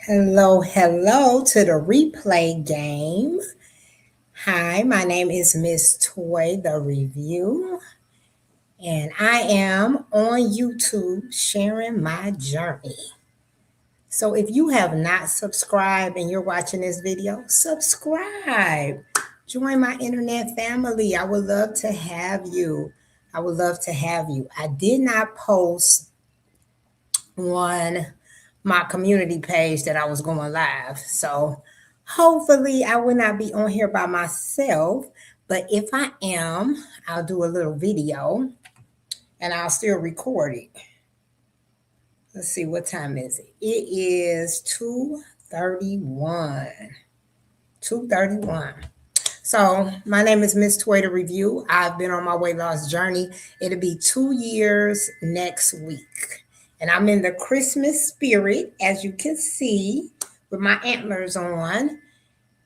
Hello to the replay game. Hi, my name is Miss Toy, the review, and I am on YouTube sharing my journey. So if you have not subscribed and you're watching this video, subscribe. Join my internet family. I would love to have you. I would love to have you. I did not post on my community page that I was going live. So hopefully I will not be on here by myself. But if I am, I'll do a little video and I'll still record it. Let's see, what time is it? It is 2:31. 2:31. So my name is Miss Toy to Review. I've been on my weight loss journey. It'll be 2 years next week. And I'm in the Christmas spirit, as you can see, with my antlers on.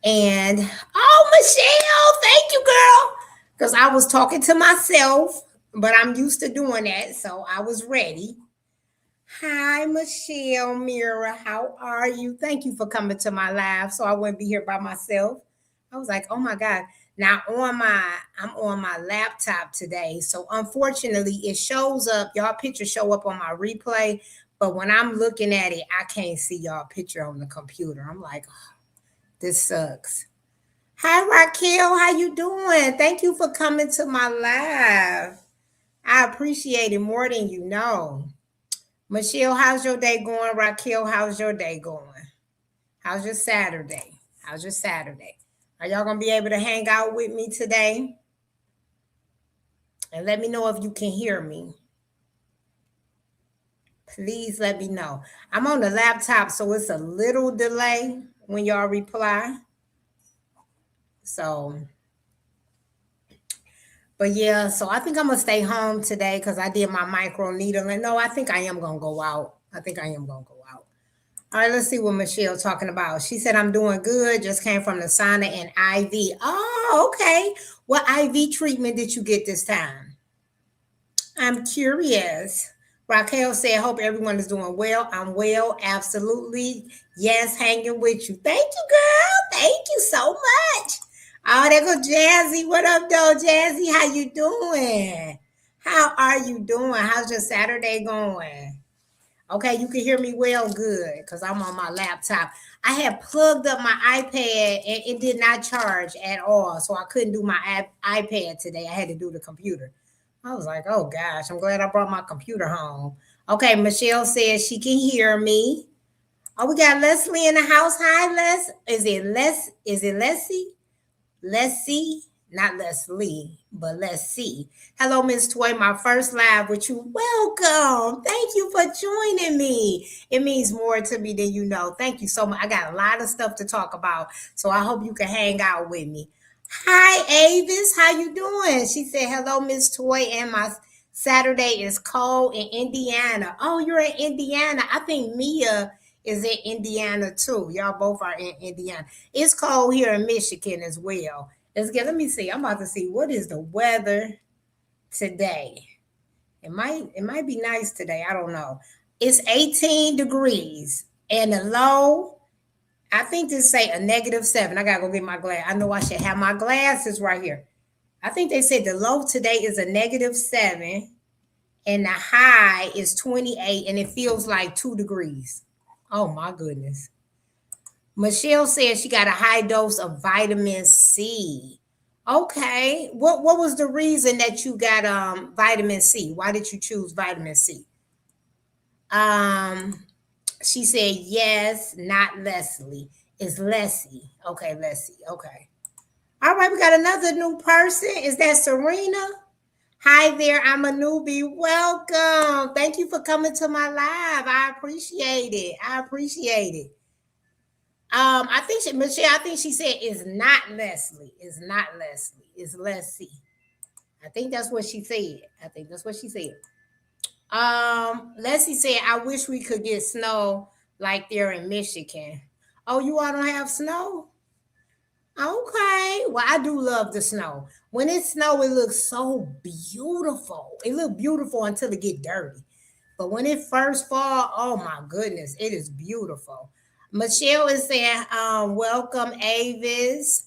And oh, Michelle, thank you, girl. Because I was talking to myself, but I'm used to doing that. So I was ready. Hi, Michelle Mira. How are you? Thank you for coming to my live so I wouldn't be here by myself. I was like, oh my God. Now I'm on my laptop today. So unfortunately, it shows up, y'all pictures show up on my replay. But when I'm looking at it, I can't see y'all picture on the computer. I'm like, oh, this sucks. Hi Raquel, how you doing? Thank you for coming to my live. I appreciate it more than you know. Michelle, how's your day going? Raquel, how's your day going? How's your Saturday? How's your Saturday? Are y'all going to be able to hang out with me today? And let me know if you can hear me. Please let me know. I'm on the laptop, so it's a little delay when y'all reply. So, but yeah, so I think I'm going to stay home today because I did my microneedling. No, I think I am going to go out. I think I am going to go out. All right, let's see what Michelle's talking about. She said, I'm doing good. Just came from the sauna and IV. Oh, okay. What IV treatment did you get this time? I'm curious. Raquel said, hope everyone is doing well. I'm well. Absolutely. Yes, hanging with you. Thank you, girl. Thank you so much. Oh, there go Jazzy. What up, though, Jazzy? How you doing? How are you doing? How's your Saturday going? Okay, you can hear me well, good, because I'm on my laptop. I had plugged up my iPad and it did not charge at all. So I couldn't do my iPad today. I had to do the computer. I was like, oh gosh, I'm glad I brought my computer home. Okay, Michelle says she can hear me. Oh, we got Leslie in the house. Hi, Les. Is it Leslie? Let's see, not Leslie, but let's see. Hello, Miss Toy, my first live with you. Welcome. Thank you for joining me. It means more to me than you know. Thank you so much. I got a lot of stuff to talk about, so I hope you can hang out with me. Hi, Avis. How you doing? She said, hello, Miss Toy, and my Saturday is cold in Indiana. Oh, you're in Indiana. I think Mia is in Indiana too. Y'all both are in Indiana. It's cold here in Michigan as well. Let me see. I'm about to see what is the weather today. It might be nice today. I don't know. It's 18 degrees and the low, I think this say a -7. I gotta go get my glass. I know I should have my glasses right here. I think they said the low today is a -7 and the high is 28 and it feels like 2 degrees. Oh my goodness. Michelle said she got a high dose of vitamin C. Okay. What was the reason that you got vitamin C? Why did you choose vitamin C? Um she said yes, not Leslie. It's Leslie. Okay, Leslie. Okay. All right, we got another new person. Is that Serena? Hi there, I'm a newbie. Welcome. Thank you for coming to my live. I appreciate it. I appreciate it. I think Michelle, I think she said is not Leslie. It's not Leslie. It's Leslie. I think that's what she said. I think that's what she said. Leslie said, I wish we could get snow like there in Michigan. Oh, you all don't have snow? Okay. Well, I do love the snow. When it snow, it looks so beautiful. It looks beautiful until it get dirty. But when it first fall, oh my goodness, it is beautiful. Michelle is saying, welcome, Avis.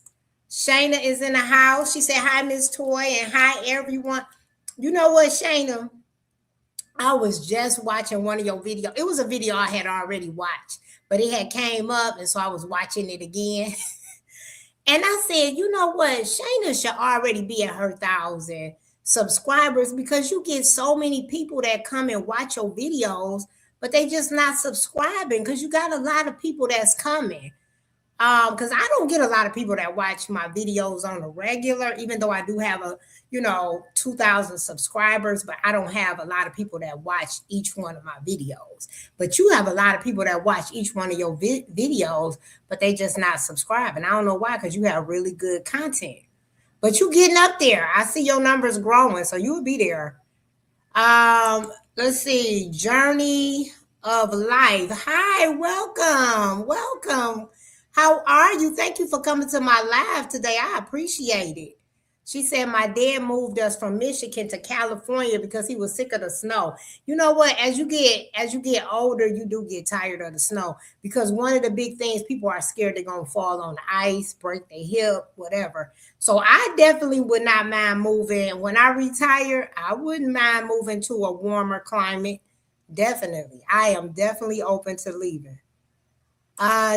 Shayna is in the house. She said, hi, Miss Toy, and hi, everyone. You know what, Shayna? I was just watching one of your videos. It was a video I had already watched, but it had came up, and so I was watching it again. And I said, you know what? Shayna should already be at her 1,000 subscribers because you get so many people that come and watch your videos, but they just not subscribing because you got a lot of people that's coming. Because I don't get a lot of people that watch my videos on a regular, even though I do have 2,000 subscribers, but I don't have a lot of people that watch each one of my videos. But you have a lot of people that watch each one of your videos, but they just not subscribing. I don't know why, because you have really good content. But you getting up there. I see your numbers growing, so you'll be there. Let's see. Journey of Life. Hi, welcome. How are you? Thank you for coming to my live today. I appreciate it. She said my dad moved us from Michigan to California because he was sick of the snow. You know what? As you get older, you do get tired of the snow because one of the big things people are scared they're gonna fall on the ice, break their hip, whatever. So I definitely would not mind moving. When I retire, I wouldn't mind moving to a warmer climate. Definitely. I am definitely open to leaving.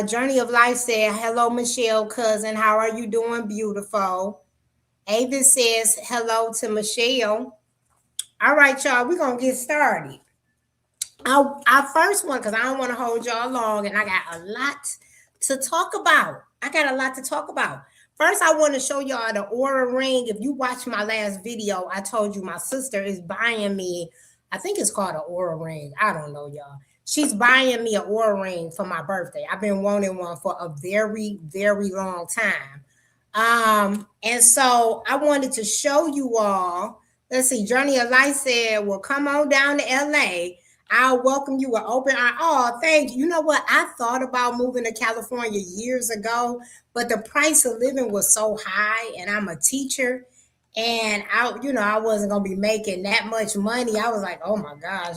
Journey of Life said, hello, Michelle, cousin. How are you doing? Beautiful. Avis says, hello to Michelle. All right, y'all, we're going to get started. Our first one, because I don't want to hold y'all long, and I got a lot to talk about. First, I want to show y'all the Aura ring. If you watch my last video, I told you my sister is buying me, I think it's called an Aura ring. I don't know, y'all. She's buying me an Aura ring for my birthday. I've been wanting one for a very, very long time. And so I wanted to show you all. Let's see, Journey of Life said, well, come on down to LA. I'll welcome you with open arms. Oh, thank you. You know what? I thought about moving to California years ago, but the price of living was so high, and I'm a teacher, and I wasn't gonna be making that much money. I was like, oh my gosh,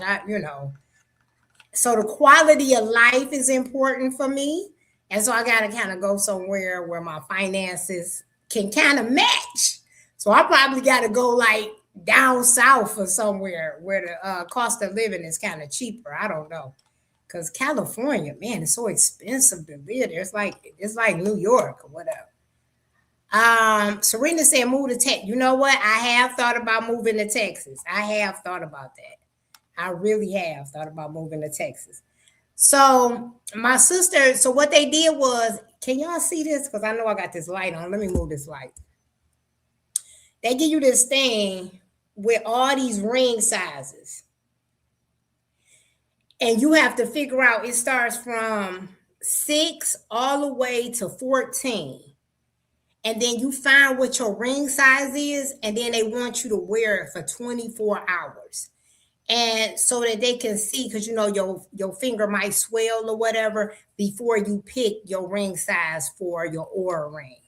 So the quality of life is important for me. And so I got to kind of go somewhere where my finances can kind of match. So I probably got to go like down south or somewhere where the cost of living is kind of cheaper. I don't know. Because California, man, it's so expensive to live there. It's like New York or whatever. Serena said move to Texas. You know what? I have thought about moving to Texas. I have thought about that. I really have thought about moving to Texas. So my sister, so what they did was, can y'all see this? Because I know I got this light on. Let me move this light. They give you this thing with all these ring sizes. And you have to figure out, it starts from 6 all the way to 14. And then you find what your ring size is, and then they want you to wear it for 24 hours. And so that they can see, because your finger might swell or whatever before you pick your ring size for your Aura ring.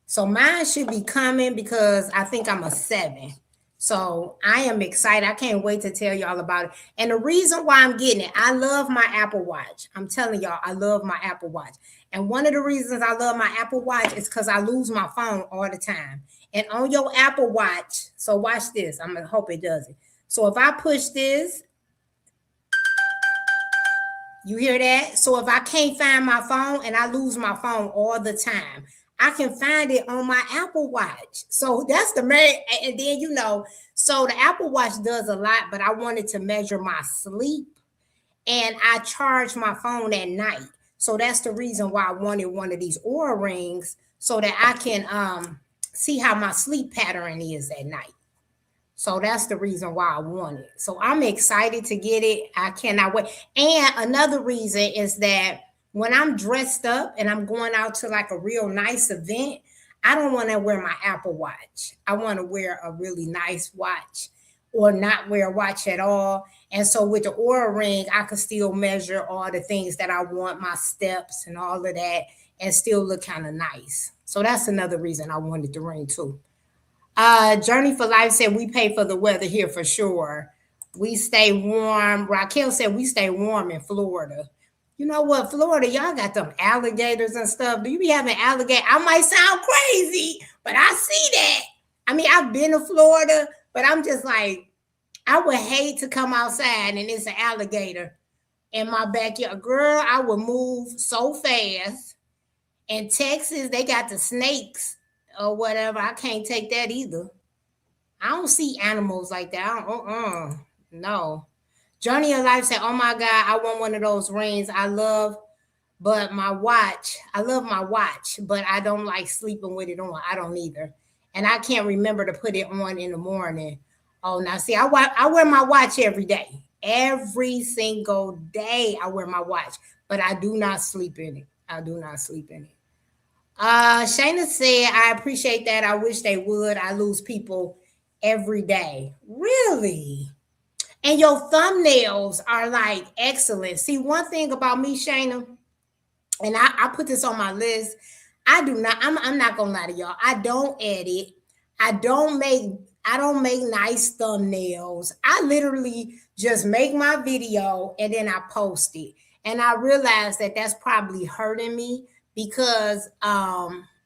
So mine should be coming because I think I'm a 7. So I am excited. I can't wait to tell y'all about it. And the reason why I'm getting it, I love my Apple Watch. I'm telling y'all, I love my Apple Watch. And one of the reasons I love my Apple Watch is because I lose my phone all the time. And on your Apple Watch, so watch this. I'm going to hope it does it. So if I push this, you hear that? So if I can't find my phone, and I lose my phone all the time, I can find it on my Apple Watch. So that's the main, and then so the Apple Watch does a lot, but I wanted to measure my sleep, and I charge my phone at night. So that's the reason why I wanted one of these Aura rings, so that I can see how my sleep pattern is at night. So that's the reason why I want it. So I'm excited to get it. I cannot wait. And another reason is that when I'm dressed up and I'm going out to like a real nice event, I don't want to wear my Apple Watch. I want to wear a really nice watch or not wear a watch at all. And so with the Aura ring, I could still measure all the things that I want, my steps and all of that, and still look kind of nice. So that's another reason I wanted the ring too. Journey for Life said we pay for the weather here for sure. We stay warm. Raquel said we stay warm in Florida. You know what, Florida, y'all got them alligators and stuff. Do you be having alligator? I might sound crazy, but I see that. I mean, I've been to Florida, but I'm just like, I would hate to come outside and it's an alligator in my backyard. Girl, I would move so fast. In Texas, they got the snakes or whatever. I can't take that either. I don't see animals like that. No. Journey of Life said, "Oh my God, I want one of those rings. I love my watch, but I don't like sleeping with it on. I don't either. And I can't remember to put it on in the morning. Oh, now see, I wear my watch every day. Every single day I wear my watch, but I do not sleep in it. I do not sleep in it. Shayna said, I appreciate that. I wish they would. I lose people every day. Really? And your thumbnails are like excellent. See, one thing about me, Shayna, and I put this on my list. I'm not gonna lie to y'all. I don't edit. I don't make I don't make nice thumbnails. I literally just make my video and then I post it. And I realized that that's probably hurting me because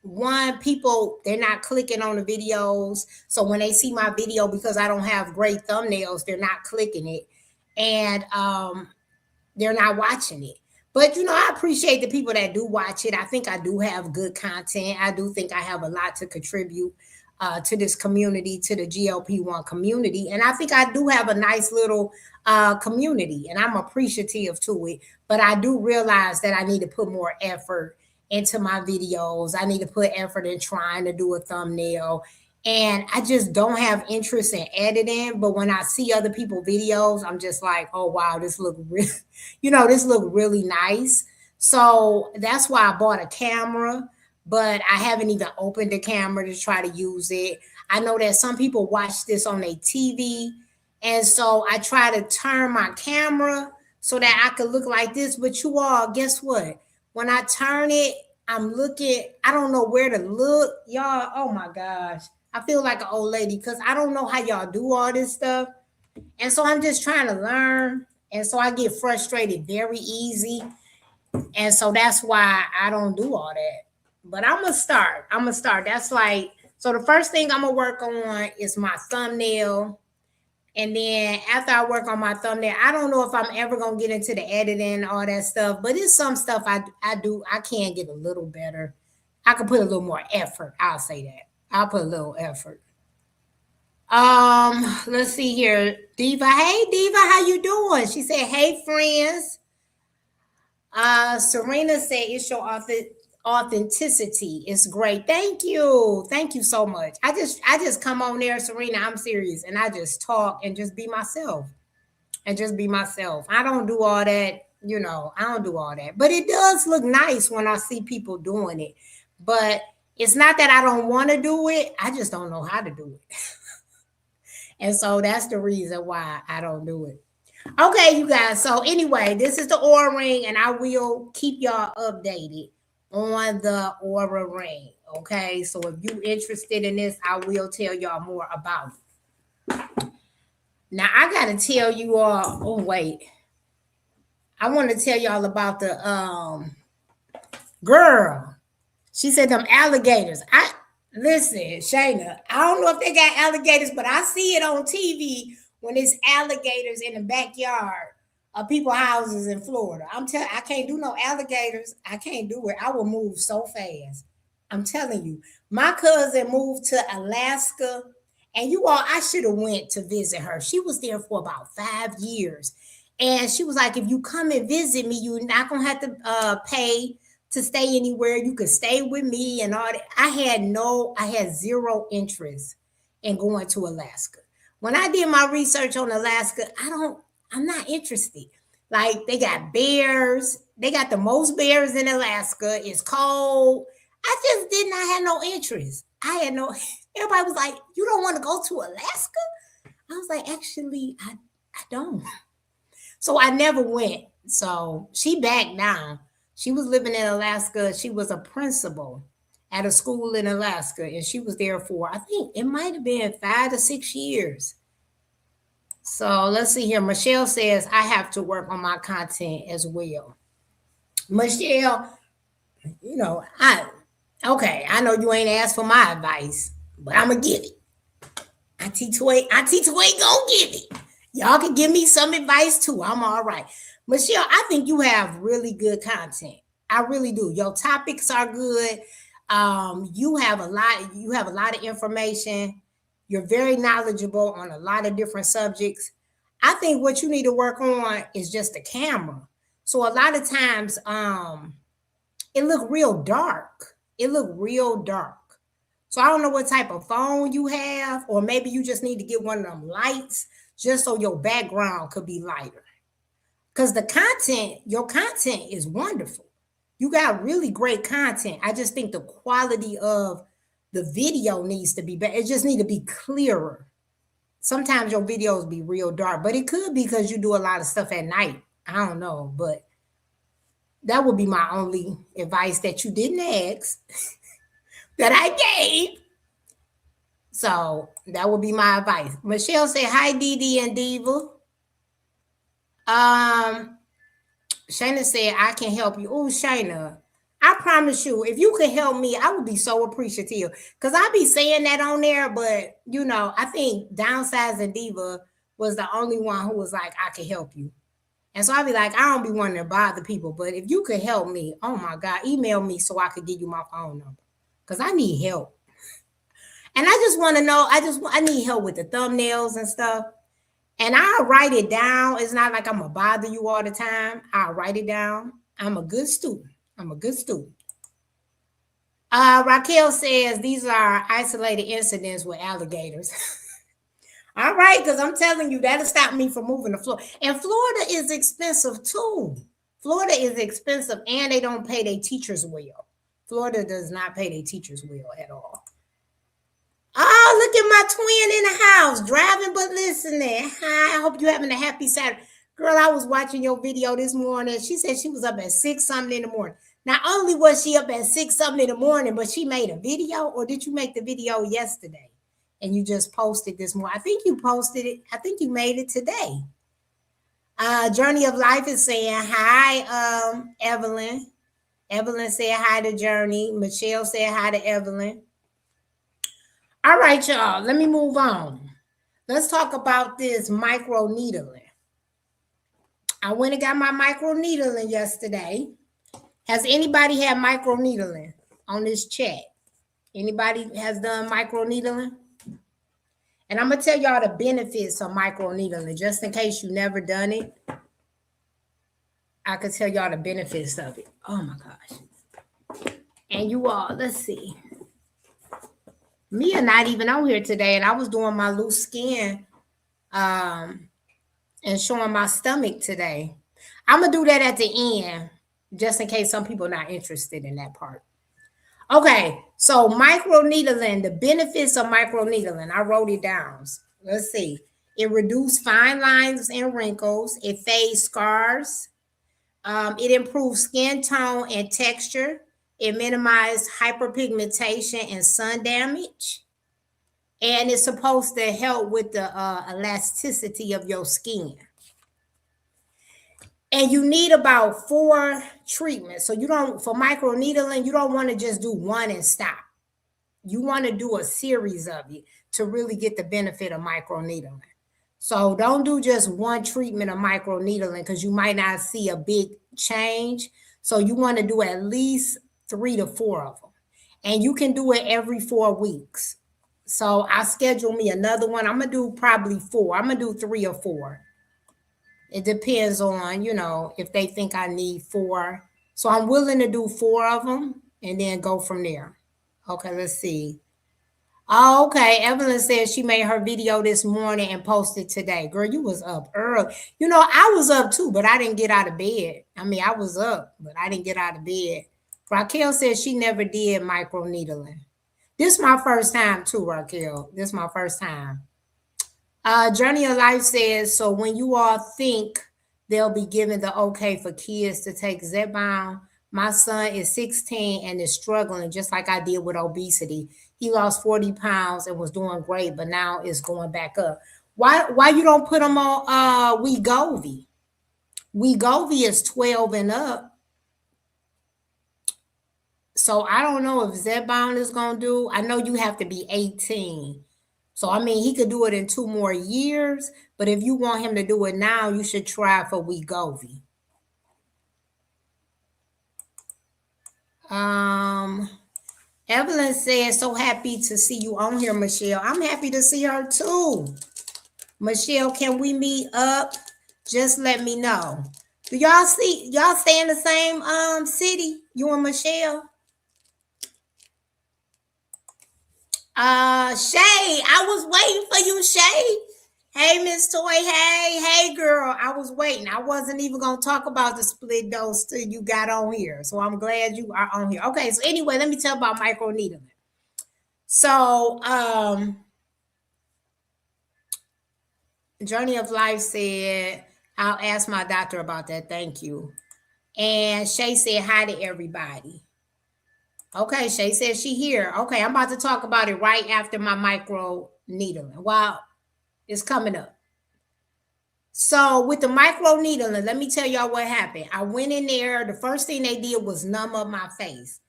one, people, they're not clicking on the videos. So when they see my video, because I don't have great thumbnails, they're not clicking it. And they're not watching it. But I appreciate the people that do watch it. I think I do have good content. I do think I have a lot to contribute to this community, to the GLP-1 community. And I think I do have a nice little community, and I'm appreciative to it. But I do realize that I need to put more effort into my videos. I need to put effort in trying to do a thumbnail. And I just don't have interest in editing. But when I see other people videos, I'm just like, oh wow, this look really, this look really nice. So that's why I bought a camera, but I haven't even opened the camera to try to use it. I know that some people watch this on their TV. And so I try to turn my camera so that I could look like this. But you all, guess what? When I turn it, I'm looking, I don't know where to look. Y'all, oh my gosh. I feel like an old lady because I don't know how y'all do all this stuff. And so I'm just trying to learn. And so I get frustrated very easy. And so that's why I don't do all that. But I'm going to start. That's like, so the first thing I'm going to work on is my thumbnail. And then after I work on my thumbnail, I don't know if I'm ever going to get into the editing, all that stuff. But it's some stuff I can get a little better. I can put a little more effort. I'll say that. I'll put a little effort. Let's see here. Diva. Hey, Diva, how you doing? She said, hey, friends. Serena said, it's your authenticity. It's great. Thank you. Thank you so much. I just come on there, Serena. I'm serious. And I just talk and just be myself. I don't do all that. I don't do all that. But it does look nice when I see people doing it. But it's not that I don't want to do it. I just don't know how to do it. And so that's the reason why I don't do it. Okay, you guys. So anyway, this is the Aura ring, and I will keep y'all updated on the Aura ring. Okay, so if you're interested in this, I will tell y'all more about it. Now, I got to tell you all, oh, wait. I want to tell y'all about the girl. She said them alligators. Listen, Shayna, I don't know if they got alligators, but I see it on TV when it's alligators in the backyard of people's houses in Florida. I can't do no alligators. I can't do it. I will move so fast. I'm telling you. My cousin moved to Alaska, and I should have went to visit her. She was there for about 5 years. And she was like, if you come and visit me, you're not going to have to pay to stay anywhere. You could stay with me and all that. I had zero interest in going to Alaska. When I did my research on Alaska, I'm not interested. Like, they got bears. They got the most bears in Alaska. It's cold. I just did not have no interest. Everybody was like, you don't want to go to Alaska? I was like, actually, I don't. So I never went. So she back now. She was living in Alaska. She was a principal at a school in Alaska, and she was there for, I think it might have been 5 to 6 years. So let's see here. Michelle says, I have to work on my content as well. Michelle, you know, I know you ain't asked for my advice, but I'm gonna give it. Auntie Tway gonna give it. Y'all can give me some advice too. I'm all right. Michelle, I think you have really good content. I really do. Your topics are good. You have a lot of information. You're very knowledgeable on a lot of different subjects. I think what you need to work on is just the camera. So a lot of times, it look real dark. It look real dark. So I don't know what type of phone you have, or maybe you just need to get one of them lights just so your background could be lighter. Because your content is wonderful. You got really great content. I just think the quality of the video needs to be better. It just need to be clearer. Sometimes your videos be real dark, but it could be because you do a lot of stuff at night. I don't know, but that would be my only advice that you didn't ask that I gave. So that would be my advice. Michelle said, hi, Dee and Diva. Shayna said, I can help you. Oh, Shayna, I promise you, if you could help me, I would be so appreciative. Because I be saying that on there, but, I think Downsizing Diva was the only one who was like, I can help you. And so I'd be like, I don't be wanting to bother people, but if you could help me, oh my God, email me so I could give you my phone number. Because I need help. And I just want to know, I need help with the thumbnails and stuff. And I'll write it down. It's not like I'm going to bother you all the time. I'll write it down. I'm a good student. Raquel says these are isolated incidents with alligators. All right, because I'm telling you, that'll stop me from moving to Florida. And Florida is expensive too. Florida is expensive, and they don't pay their teachers well. Florida does not pay their teachers well at all. Oh, look at my twin in the house, driving but listening. Hi, I hope you're having a happy Saturday. Girl, I was watching your video this morning. She said she was up at 6 something in the morning. Not only was she up at 6 something in the morning, but she made a video, or did you make the video yesterday? And you just posted this morning. I think you posted it. I think you made it today. Journey of Life is saying, hi, Evelyn. Evelyn said hi to Journey. Michelle said hi to Evelyn. All right, y'all, let me move on. Let's talk about this microneedling. I went and got my microneedling yesterday. Has anybody had microneedling on this chat? Anybody has done microneedling? And I'm going to tell y'all the benefits of microneedling, just in case you never done it. I could tell y'all the benefits of it. Oh, my gosh. And you all, let's see. Mia not even on here today, and I was doing my loose skin and showing my stomach today. I'm going to do that at the end, just in case some people are not interested in that part. Okay, so microneedling, the benefits of microneedling, I wrote it down. Let's see. It reduces fine lines and wrinkles. It fades scars. It improves skin tone and texture. It minimizes hyperpigmentation and sun damage. And it's supposed to help with the elasticity of your skin. And you need about 4 treatments. So for microneedling, you don't want to just do one and stop. You want to do a series of it to really get the benefit of microneedling. So don't do just one treatment of microneedling because you might not see a big change. So you want to do at least 3 to 4 of them. And you can do it every 4 weeks. So I schedule me another one. I'm going to do probably 4. I'm going to do 3 or 4. It depends on, if they think I need 4. So I'm willing to do 4 of them and then go from there. Okay, let's see. Oh, okay. Evelyn says she made her video this morning and posted today. Girl, you was up early. I was up too, but I didn't get out of bed. I was up, but I didn't get out of bed. Raquel says she never did microneedling. This is my first time too, Raquel. This is my first time. Journey of Life says, so when you all think they'll be given the okay for kids to take Zepbound, my son is 16 and is struggling just like I did with obesity. He lost 40 pounds and was doing great, but now it's going back up. Why you don't put him on Wegovy? Wegovy is 12 and up. So I don't know if Zebon is gonna do. I know you have to be 18. So I mean he could do it in 2 more years, but if you want him to do it now, you should try for Wegovy. Um Evelyn said, so happy to see you on here, Michelle. I'm happy to see her too. Michelle, can we meet up? Just let me know. Do y'all stay in the same city? You and Michelle? Shay, I was waiting for you, Shay. Hey, Miss Toy. Hey, girl. I was waiting. I wasn't even gonna talk about the split dose till you got on here. So I'm glad you are on here. Okay, so anyway, let me tell about microneedling. So Journey of Life said, I'll ask my doctor about that. Thank you. And Shay said hi to everybody. Okay, Shay said she here. Okay, I'm about to talk about it right after my micro needling. Wow, it's coming up. So with the micro needling, let me tell y'all what happened. I went in there. The first thing they did was numb up my face.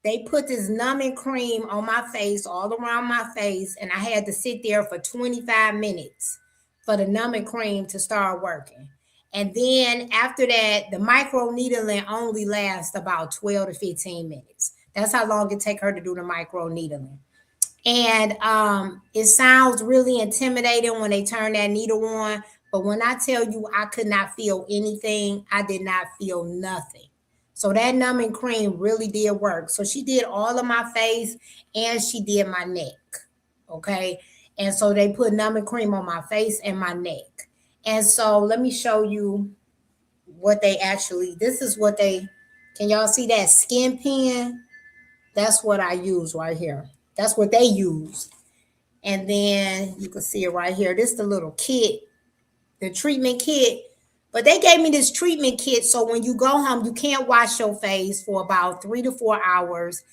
They put this numbing cream on my face, all around my face, and I had to sit there for 25 minutes for the numbing cream to start working. And then after that, the micro needling only lasts about 12 to 15 minutes. That's how long it take her to do the micro needling. And it sounds really intimidating when they turn that needle on. But when I tell you I could not feel anything, I did not feel nothing. So that numbing cream really did work. So she did all of my face and she did my neck. Okay. And so they put numbing cream on my face and my neck. And so let me show you what they actually, this is what they, can y'all see that skin pen? That's what I use right here. That's what they use. And then you can see it right here. This is the little kit, the treatment kit. But they gave me this treatment kit. So when you go home, you can't wash your face for about 3 to 4 hours.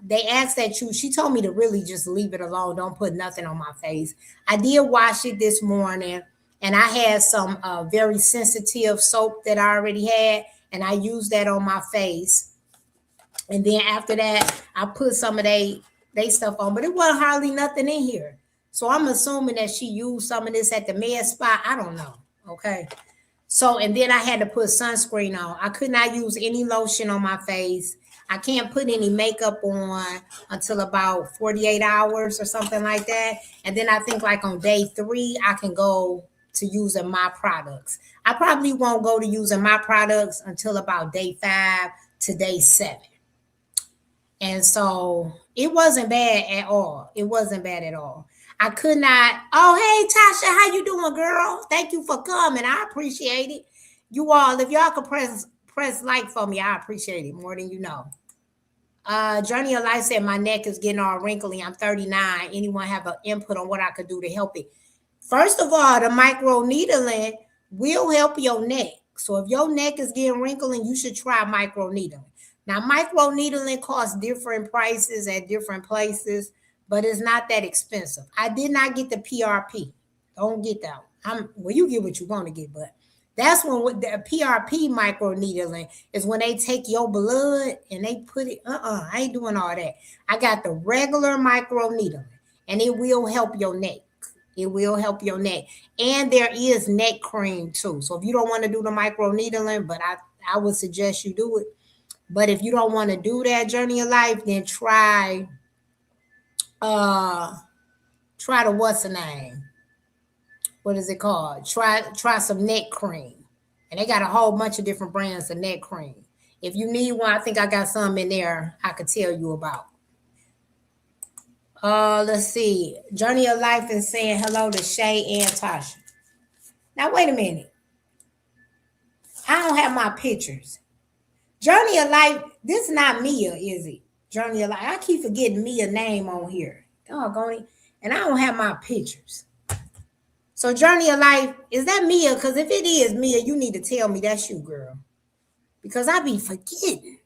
They asked that she told me to really just leave it alone. Don't put nothing on my face. I did wash it this morning. And I had some very sensitive soap that I already had. And I used that on my face. And then after that, I put some of they stuff on, but it wasn't hardly nothing in here. So I'm assuming that she used some of this at the med spa. I don't know. Okay. So, and then I had to put sunscreen on. I could not use any lotion on my face. I can't put any makeup on until about 48 hours or something like that. And then I think like on day 3, I can go to using my products. I probably won't go to using my products until about day 5 to day 7. And so it wasn't bad at all. It wasn't bad at all. I could not. Oh, hey, Tasha, how you doing, girl? Thank you for coming. I appreciate it. You all, if y'all could press like for me, I appreciate it more than you know. Journey of Life said my neck is getting all wrinkly. I'm 39. Anyone have an input on what I could do to help it? First of all, the micro needling will help your neck. So if your neck is getting wrinkly, you should try micro needling. Now, micro needling costs different prices at different places, but it's not that expensive. I did not get the PRP. Don't get that one. Well, you get what you want to get, but that's when the PRP micro needling is when they take your blood and they put it. I ain't doing all that. I got the regular micro needling, and it will help your neck. It will help your neck. And there is neck cream too. So if you don't want to do the micro needling, but I would suggest you do it. But if you don't want to do that Journey of Life, then try the what's the name? What is it called? Try some neck cream. And they got a whole bunch of different brands of neck cream. If you need one, I think I got some in there I could tell you about. Let's see. Journey of Life is saying hello to Shay and Tasha. Now, wait a minute. I don't have my pictures. Journey of Life, this is not Mia, is it? Journey of Life. I keep forgetting Mia's name on here. Doggone it. And I don't have my pictures. So Journey of Life, is that Mia? Because if it is Mia, you need to tell me that's you, girl. Because I be forgetting.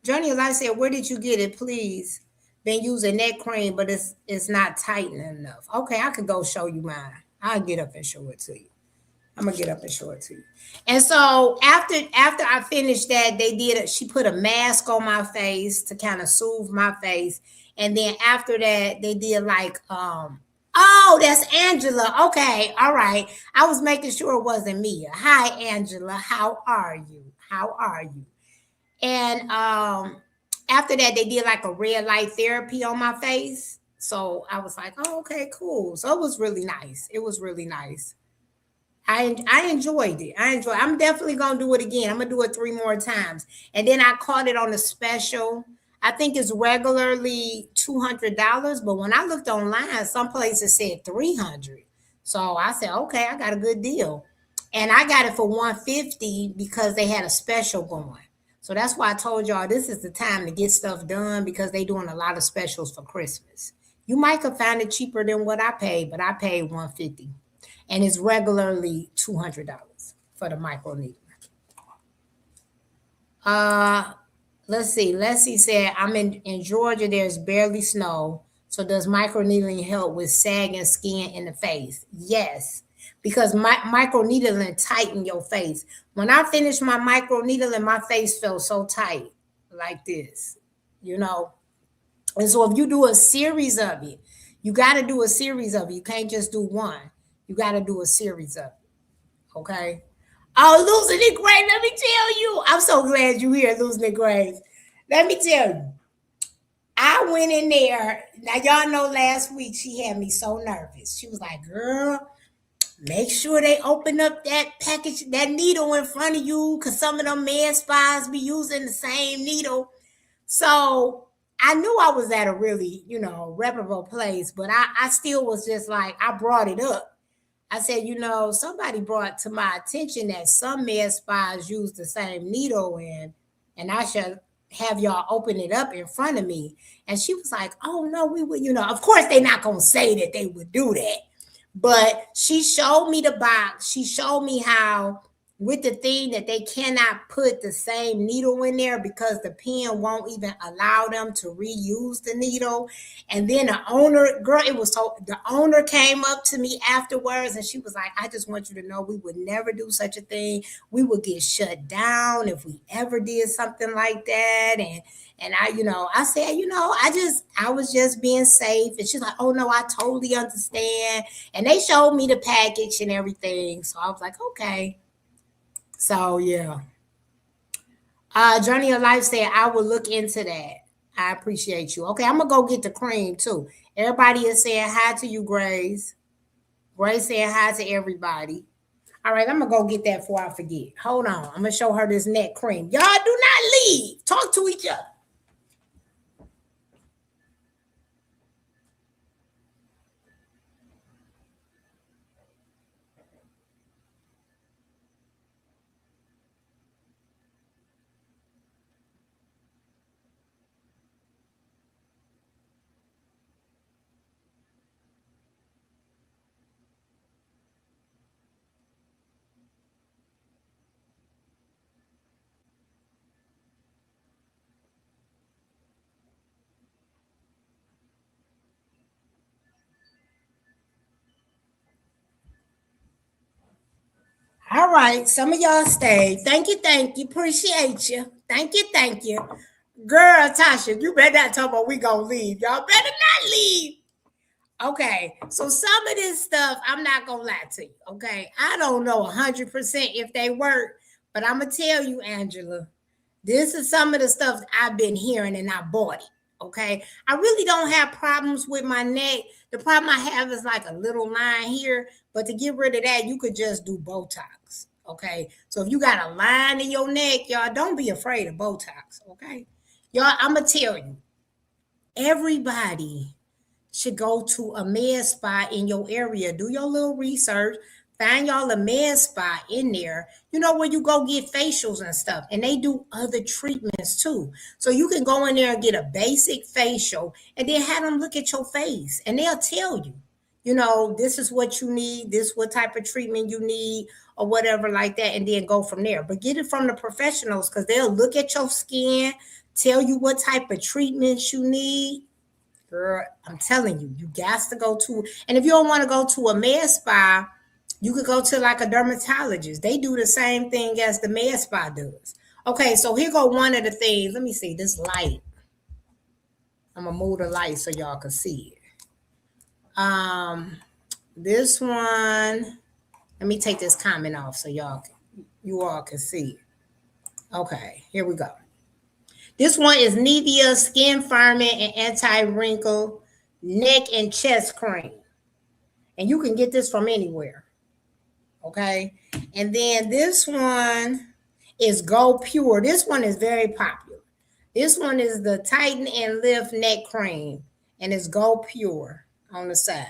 Journey of Life said, where did you get it, please? Been using neck cream, but it's not tightening enough. Okay, I could go show you mine. I'll get up and show it to you. I'm gonna get up and show it to you. And so after I finished that, she put a mask on my face to kind of soothe my face. And then after that, they did like oh, that's Angela. Okay, all right. I was making sure it wasn't Mia. Hi, Angela. How are you? How are you? And after that, they did like a red light therapy on my face. So I was like, oh, okay, cool. So it was really nice. It was really nice. I enjoyed it. I'm definitely gonna do it again. I'm gonna do it 3 more times. And then I caught it on a special. I think it's regularly $200, but when I looked online, some places said 300. So I said, okay, I got a good deal. And I got it for 150 because they had a special going. So that's why I told y'all this is the time to get stuff done because they doing a lot of specials for Christmas. You might could find it cheaper than what I paid, but I paid 150 and it's regularly $200 for the micro needle. Let's see. Leslie said, I'm in Georgia, there's barely snow. So does micro needling help with sagging skin in the face? Yes, because micro needling tighten your face. When I finished my micro needling, my face felt so tight like this, you know. And so if you do a series of it, you got to do a series of it. You can't just do one. You got to do a series of it. Okay. Oh, losing it great. Let me tell you. I'm so glad you here, losing it great. Let me tell you. I went in there. Now, y'all know last week she had me so nervous. She was like, girl, make sure they open up that package, that needle in front of you, because some of them med spas be using the same needle. So I knew I was at a really, reputable place, but I still was just like, I brought it up. I said, somebody brought to my attention that some med spas use the same needle and I should have y'all open it up in front of me. And she was like, oh no, we would, of course they're not going to say that they would do that. But she showed me the box. She showed me how with the thing that they cannot put the same needle in there because the pen won't even allow them to reuse the needle. And then the owner, girl, the owner came up to me afterwards and she was like, I just want you to know we would never do such a thing. We would get shut down if we ever did something like that. And I said, I was just being safe. And she's like, oh no, I totally understand. And they showed me the package and everything. So I was like, okay. So yeah. Journey of Life said, I will look into that. I appreciate you. Okay, I'm gonna go get the cream too. Everybody is saying hi to you, Grace. Grace saying hi to everybody. All right, I'm gonna go get that before I forget. Hold on. I'm gonna show her this neck cream. Y'all do not leave. Talk to each other. All right, some of y'all stay. Thank you, appreciate you. Thank you. Girl, Tasha, you better not talk about we gonna leave. Y'all better not leave. Okay, so some of this stuff, I'm not gonna lie to you. Okay, I don't know 100% if they work, but I'm gonna tell you, Angela, this is some of the stuff I've been hearing and I bought it. Okay, I really don't have problems with my neck. The problem I have is like a little line here, but to get rid of that, you could just do Botox. Okay, so if you got a line in your neck, y'all don't be afraid of Botox. Okay, y'all, I'm gonna tell you, everybody should go to a med spa in your area. Do your little research. Find y'all a med spa in there, where you go get facials and stuff. And they do other treatments too. So you can go in there and get a basic facial and then have them look at your face and they'll tell you, this is what you need, this what type of treatment you need or whatever like that, and then go from there. But get it from the professionals because they'll look at your skin, tell you what type of treatments you need. Girl, I'm telling you, you got to go to, and if you don't want to go to a med spa, You could go to like a dermatologist. They do the same thing as the med spa does. Okay, so here go one of the things. Let me see this light. I'm gonna move the light so y'all can see it. This one. Let me take this comment off so you all can see it. Okay, here we go. This one is Nivea Skin Firming and Anti-Wrinkle Neck and Chest Cream. And you can get this from anywhere. Okay. And then this one is Go Pure. This one is very popular. This one is the Tighten and Lift Neck Cream. And it's Go Pure on the side.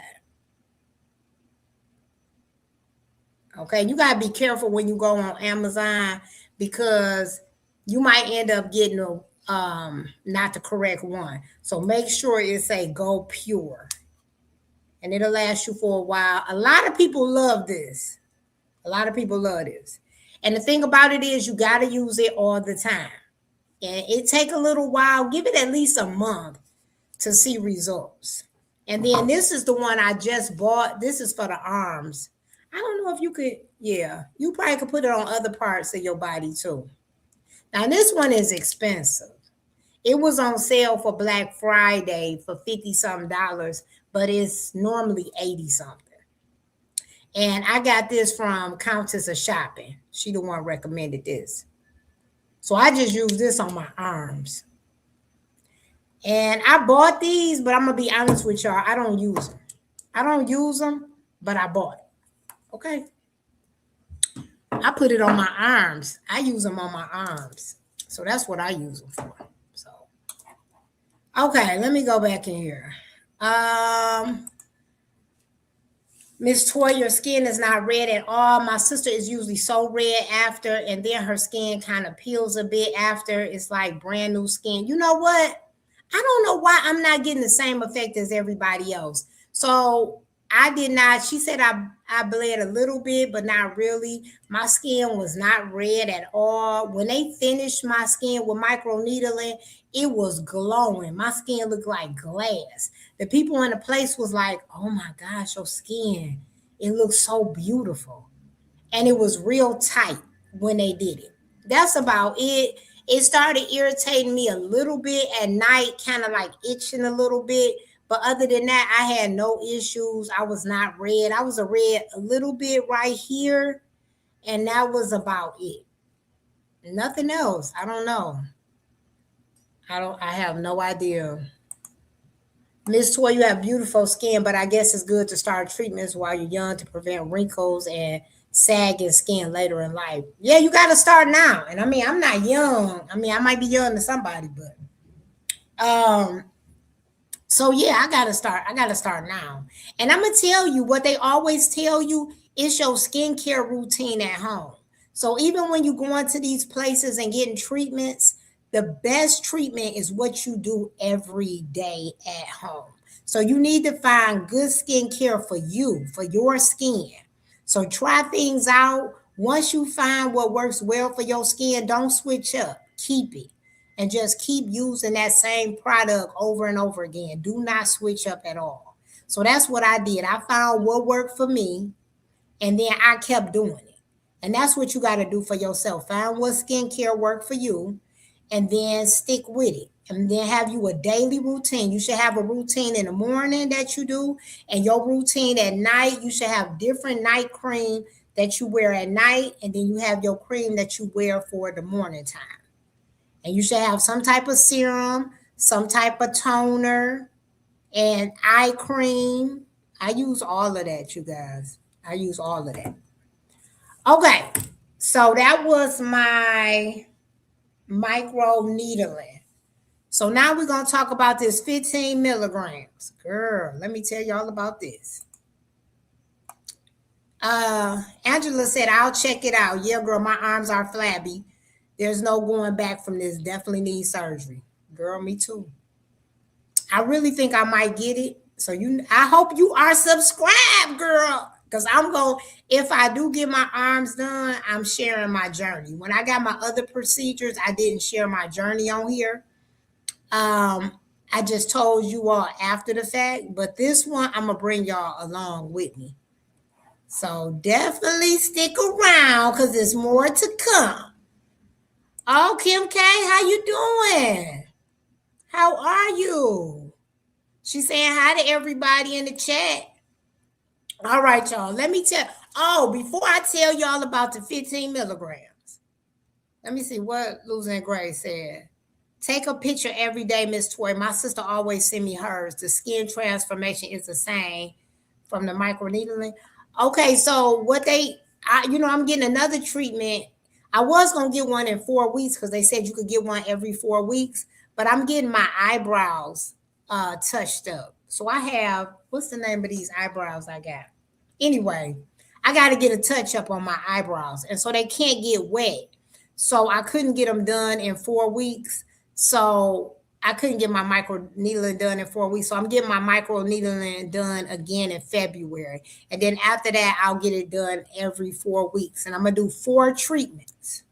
Okay. You got to be careful when you go on Amazon because you might end up getting not the correct one. So make sure it say Go Pure. And it'll last you for a while. A lot of people love this. A lot of people love this. And the thing about it is you got to use it all the time. And it take a little while. Give it at least a month to see results. And then this is the one I just bought. This is for the arms. I don't know if you could, yeah, you probably could put it on other parts of your body too. Now this one is expensive. It was on sale for Black Friday for $50-something, but it's normally 80-something. And I got this from Countess of Shopping. She the one recommended this. So I just use this on my arms. And I bought these, but I'm going to be honest with y'all. I don't use them. I don't use them, but I bought it. Okay. I put it on my arms. I use them on my arms. So that's what I use them for. So, okay, let me go back in here. Miss Toy, your skin is not red at all. My sister is usually so red after, and then her skin kind of peels a bit after. It's like brand new skin. You know what? I don't know why I'm not getting the same effect as everybody else. So I did not. She said I bled a little bit, but not really. My skin was not red at all. When they finished my skin with microneedling, it was glowing. My skin looked like glass. The people in the place was like, oh my gosh, your skin, it looks so beautiful. And it was real tight when they did it. That's about it. It started irritating me a little bit at night, kind of like itching a little bit. But other than that, I had no issues. I was not red. I was a red a little bit right here. And that was about it. Nothing else. I don't know. I have no idea. Miss Toy, you have beautiful skin, but I guess it's good to start treatments while you're young to prevent wrinkles and sagging skin later in life. Yeah, you got to start now. And I mean, I'm not young. I mean, I might be young to somebody, but so yeah, I gotta start now. And I'm gonna tell you what they always tell you is your skincare routine at home. So even when you go into these places and getting treatments, the best treatment is what you do every day at home. So you need to find good skincare for you, for your skin. So try things out. Once you find what works well for your skin, don't switch up. Keep it. And just keep using that same product over and over again. Do not switch up at all. So that's what I did. I found what worked for me, and then I kept doing it. And that's what you got to do for yourself. Find what skincare worked for you, and then stick with it. And then have you a daily routine. You should have a routine in the morning that you do, and your routine at night. You should have different night cream that you wear at night, and then you have your cream that you wear for the morning time. And you should have some type of serum, some type of toner, and eye cream. I use all of that, you guys. I use all of that. Okay, so that was my micro needling. So now we're going to talk about this 15 milligrams. Girl, let me tell y'all about this. Angela said, I'll check it out. Yeah, girl, my arms are flabby. There's no going back from this. Definitely need surgery. Girl, me too. I really think I might get it. So I hope you are subscribed, girl. Because if I do get my arms done, I'm sharing my journey. When I got my other procedures, I didn't share my journey on here. I just told you all after the fact. But this one, I'm going to bring y'all along with me. So definitely stick around because there's more to come. Oh, Kim K, how you doing? How are you? She's saying hi to everybody in the chat. All right, y'all. Let me tell. Oh, before I tell y'all about the 15 milligrams, let me see what Losing Gray said. Take a picture every day, Miss Toy. My sister always send me hers. The skin transformation is the same from the microneedling. Okay, so I'm getting another treatment. I was gonna get one in 4 weeks because they said you could get one every 4 weeks, but I'm getting my eyebrows touched up. So I have what's the name of these eyebrows I got? Anyway, I got to get a touch up on my eyebrows, and so they can't get wet. So I couldn't get them done in 4 weeks. So I couldn't get my micro needling done in 4 weeks. So I'm getting my micro needling done again in February. And then after that, I'll get it done every 4 weeks. And I'm going to do 4 treatments.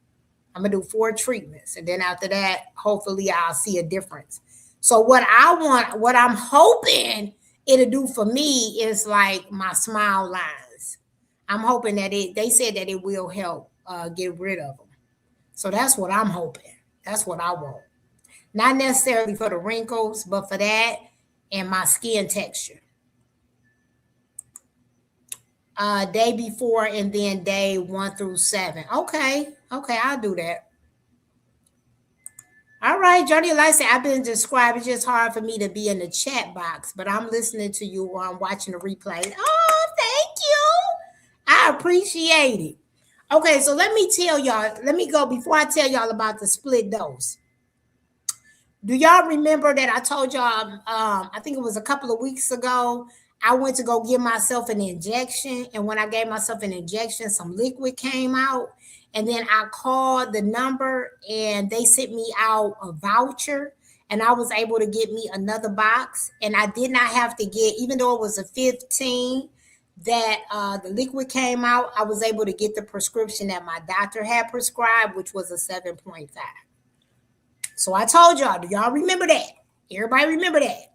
And then after that, hopefully I'll see a difference. So what I'm hoping it'll do for me is like my smile lines. I'm hoping that they said that it will help get rid of them. So that's what I'm hoping. That's what I want. Not necessarily for the wrinkles, but for that and my skin texture. Day before and then day 1 through 7. Okay, I'll do that. All right, Johnny Light said, I've been described. It's just hard for me to be in the chat box, but I'm listening to you while I'm watching the replay. Oh, thank you. I appreciate it. Okay, so let me tell y'all. Let me go before I tell y'all about the split dose. Do y'all remember that I told y'all, I think it was a couple of weeks ago, I went to go give myself an injection. And when I gave myself an injection, some liquid came out. And then I called the number and they sent me out a voucher. And I was able to get me another box. And I did not have to get, even though it was a 15 that the liquid came out, I was able to get the prescription that my doctor had prescribed, which was a 7.5. So I told y'all, do y'all remember that? Everybody remember that?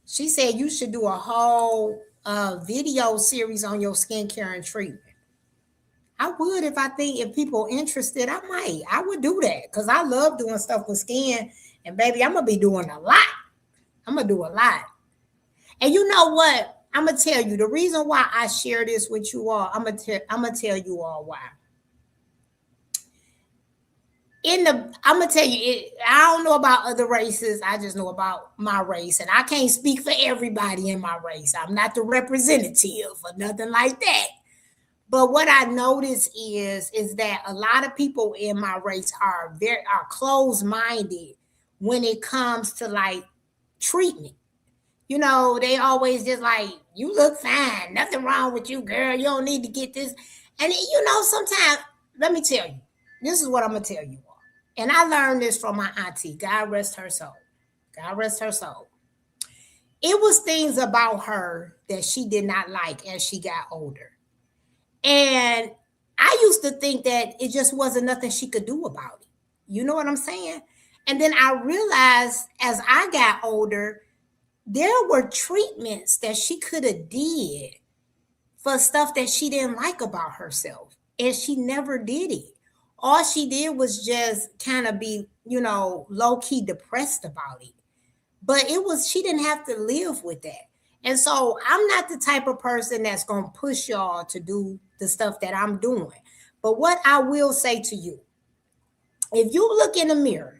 She said you should do a whole video series on your skincare and treatment. I would if people interested, I would do that because I love doing stuff with skin. And baby, I'm going to be doing a lot. I'm going to do a lot. And you know what? I'm going to tell you the reason why I share this with you all. I'm going to tell you all why. I'm gonna tell you, I don't know about other races. I just know about my race, and I can't speak for everybody in my race. I'm not the representative or nothing like that. But what I notice is that a lot of people in my race are closed-minded when it comes to like treatment. You know, they always just like, you look fine, nothing wrong with you, girl. You don't need to get this. And sometimes, let me tell you, this is what I'm gonna tell you. And I learned this from my auntie. God rest her soul. God rest her soul. It was things about her that she did not like as she got older. And I used to think that it just wasn't nothing she could do about it. You know what I'm saying? And then I realized as I got older, there were treatments that she could have did for stuff that she didn't like about herself. And she never did it. All she did was just kind of be, low-key depressed about it. But she didn't have to live with that. And so I'm not the type of person that's going to push y'all to do the stuff that I'm doing. But what I will say to you, if you look in the mirror,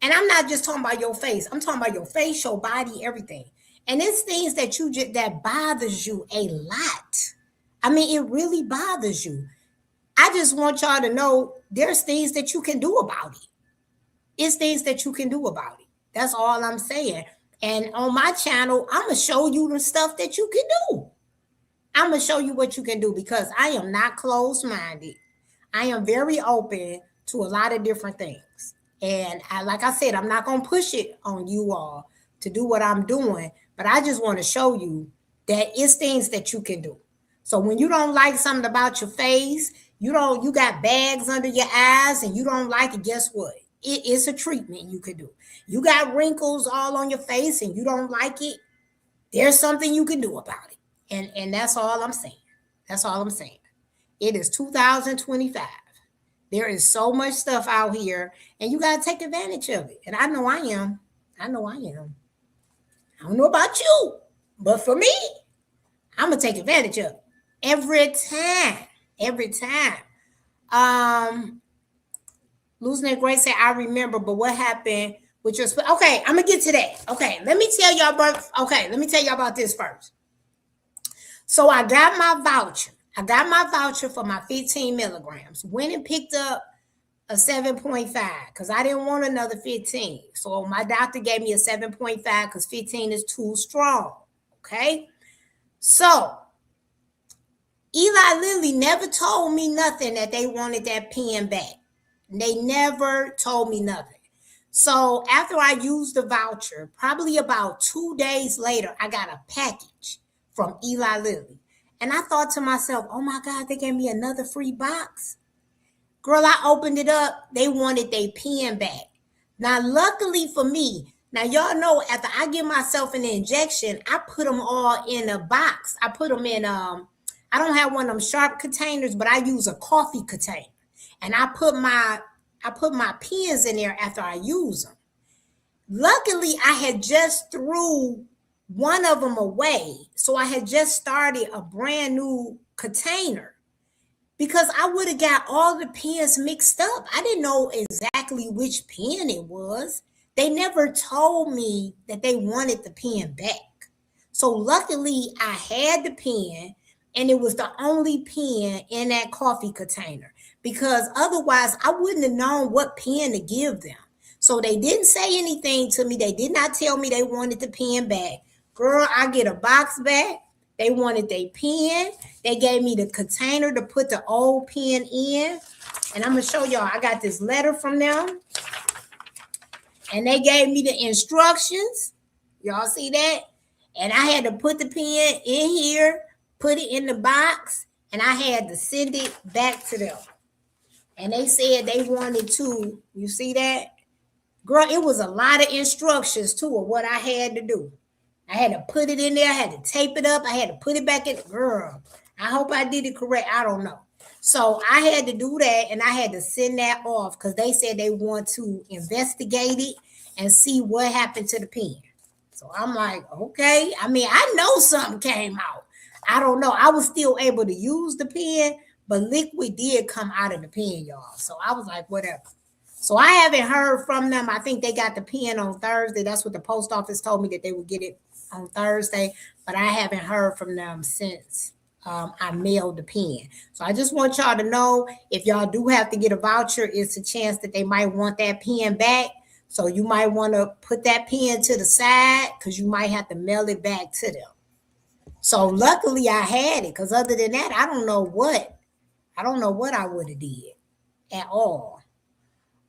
and I'm not just talking about your face, I'm talking about your face, your body, everything. And it's things that bothers you a lot. I mean, it really bothers you. I just want y'all to know there's things that you can do about it. It's things that you can do about it. That's all I'm saying. And on my channel, I'm going to show you the stuff that you can do. I'm going to show you what you can do because I am not closed-minded. I am very open to a lot of different things. And like I said, I'm not going to push it on you all to do what I'm doing, but I just want to show you that it's things that you can do. So when you don't like something about your face, you got bags under your eyes and you don't like it, guess what? It's a treatment you could do. You got wrinkles all on your face and you don't like it, there's something you can do about it. And that's all I'm saying. That's all I'm saying. It is 2025. There is so much stuff out here, and you got to take advantage of it. And I know I am. I know I am. I don't know about you, but for me, I'm gonna take advantage of it every time. Every time. Losing that Grace said, I remember, but what happened with your okay, I'm gonna get to that. Okay, let me tell y'all about this first. So I got my voucher. I got my voucher for my 15 milligrams. Went and picked up a 7.5 because I didn't want another 15. So my doctor gave me a 7.5 because 15 is too strong. Okay. So Eli Lilly never told me nothing that they wanted that pen back. They never told me nothing. So after I used the voucher, probably about 2 days later, I got a package from Eli Lilly. And I thought to myself, oh my God, they gave me another free box. Girl, I opened it up. They wanted their pen back. Now, luckily for me, now y'all know after I give myself an injection, I put them all in a box. I put them in, I don't have one of them sharp containers, but I use a coffee container. And I put my pens in there after I use them. Luckily, I had just threw one of them away. So I had just started a brand new container because I would have got all the pens mixed up. I didn't know exactly which pen it was. They never told me that they wanted the pen back. So luckily, I had the pen, and it was the only pen in that coffee container because otherwise I wouldn't have known what pen to give them. So they didn't say anything to me. They did not tell me they wanted the pen back. Girl, I get a box back. They wanted their pen. They gave me the container to put the old pen in. And I'm going to show y'all. I got this letter from them. And they gave me the instructions. Y'all see that? And I had to put the pen in here, put it in the box, and I had to send it back to them. And they said they wanted to, you see that? Girl, it was a lot of instructions too of what I had to do. I had to put it in there. I had to tape it up. I had to put it back in. Girl, I hope I did it correct. I don't know. So I had to do that, and I had to send that off because they said they want to investigate it and see what happened to the pen. So I'm like, okay. I mean, I know something came out. I don't know. I was still able to use the pen, but liquid did come out of the pen, y'all. So I was like, whatever. So I haven't heard from them. I think they got the pen on Thursday. That's what the post office told me, that they would get it on Thursday, but I haven't heard from them since I mailed the pen. So I just want y'all to know, if y'all do have to get a voucher, it's a chance that they might want that pen back. So you might want to put that pen to the side because you might have to mail it back to them. So luckily I had it, because other than that, I don't know what I would have did at all.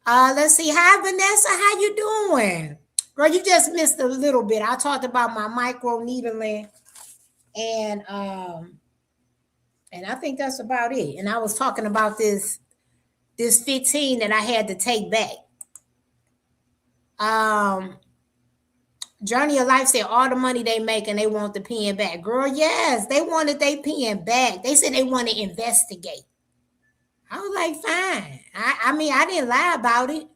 Let's see. Hi, Vanessa. How you doing? Girl, you just missed a little bit. I talked about my microneedling, and I think that's about it. And I was talking about this 15 that I had to take back. Journey of Life said all the money they make and they want the pen back. Girl, yes, they wanted their pen back. They said they want to investigate. I was like, fine. I mean, I didn't lie about it.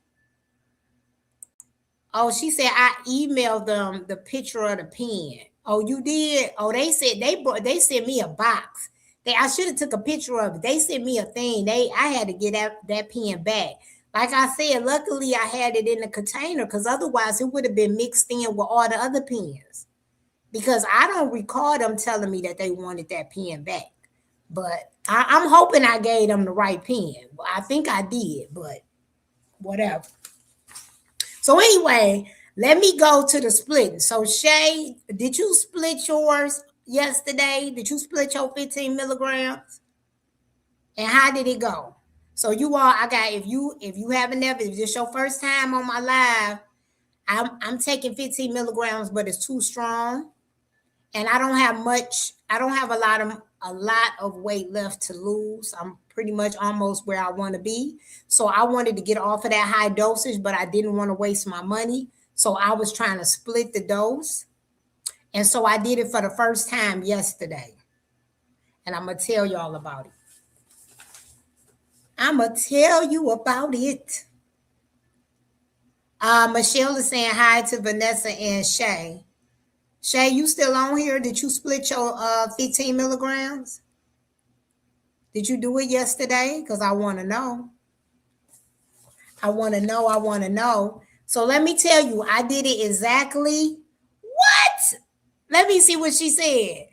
Oh, she said I emailed them the picture of the pen. Oh, you did? Oh, they said they sent me a box. I should have took a picture of it. They sent me a thing. I had to get that pen back. Like I said, luckily I had it in the container, because otherwise it would have been mixed in with all the other pens. Because I don't recall them telling me that they wanted that pen back. But I'm hoping I gave them the right pen. I think I did, but whatever. So anyway, let me go to the splitting. So Shay, did you split yours yesterday? Did you split your 15 milligrams? And how did it go? So you all, if you haven't ever, if it's your first time on my live, I'm taking 15 milligrams, but it's too strong. And I don't have a lot of weight left to lose. I'm pretty much almost where I want to be. So I wanted to get off of that high dosage, but I didn't want to waste my money. So I was trying to split the dose. And so I did it for the first time yesterday. And I'm going to tell y'all about it. I'm going to tell you about it. Michelle is saying hi to Vanessa and Shay. Shay, you still on here? Did you split your 15 milligrams? Did you do it yesterday? Because I want to know. I want to know. I want to know. So let me tell you, I did it exactly. What? Let me see what she said.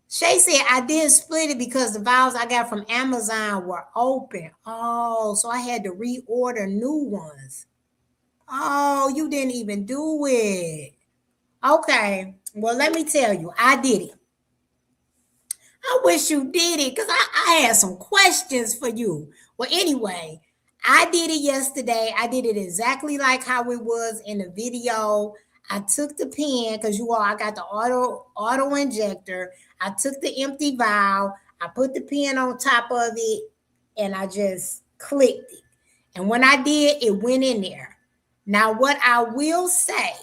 Shay said I didn't split it because the vials I got from Amazon were open. Oh, so I had to reorder new ones. Oh, you didn't even do it. Okay. Well, let me tell you, I did it. I wish you did it because I had some questions for you. Well, anyway, I did it yesterday. I did it exactly like how it was in the video. I took the pen because I got the auto injector. I took the empty vial. I put the pen on top of it and I just clicked it. And when I did, it went in there. Now, what I will say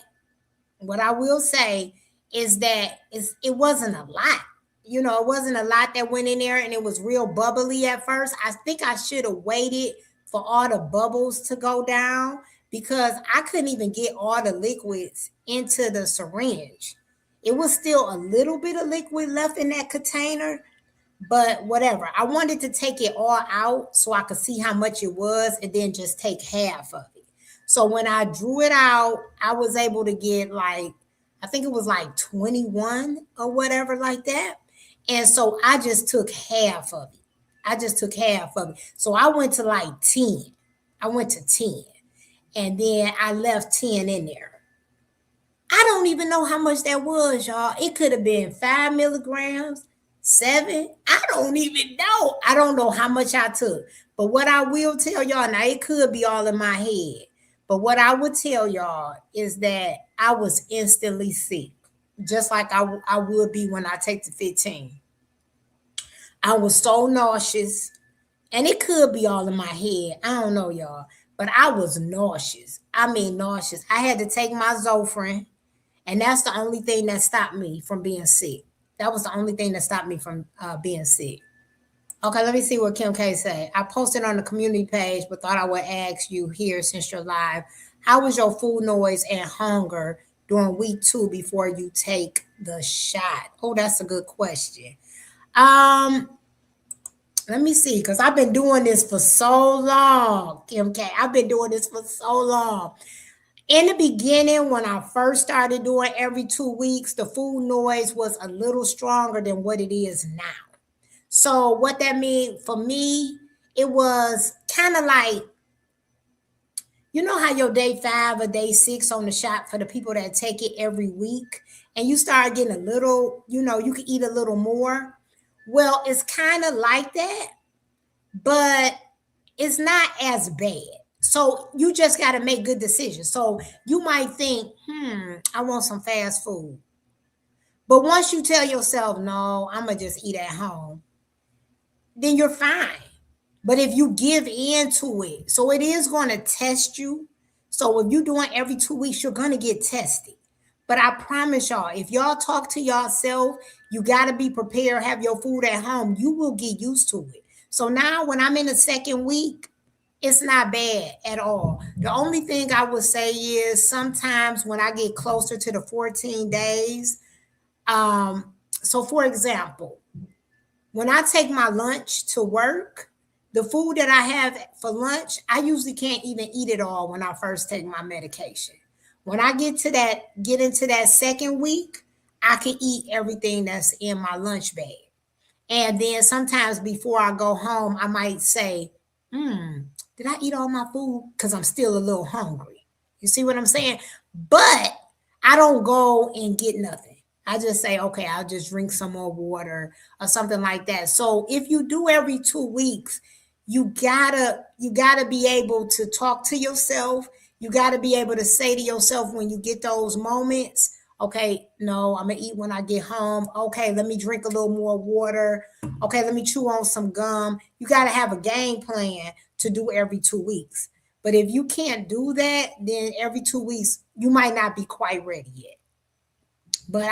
is that it wasn't a lot. It wasn't a lot that went in there and it was real bubbly at first. I think I should have waited for all the bubbles to go down because I couldn't even get all the liquids into the syringe. It was still a little bit of liquid left in that container, but whatever. I wanted to take it all out so I could see how much it was and then just take half of it. So when I drew it out, I was able to get I think it was 21 or whatever like that. And so I just took half of it. So I went to 10. I went to 10. And then I left 10 in there. I don't even know how much that was, y'all. It could have been 5 milligrams, 7. I don't even know. I don't know how much I took. But what I will tell y'all, now it could be all in my head. But what I would tell y'all is that I was instantly sick, just like I would be when I take the 15. I was so nauseous, and it could be all in my head. I don't know, y'all, but I was nauseous. I mean, nauseous. I had to take my Zofran, and that's the only thing that stopped me from being sick. That was the only thing that stopped me from being sick. Okay, let me see what Kim K say. I posted on the community page, but thought I would ask you here since you're live. How was your food noise and hunger during week 2 before you take the shot? Oh, that's a good question. Let me see, because I've been doing this for so long, Kim K. I've been doing this for so long. In the beginning, when I first started doing every 2 weeks, the food noise was a little stronger than what it is now. So what that means for me, it was kind of like, you know how your day 5 or day 6 on the shot for the people that take it every week, and you start getting a little, you can eat a little more. Well, it's kind of like that, but it's not as bad. So you just got to make good decisions. So you might think, I want some fast food. But once you tell yourself, no, I'm going to just eat at home, then you're fine. But if you give in to it, so it is going to test you. So if you're doing every 2 weeks, you're going to get tested. But I promise y'all, if y'all talk to yourself, you got to be prepared, have your food at home. You will get used to it. So now when I'm in the second week, it's not bad at all. The only thing I would say is sometimes when I get closer to the 14 days, so for example, when I take my lunch to work, the food that I have for lunch, I usually can't even eat it all when I first take my medication. When I get into that second week, I can eat everything that's in my lunch bag. And then sometimes before I go home, I might say, did I eat all my food? Because I'm still a little hungry. You see what I'm saying? But I don't go and get nothing. I just say, okay, I'll just drink some more water or something like that. So if you do every 2 weeks, you gotta be able to talk to yourself. You gotta be able to say to yourself when you get those moments, okay, no, I'm gonna eat when I get home. Okay, let me drink a little more water. Okay, let me chew on some gum. You gotta have a game plan to do every 2 weeks. But if you can't do that, then every 2 weeks, you might not be quite ready yet. But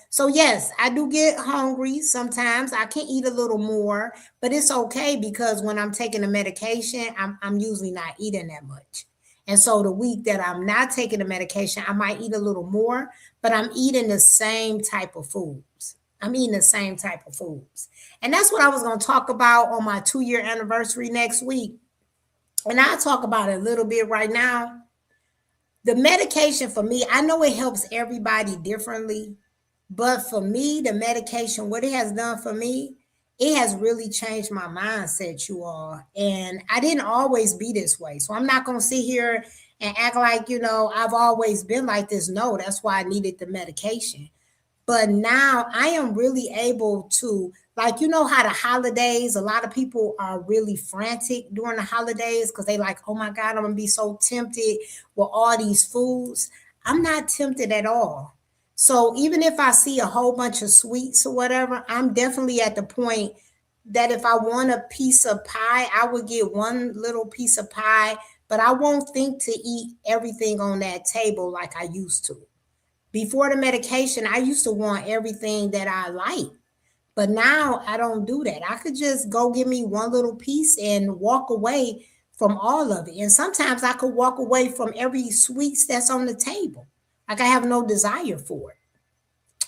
so yes, I do get hungry sometimes. I can eat a little more, but it's okay because when I'm taking the medication, I'm usually not eating that much. And so the week that I'm not taking the medication, I might eat a little more, but I'm eating the same type of foods. I'm eating the same type of foods. And that's what I was going to talk about on my 2-year anniversary next week. And I'll talk about it a little bit right now. The medication for me, I know it helps everybody differently, but for me, the medication, what it has done for me, it has really changed my mindset, you all. And I didn't always be this way. So I'm not going to sit here and act like, I've always been like this. No, that's why I needed the medication. But now I am really able to, like, how the holidays, a lot of people are really frantic during the holidays because they like, oh my God, I'm going to be so tempted with all these foods. I'm not tempted at all. So even if I see a whole bunch of sweets or whatever, I'm definitely at the point that if I want a piece of pie, I would get one little piece of pie, but I won't think to eat everything on that table like I used to. Before the medication, I used to want everything that I like. But now I don't do that. I could just go give me one little piece and walk away from all of it. And sometimes I could walk away from every sweets that's on the table. Like I have no desire for it.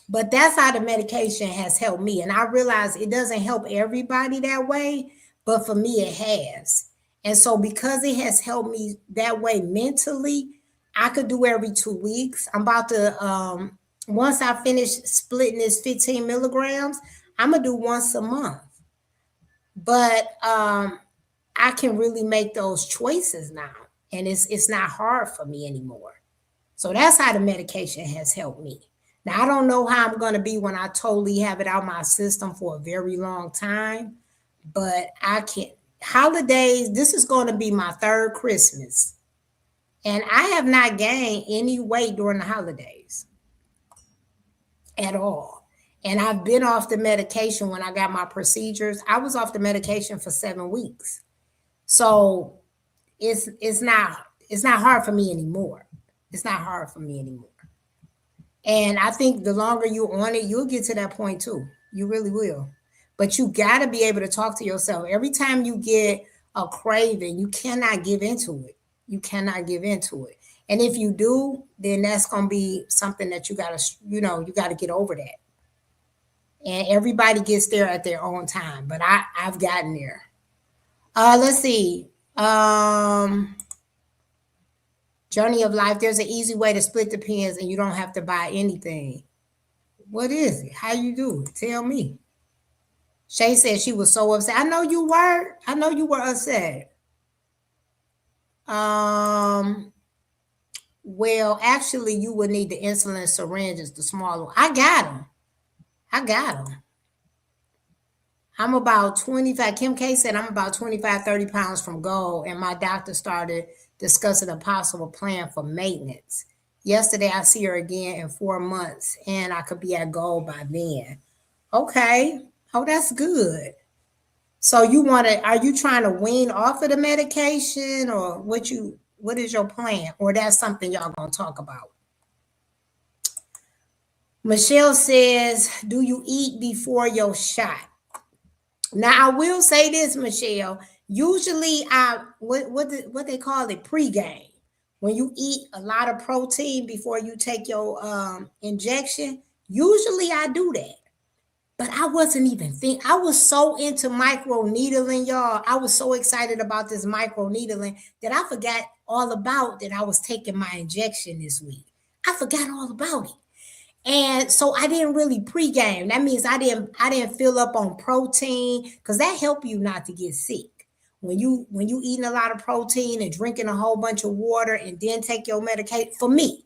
But that's how the medication has helped me. And I realize it doesn't help everybody that way, but for me, it has. And so, because it has helped me that way mentally, I could do every 2 weeks. I'm about to, once I finish splitting this 15 milligrams, I'm going to do once a month. But I can really make those choices now. And it's not hard for me anymore. So that's how the medication has helped me. Now, I don't know how I'm going to be when I totally have it out my system for a very long time, but I can. Holidays, this is going to be my third Christmas. And I have not gained any weight during the holidays at all. And I've been off the medication when I got my procedures. I was off the medication for 7 weeks. So it's not hard for me anymore. It's not hard for me anymore. And I think the longer you're on it, you'll get to that point too. You really will. But you got to be able to talk to yourself. Every time you get a craving, you cannot give into it. You cannot give into it. And if you do, then that's going to be something that you got to, you got to get over that. And everybody gets there at their own time. But I've gotten there. Let's see. Journey of life, there's an easy way to split the pens and you don't have to buy anything. What is it? How you do it? Tell me. Shay said she was so upset. I know you were. I know you were upset. Well, actually, you would need the insulin syringes, the smaller one. I got them. I'm about 25. Kim K said I'm about 25, 30 pounds from goal, and my doctor started discussing a possible plan for maintenance. Yesterday, I see her again in 4 months, and I could be at goal by then. Okay. Oh, that's good. So are you trying to wean off of the medication, or what is your plan? Or that's something y'all gonna talk about? Michelle says, do you eat before your shot? Now I will say this, Michelle. Usually what they call it pregame. When you eat a lot of protein before you take your injection, usually I do that. But I wasn't even thinking. I was so into microneedling, y'all. I was so excited about this microneedling that I forgot all about that I was taking my injection this week. I forgot all about it. And so I didn't really pregame. That means I didn't fill up on protein because that helps you not to get sick. When you eating a lot of protein and drinking a whole bunch of water and then take your medication, for me,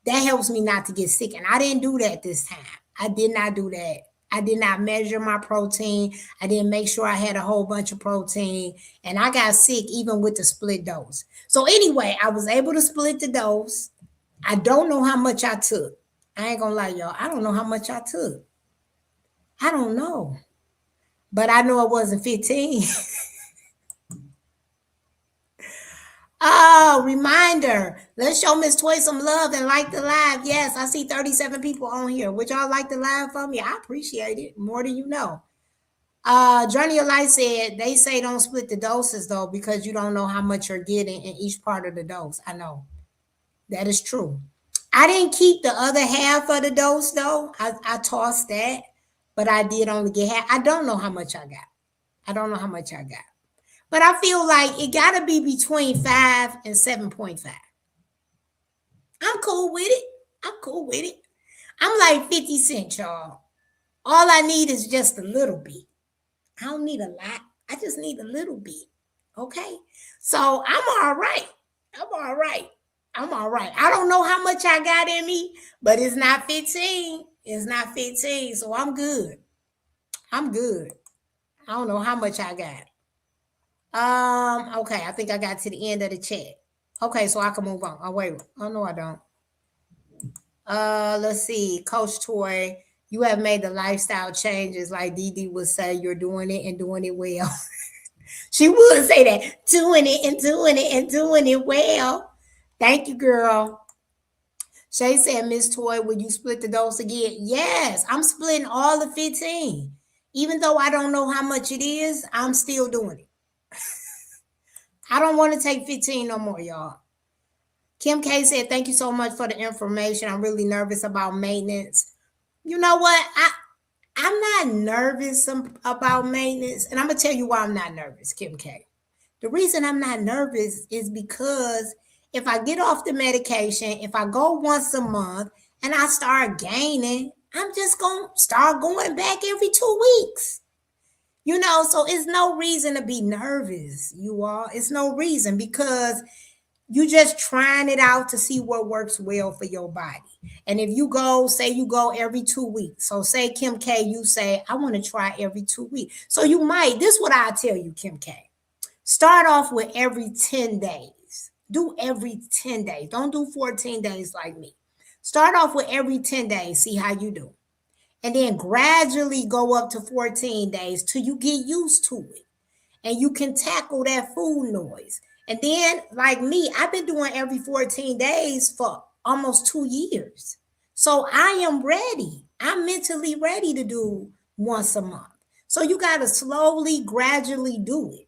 that helps me not to get sick. And I didn't do that this time. I did not do that. I did not measure my protein. I didn't make sure I had a whole bunch of protein. And I got sick even with the split dose. So anyway, I was able to split the dose. I don't know how much I took. I ain't gonna lie, y'all. I don't know how much I took. I don't know. But I know it wasn't 15. Oh, reminder. Let's show Miss Toy some love and like the live. Yes, I see 37 people on here. Would y'all like the live for me? I appreciate it more than you know. Journey of Life said they say don't split the doses though because you don't know how much you're getting in each part of the dose. I know that is true. I didn't keep the other half of the dose though. I tossed that, but I did only get half. I don't know how much I got. I don't know how much I got. But I feel like it got to be between 5 and 7.5. I'm cool with it. I'm cool with it. I'm like 50 Cent, y'all. All I need is just a little bit. I don't need a lot. I just need a little bit. Okay. So I'm all right. I'm all right. I'm all right. I don't know how much I got in me, but it's not 15. It's not 15. So I'm good. I'm good. I don't know how much I got. Okay, I think I got to the end of the chat. Okay, so I can move on. Oh wait. Oh no, I don't. Let's see. Coach Toy, you have made the lifestyle changes like Dee Dee would say. You're doing it and doing it well. She would say that. Doing it and doing it and doing it well. Thank you, girl. Shay said, Miss Toy, will you split the dose again? Yes, I'm splitting all the 15. Even though I don't know how much it is, I'm still doing it. I don't want to take 15 no more, y'all. Kim K said, thank you so much for the information. I'm really nervous about maintenance. You know what? I'm not nervous about maintenance. And I'm going to tell you why I'm not nervous, Kim K. The reason I'm not nervous is because if I get off the medication, if I go once a month and I start gaining, I'm just going to start going back every 2 weeks. You know, so it's no reason to be nervous, you all. It's no reason because you just trying it out to see what works well for your body. And if you go, say you go every 2 weeks. So say Kim K, you say, I want to try every 2 weeks. So you might, this is what I tell you, Kim K. Start off with every 10 days. Do every 10 days. Don't do 14 days like me. Start off with every 10 days, see how you do. And then gradually go up to 14 days till you get used to it. And you can tackle that food noise. And then, like me, I've been doing every 14 days for almost 2 years. So I am ready. I'm mentally ready to do once a month. So you got to slowly, gradually do it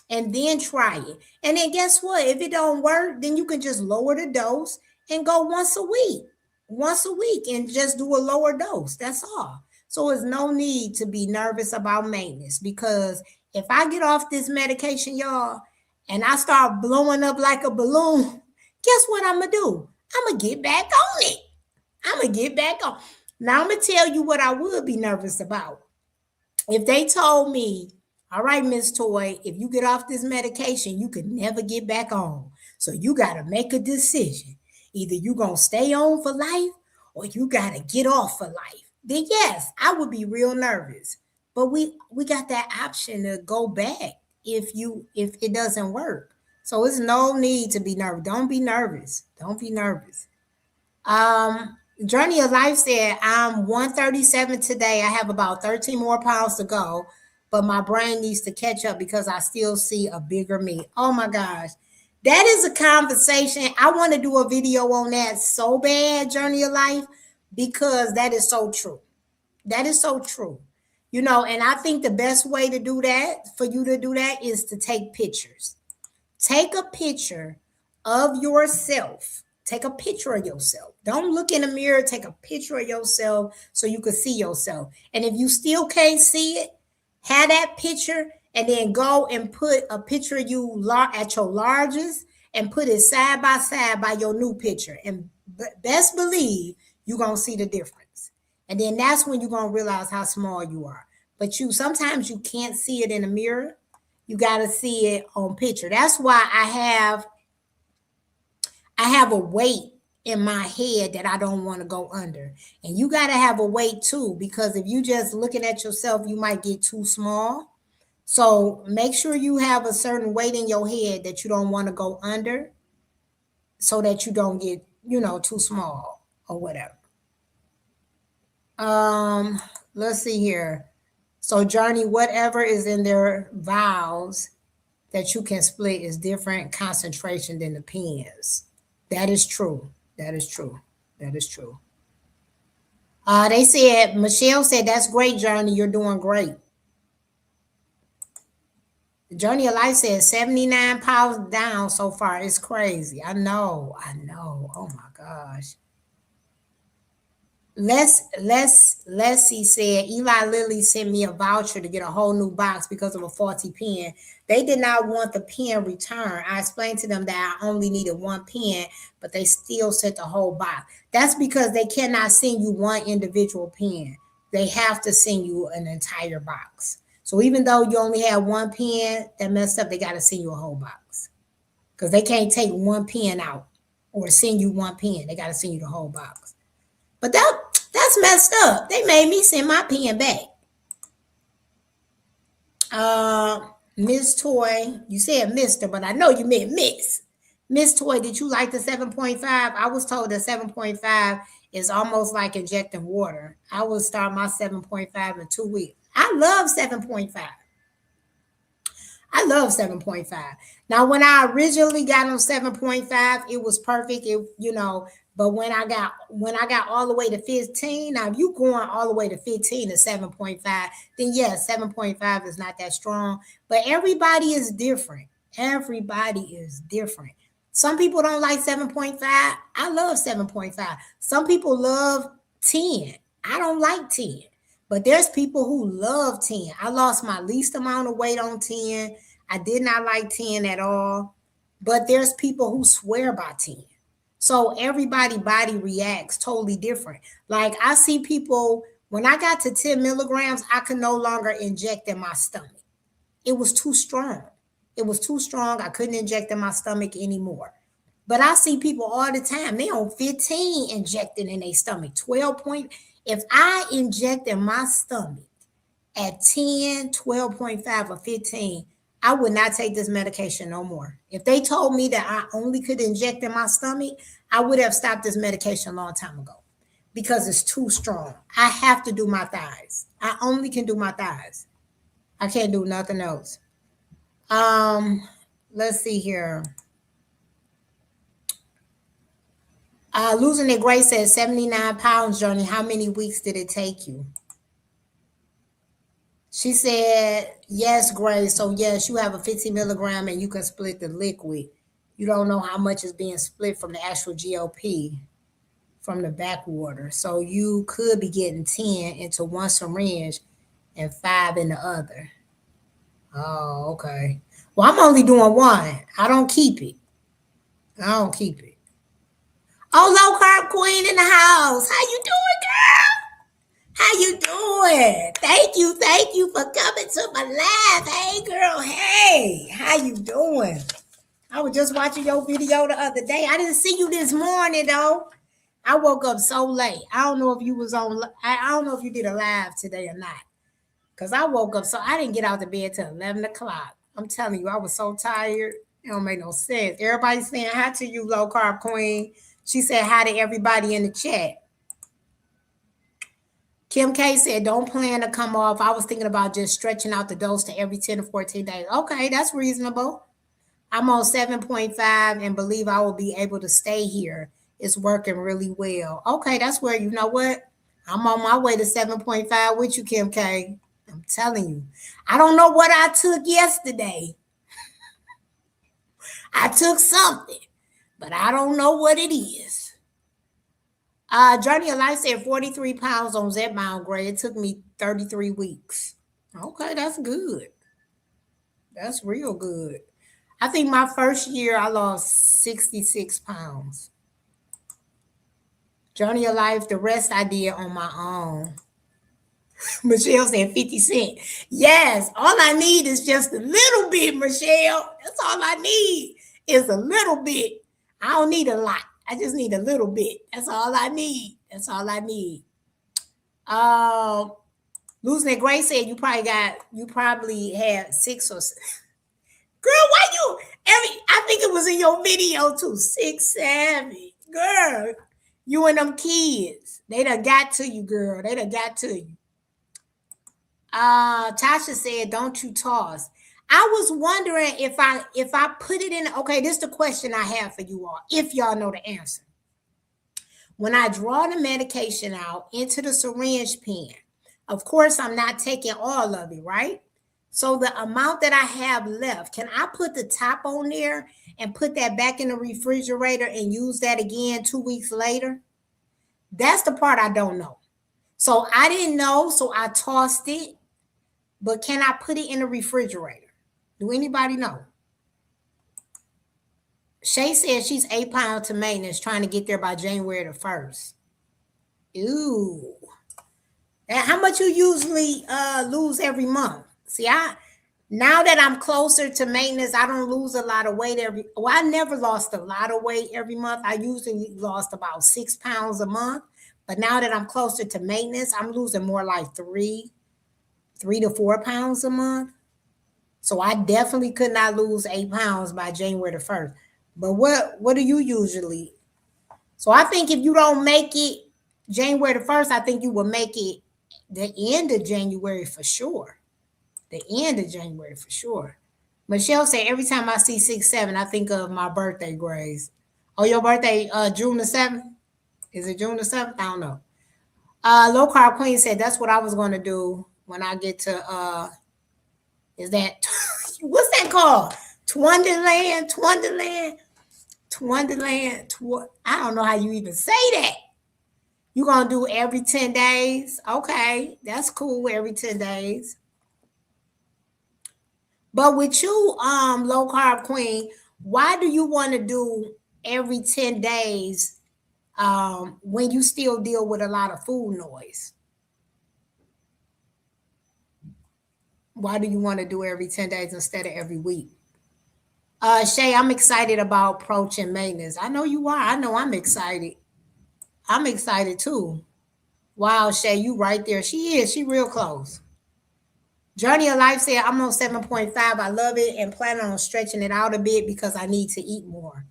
and then try it. And then guess what? If it don't work, then you can just lower the dose and go once a week. Once a week and just do a lower dose. That's all. So there's no need to be nervous about maintenance because if I get off this medication, y'all, and I start blowing up like a balloon, guess what I'm going to do? I'm going to get back on it. I'm going to get back on. Now I'm going to tell you what I would be nervous about. If they told me, all right, Miss Toy, if you get off this medication, you could never get back on. So you got to make a decision. Either you going to stay on for life or you got to get off for life. Then yes, I would be real nervous. But we got that option to go back if it doesn't work. So it's no need to be nervous. Don't be nervous. Don't be nervous. Journey of Life said, I'm 137 today. I have about 13 more pounds to go, but my brain needs to catch up because I still see a bigger me. Oh my gosh. That is a conversation. I want to do a video on that so bad, Journey of Life, because that is so true. That is so true. You know, and I think the best way to do that, for you to do that, is to take pictures. Take a picture of yourself. Take a picture of yourself. Don't look in the mirror. Take a picture of yourself so you can see yourself. And if you still can't see it, have that picture and then go and put a picture of you at your largest and put it side by your new picture. And best believe you're going to see the difference. And then that's when you're going to realize how small you are. But sometimes you can't see it in the mirror. You got to see it on picture. That's why I have a weight in my head that I don't want to go under. And you got to have a weight too, because if you just looking at yourself, you might get too small. So make sure you have a certain weight in your head that you don't want to go under so that you don't get, too small or whatever. Let's see here. So Journey, whatever is in their vows that you can split is different concentration than the pens. That is true. That is true. That is true. They said, Michelle said, that's great, Journey. You're doing great. The Journey of Life says 79 pounds down so far. It's crazy. I know. I know. Oh my gosh. Leslie said Eli Lilly sent me a voucher to get a whole new box because of a faulty pen. They did not want the pen returned. I explained to them that I only needed one pen, but they still sent the whole box. That's because they cannot send you one individual pen. They have to send you an entire box. So even though you only have one pen that messed up, they got to send you a whole box because they can't take one pen out or send you one pen. They got to send you the whole box. But that's messed up. They made me send my pen back. Miss Toy, you said Mr., but I know you meant Miss. Miss Toy, did you like the 7.5? I was told that 7.5 is almost like injecting water. I will start my 7.5 in 2 weeks. I love 7.5. I love 7.5. Now, when I originally got on 7.5, it was perfect. But when I got all the way to 15, now if you going all the way to 15 to 7.5, then yes, 7.5 is not that strong. But everybody is different. Everybody is different. Some people don't like 7.5. I love 7.5. Some people love 10. I don't like 10. But there's people who love 10. I lost my least amount of weight on 10. I did not like 10 at all. But there's people who swear by 10. So everybody body reacts totally different. Like I see people, when I got to 10 milligrams, I could no longer inject in my stomach. It was too strong. It was too strong. I couldn't inject in my stomach anymore. But I see people all the time. They on 15 injecting in their stomach. 12 point. If I inject in my stomach at 10, 12.5, or 15, I would not take this medication no more. If they told me that I only could inject in my stomach, I would have stopped this medication a long time ago because it's too strong. I have to do my thighs. I only can do my thighs. I can't do nothing else. Let's see here. Losing it Grace says 79 pounds, Journey. How many weeks did it take you? She said, yes, Grace. So, yes, you have a 50 milligram and you can split the liquid. You don't know how much is being split from the actual GLP from the backwater. So, you could be getting 10 into one syringe and 5 in the other. Oh, okay. Well, I'm only doing one. I don't keep it. Oh, low carb queen in the house. How you doing, girl? How you doing? Thank you for coming to my live. Hey, girl. Hey, how you doing? I was just watching your video the other day. I didn't see you this morning though. I woke up so late. I don't know if you was on. I don't know if you did a live today or not. Cause I woke up so I didn't get out of bed till 11 o'clock. I'm telling you, I was so tired. It don't make no sense. Everybody's saying hi to you, low carb queen. She said hi to everybody in the chat. Kim K said, don't plan to come off. I was thinking about just stretching out the dose to every 10 to 14 days. Okay, that's reasonable. I'm on 7.5 and believe I will be able to stay here. It's working really well. Okay, that's where, you know what? I'm on my way to 7.5 with you, Kim K. I'm telling you. I don't know what I took yesterday. I took something, but I don't know what it is. Journey of Life said 43 pounds on Zepbound grade. It took me 33 weeks. Okay, that's good. That's real good. I think my first year I lost 66 pounds. Journey of Life, the rest I did on my own. Michelle said 50 cents. Yes, all I need is just a little bit, Michelle. That's all I need is a little bit. I don't need a lot. I just need a little bit. That's all I need. That's all I need. Losing it Grace said you probably had 6 or 7. Girl, why you I think it was in your video too. 6, 7. Girl, you and them kids. They done got to you, girl. They done got to you. Tasha said, don't you toss. I was wondering if I put it in. Okay, this is the question I have for you all, if y'all know the answer. When I draw the medication out into the syringe pen, of course, I'm not taking all of it, right? So the amount that I have left, can I put the top on there and put that back in the refrigerator and use that again 2 weeks later? That's the part I don't know. So I didn't know, so I tossed it. But can I put it in the refrigerator? Do anybody know? Shay says she's 8 pounds to maintenance, trying to get there by January the 1st. Ooh. How much you usually lose every month? See, now that I'm closer to maintenance, I don't lose a lot of weight I never lost a lot of weight every month. I usually lost about 6 pounds a month. But now that I'm closer to maintenance, I'm losing more like 3 to 4 pounds a month. So I definitely could not lose 8 pounds by January the 1st. But what do you usually? So I think if you don't make it January the 1st, I think you will make it the end of January for sure. The end of January for sure. Michelle said, every time I see 6-7, I think of my birthday, Grace. Oh, your birthday, June the 7th? Is it June the 7th? I don't know. Low Carb Queen said, that's what I was going to do when I get to, is that, what's that called? Twonderland? I don't know how you even say that. You're going to do every 10 days? Okay, that's cool, every 10 days. But with you, Low Carb Queen, why do you want to do every 10 days when you still deal with a lot of food noise? Why do you want to do every 10 days instead of every week? Shay, I'm excited about approaching maintenance. I know you are. I know I'm excited. I'm excited too. Wow, Shay, you right there. She is. She real close. Journey of Life said, I'm on 7.5. I love it and plan on stretching it out a bit because I need to eat more.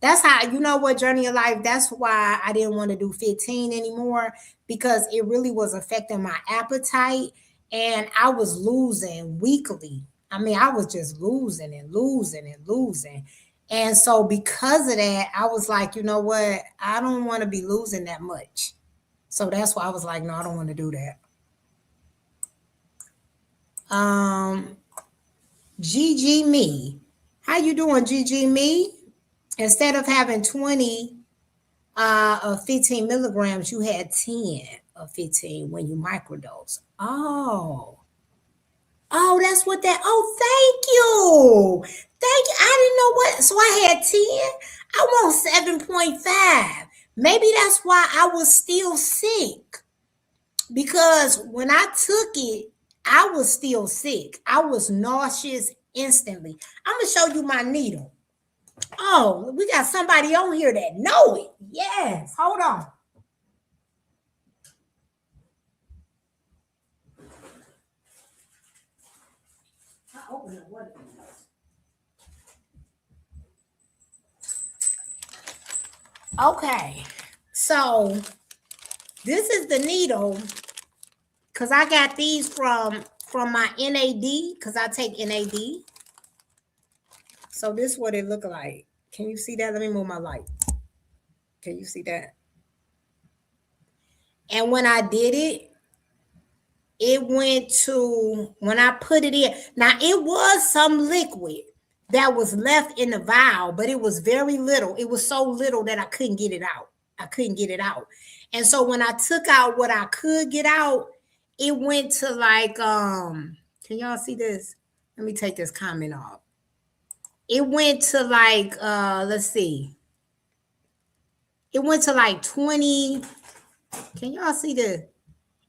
That's how, you know what, Journey of Life, that's why I didn't want to do 15 anymore, because it really was affecting my appetite and I was losing weekly. I mean, I was just losing and losing and losing. And so because of that, I was like, you know what? I don't want to be losing that much. So that's why I was like, no, I don't want to do that. GG Me. How you doing, GG Me? Instead of having 20 of 15 milligrams, you had 10 of 15 when you microdose. Oh, that's what that. Oh, thank you. Thank you. I didn't know what. So I had 10. I want 7.5. Maybe that's why I was still sick. Because when I took it, I was still sick. I was nauseous instantly. I'm going to show you my needle. Oh, we got somebody on here that know it. Yes. Hold on. Okay. So this is the needle, because I got these from my NAD, because I take NAD. So this is what it look like. Can you see that? Let me move my light. Can you see that? And when I did it, it went to, when I put it in, now it was some liquid that was left in the vial, but it was very little. It was so little that I couldn't get it out. And so when I took out what I could get out, it went to like, can y'all see this? Let me take this comment off. It went to like, let's see. It went to like 20. Can y'all see this?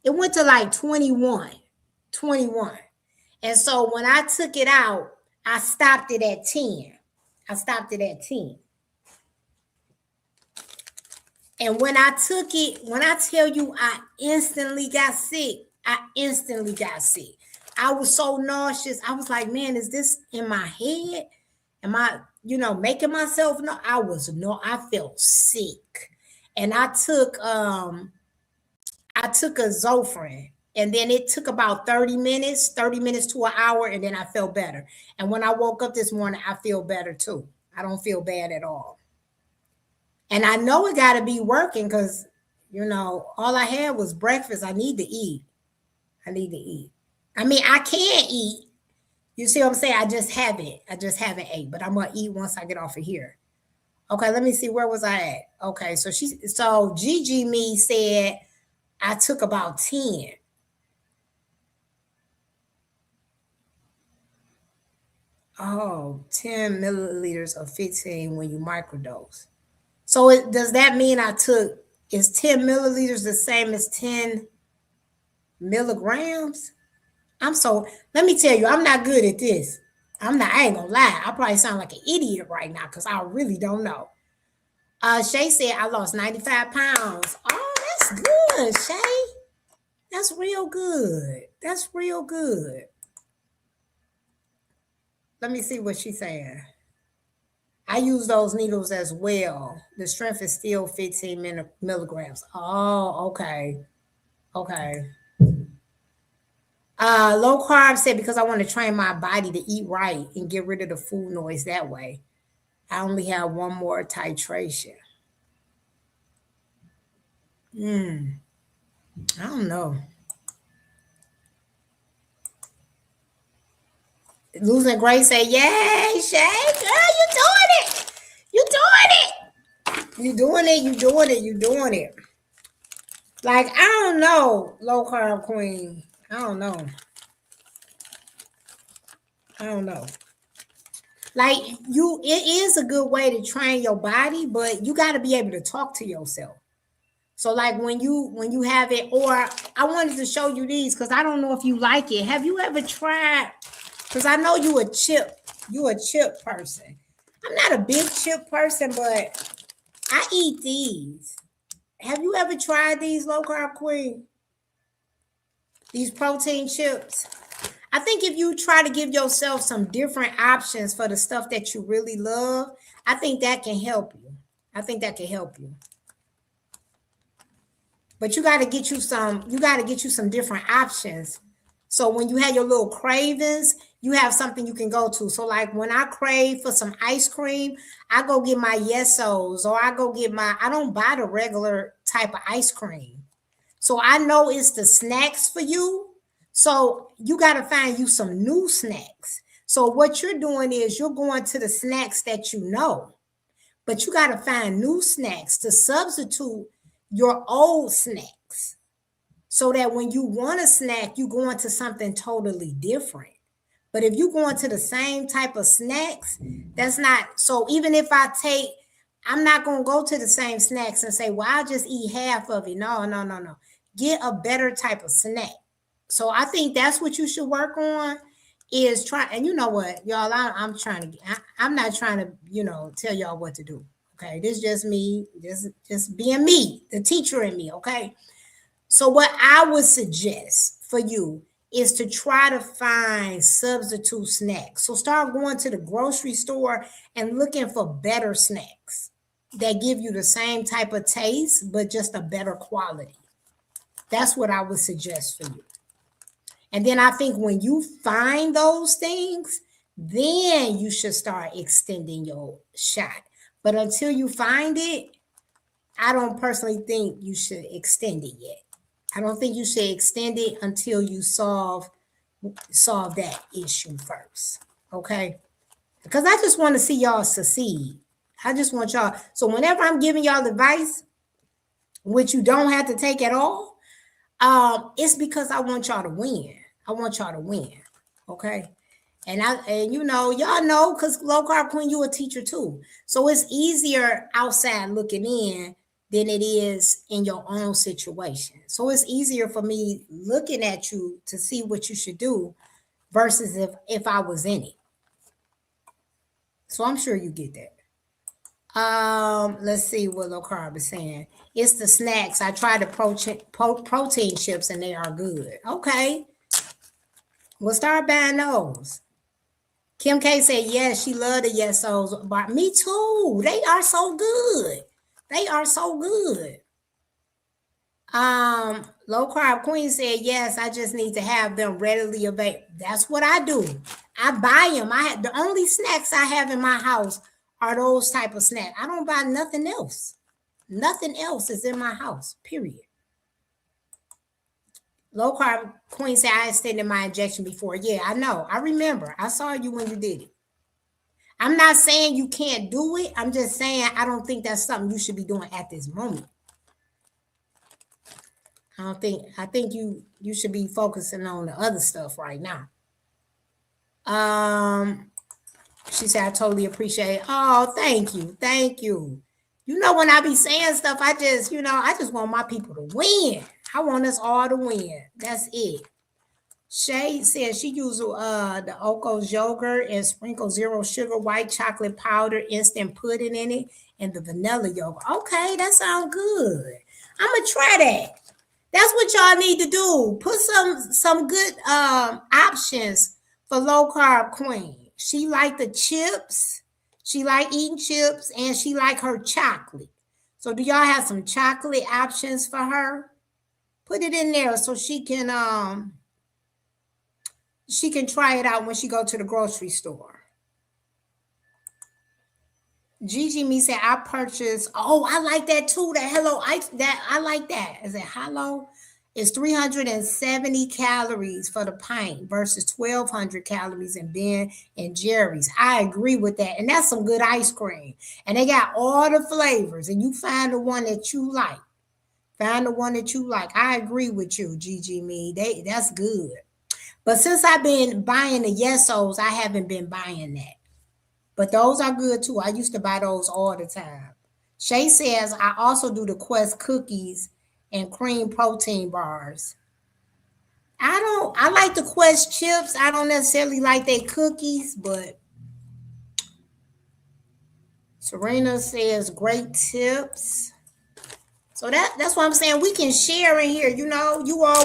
It went to like 21. And so when I took it out, I stopped it at 10. And when I took it, when I tell you I instantly got sick. I was so nauseous. I was like, man, is this in my head? Am I, making myself know? I felt sick. And I took a Zofran. and then it took about 30 minutes to an hour, and then I felt better. And when I woke up this morning, I feel better too. I don't feel bad at all. And I know it got to be working because, all I had was breakfast. I need to eat. I need to eat. I mean, I can eat. You see what I'm saying? I just haven't ate, but I'm going to eat once I get off of here. Okay, let me see. Where was I at? Okay, so Gigi me said I took about 10. Oh, 10 milliliters of 15 when you microdose. So does that mean is 10 milliliters the same as 10 milligrams? Let me tell you, I'm not good at this. I ain't gonna lie. I probably sound like an idiot right now because I really don't know. Shay said I lost 95 pounds. Oh, that's good, Shay. That's real good. That's real good. Let me see what she's saying. I use those needles as well. The strength is still 15 milligrams. Oh, okay. Okay. Low carb said because I want to train my body to eat right and get rid of the food noise that way. I only have one more titration. I don't know. Losing Grace say, yay, Shay, girl, you doing it. You doing it. You doing it. You doing it. You doing it. Like, I don't know, low carb queen. I don't know. Like, it is a good way to train your body, but you got to be able to talk to yourself. So like when you have it, or I wanted to show you these because I don't know if you like it. Have you ever tried? Because I know you a chip person. I'm not a big chip person, but I eat these. Have you ever tried these, low carb queen? These protein chips? I think if you try to give yourself some different options for the stuff that you really love, I think that can help you. But you got to get you some different options. So when you have your little cravings, you have something you can go to. So like when I crave for some ice cream, I go get my Yesos, or I don't buy the regular type of ice cream. So I know it's the snacks for you. So you got to find you some new snacks. So what you're doing is you're going to the snacks that you know, but you got to find new snacks to substitute your old snacks, so that when you want a snack, you go into something totally different. But if you go into the same type of snacks, that's not. So even if I'm not going to go to the same snacks and say, well, I'll just eat half of it. No. Get a better type of snack. So I think that's what you should work on, is try. And you know what, y'all, I'm not trying to, tell y'all what to do. Okay, this is just me, just being me, the teacher in me, okay? So what I would suggest for you is to try to find substitute snacks. So start going to the grocery store and looking for better snacks that give you the same type of taste, but just a better quality. That's what I would suggest for you. And then I think when you find those things, then you should start extending your shot. But until you find it, I don't personally think you should extend it yet. I don't think you should extend it until you solve that issue first. Okay? Because I just want to see y'all succeed. I just want y'all. So whenever I'm giving y'all advice, which you don't have to take at all, it's because I want y'all to win. Okay? And y'all know, because low carb queen, you a teacher too. So it's easier outside looking in than it is in your own situation. So it's easier for me looking at you to see what you should do versus if I was in it. So I'm sure you get that. Let's see what low carb is saying. It's the snacks. I tried the protein chips and they are good. Okay. We'll start buying those. Kim K said, yes, she loved the Yesos. But me too. They are so good. Low Carb Queen said, yes, I just need to have them readily available. That's what I do. I buy them. The only snacks I have in my house are those type of snacks. I don't buy nothing else. Nothing else is in my house, period. Low Carb Queen said, I extended my injection before. Yeah, I know. I remember. I saw you when you did it. I'm not saying you can't do it. I'm just saying I don't think that's something you should be doing at this moment. I think you should be focusing on the other stuff right now. She said, I totally appreciate it. Oh, thank you. Thank you. You know, when I be saying stuff, I just want my people to win. I want us all to win. That's it. Shay says she uses the Oko's yogurt and sprinkle zero sugar white chocolate powder, instant pudding in it, and the vanilla yogurt. Okay, that sounds good. I'm gonna try that. That's what y'all need to do. Put some good options for Low Carb Queen. She like the chips. She like eating chips, and she like her chocolate. So do y'all have some chocolate options for her? Put it in there so she can try it out when she go to the grocery store. Gigi me said I purchased. Oh, I like that too. That Hello Ice. That I like that. Is it Hello? It's 370 calories for the pint versus 1,200 calories in Ben and Jerry's. I agree with that, and that's some good ice cream. And they got all the flavors, and you find the one that you like. Find the one that you like. I agree with you, Gigi me. That's good. But since I've been buying the Yesos, I haven't been buying that. But those are good too. I used to buy those all the time. Shay says I also do the Quest cookies and cream protein bars. I like the Quest chips. I don't necessarily like their cookies, but Serena says great tips. So that's what I'm saying. We can share in here. You know,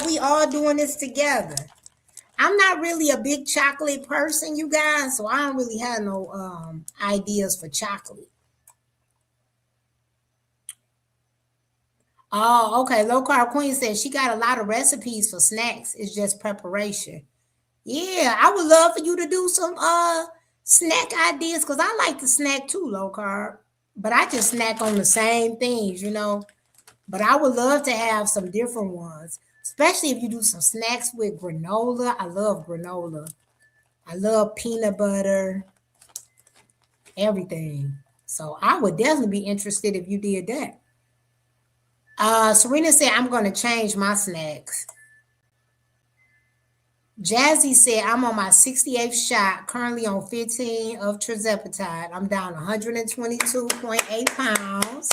we all doing this together. I'm not really a big chocolate person, you guys, so I don't really have no ideas for chocolate. Oh, okay. Low Carb Queen says she got a lot of recipes for snacks. It's just preparation. Yeah, I would love for you to do some snack ideas because I like to snack too, Low Carb. But I just snack on the same things, you know. But I would love to have some different ones, especially if you do some snacks with granola. I love granola. I love peanut butter, everything. So I would definitely be interested if you did that. Serena said, I'm going to change my snacks. Jazzy said, I'm on my 68th shot, currently on 15 of tirzepatide. I'm down 122.8 pounds.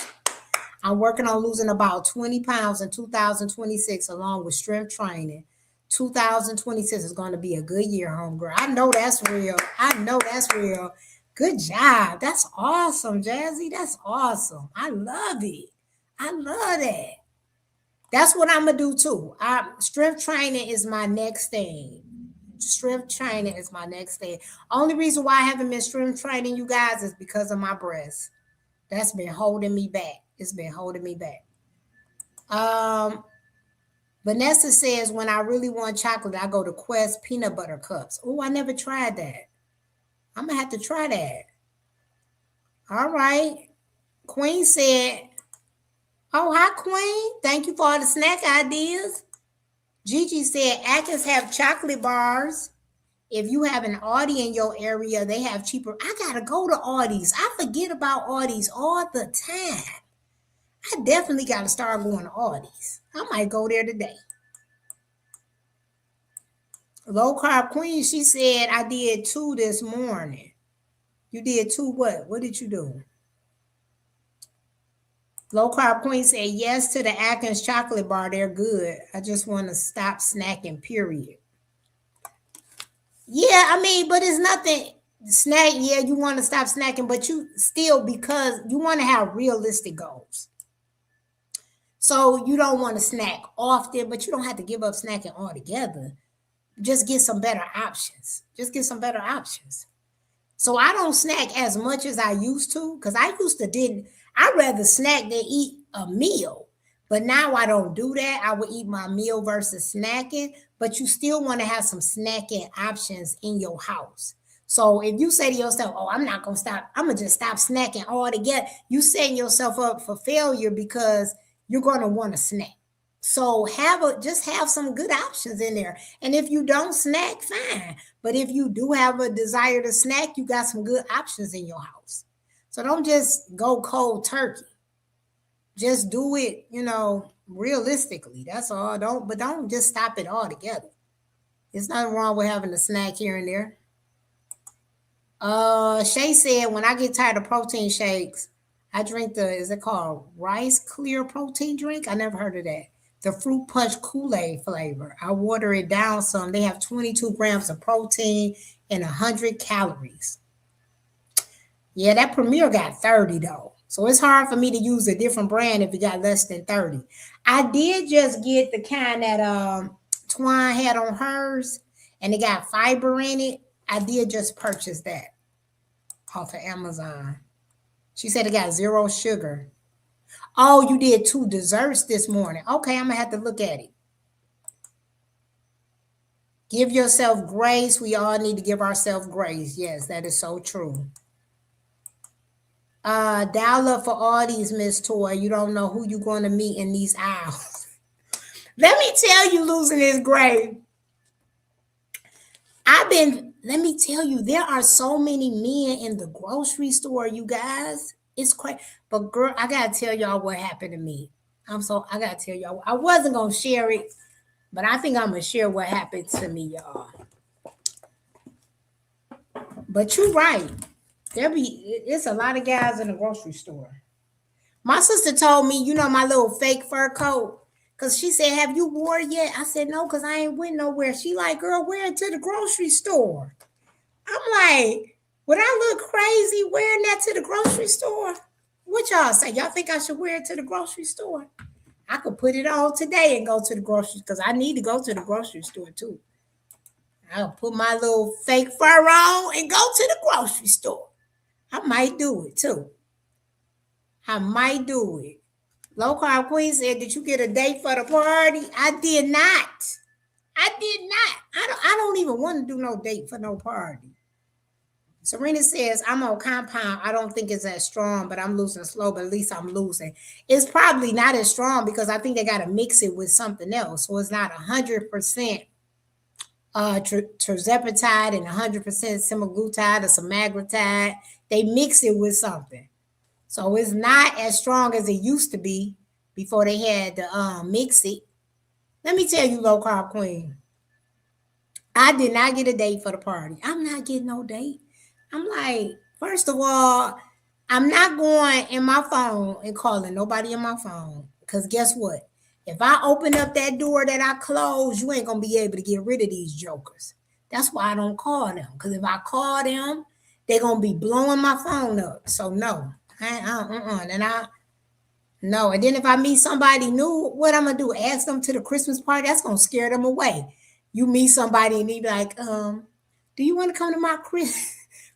I'm working on losing about 20 pounds in 2026 along with strength training. 2026 is going to be a good year, homegirl. I know that's real. Good job. That's awesome, Jazzy. That's awesome. I love it. I love that. That's what I'm going to do too. Strength training is my next thing. Only reason why I haven't been strength training, you guys, is because of my breast. That's been holding me back. It's been holding me back. Vanessa says, when I really want chocolate, I go to Quest peanut butter cups. Oh, I never tried that. I'm going to have to try that. All right. Queen said, oh, hi, Queen. Thank you for all the snack ideas. Gigi said, Atkins have chocolate bars. If you have an Aldi in your area, they have cheaper. I got to go to Aldi's. I forget about Aldi's all the time. I definitely got to start going to Aldi's. I might go there today. Low Carb Queen, she said, I did 2 this morning. You did 2 what? What did you do? Low Carb Queen said, yes to the Atkins chocolate bar. They're good. I just want to stop snacking, period. Yeah, I mean, but it's nothing. Snack, yeah, you want to stop snacking, but you still, because you want to have realistic goals. So you don't want to snack often, but you don't have to give up snacking altogether. Just get some better options. So I don't snack as much as I used to, because I used to I'd rather snack than eat a meal. But now I don't do that. I would eat my meal versus snacking, but you still want to have some snacking options in your house. So if you say to yourself, "Oh, I'm not gonna stop. I'm gonna just stop snacking altogether," you setting yourself up for failure because you're gonna want to snack. So just have some good options in there. And if you don't snack, fine. But if you do have a desire to snack, you got some good options in your house. So don't just go cold turkey. Just do it, realistically. That's all. Don't just stop it altogether. There's nothing wrong with having a snack here and there. Shay said, when I get tired of protein shakes, I drink is it called Rice Clear protein drink? I never heard of that. The fruit punch Kool-Aid flavor. I water it down some. They have 22 grams of protein and 100 calories. Yeah, that Premier got 30 though. So it's hard for me to use a different brand if it got less than 30. I did just get the kind that Twine had on hers, and it got fiber in it. I did just purchase that off of Amazon. She said it got 0 sugar. Oh, you did 2 desserts this morning. Okay, I'm going to have to look at it. Give yourself grace. We all need to give ourselves grace. Yes, that is so true. Dial up for all these, Miss Toy. You don't know who you're going to meet in these aisles. Let me tell you, losing his grave. Let me tell you, there are so many men in the grocery store, you guys. It's crazy. But girl, I got to tell y'all what happened to me. I got to tell y'all. I wasn't going to share it, but I think I'm going to share what happened to me, y'all. But you're right. It's a lot of guys in the grocery store. My sister told me, my little fake fur coat, because she said, have you wore it yet? I said, no, because I ain't went nowhere. She like, girl, wear it to the grocery store. I'm like, would I look crazy wearing that to the grocery store? What y'all say? Y'all think I should wear it to the grocery store? I could put it on today and go to the grocery, because I need to go to the grocery store too. I'll put my little fake fur on and go to the grocery store. I might do it too. I might do it. Low Carb Queen said, did you get a date for the party? I did not. I don't even want to do no date for no party. Serena says, I'm on compound. I don't think it's as strong, but I'm losing slow, but at least I'm losing. It's probably not as strong because I think they got to mix it with something else. So it's not 100% terzepatide and 100% semaglutide or semaglutide. They mix it with something. So it's not as strong as it used to be before they had to mix it. Let me tell you, Low Carb Queen, I did not get a date for the party. I'm not getting no date. I'm like, first of all, I'm not going in my phone and calling nobody in my phone. Because guess what? If I open up that door that I closed, you ain't going to be able to get rid of these jokers. That's why I don't call them. Because if I call them, they're going to be blowing my phone up. So no. No. And then if I meet somebody new, what I'm going to do? Ask them to the Christmas party? That's going to scare them away. You meet somebody and they be like, do you want to come to my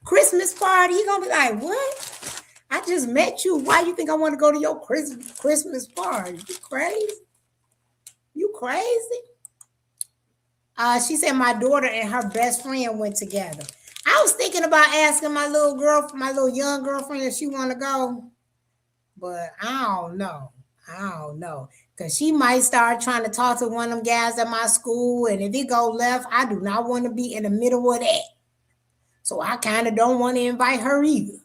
Christmas party? You're going to be like, what? I just met you. Why you think I want to go to your Christmas party? You crazy? She said my daughter and her best friend went together. I was thinking about asking my little young girlfriend if she want to go. But I don't know. Because she might start trying to talk to one of them guys at my school. And if it go left, I do not want to be in the middle of that. So I kind of don't want to invite her either.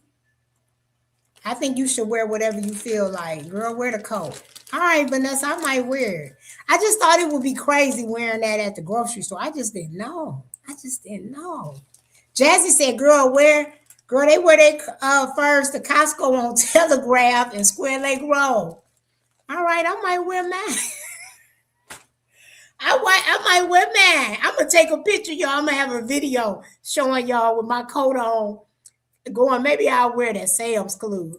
I think you should wear whatever you feel like. Girl, wear the coat. All right, Vanessa, I might wear it. I just thought it would be crazy wearing that at the grocery store. I just didn't know. Jazzy said, girl, they wear their furs to Costco on Telegraph and Square Lake Road. All right, I might wear mine. I might wear mine. I'm going to take a picture, y'all. I'm going to have a video showing y'all with my coat on. Going, maybe I'll wear that Sam's Club.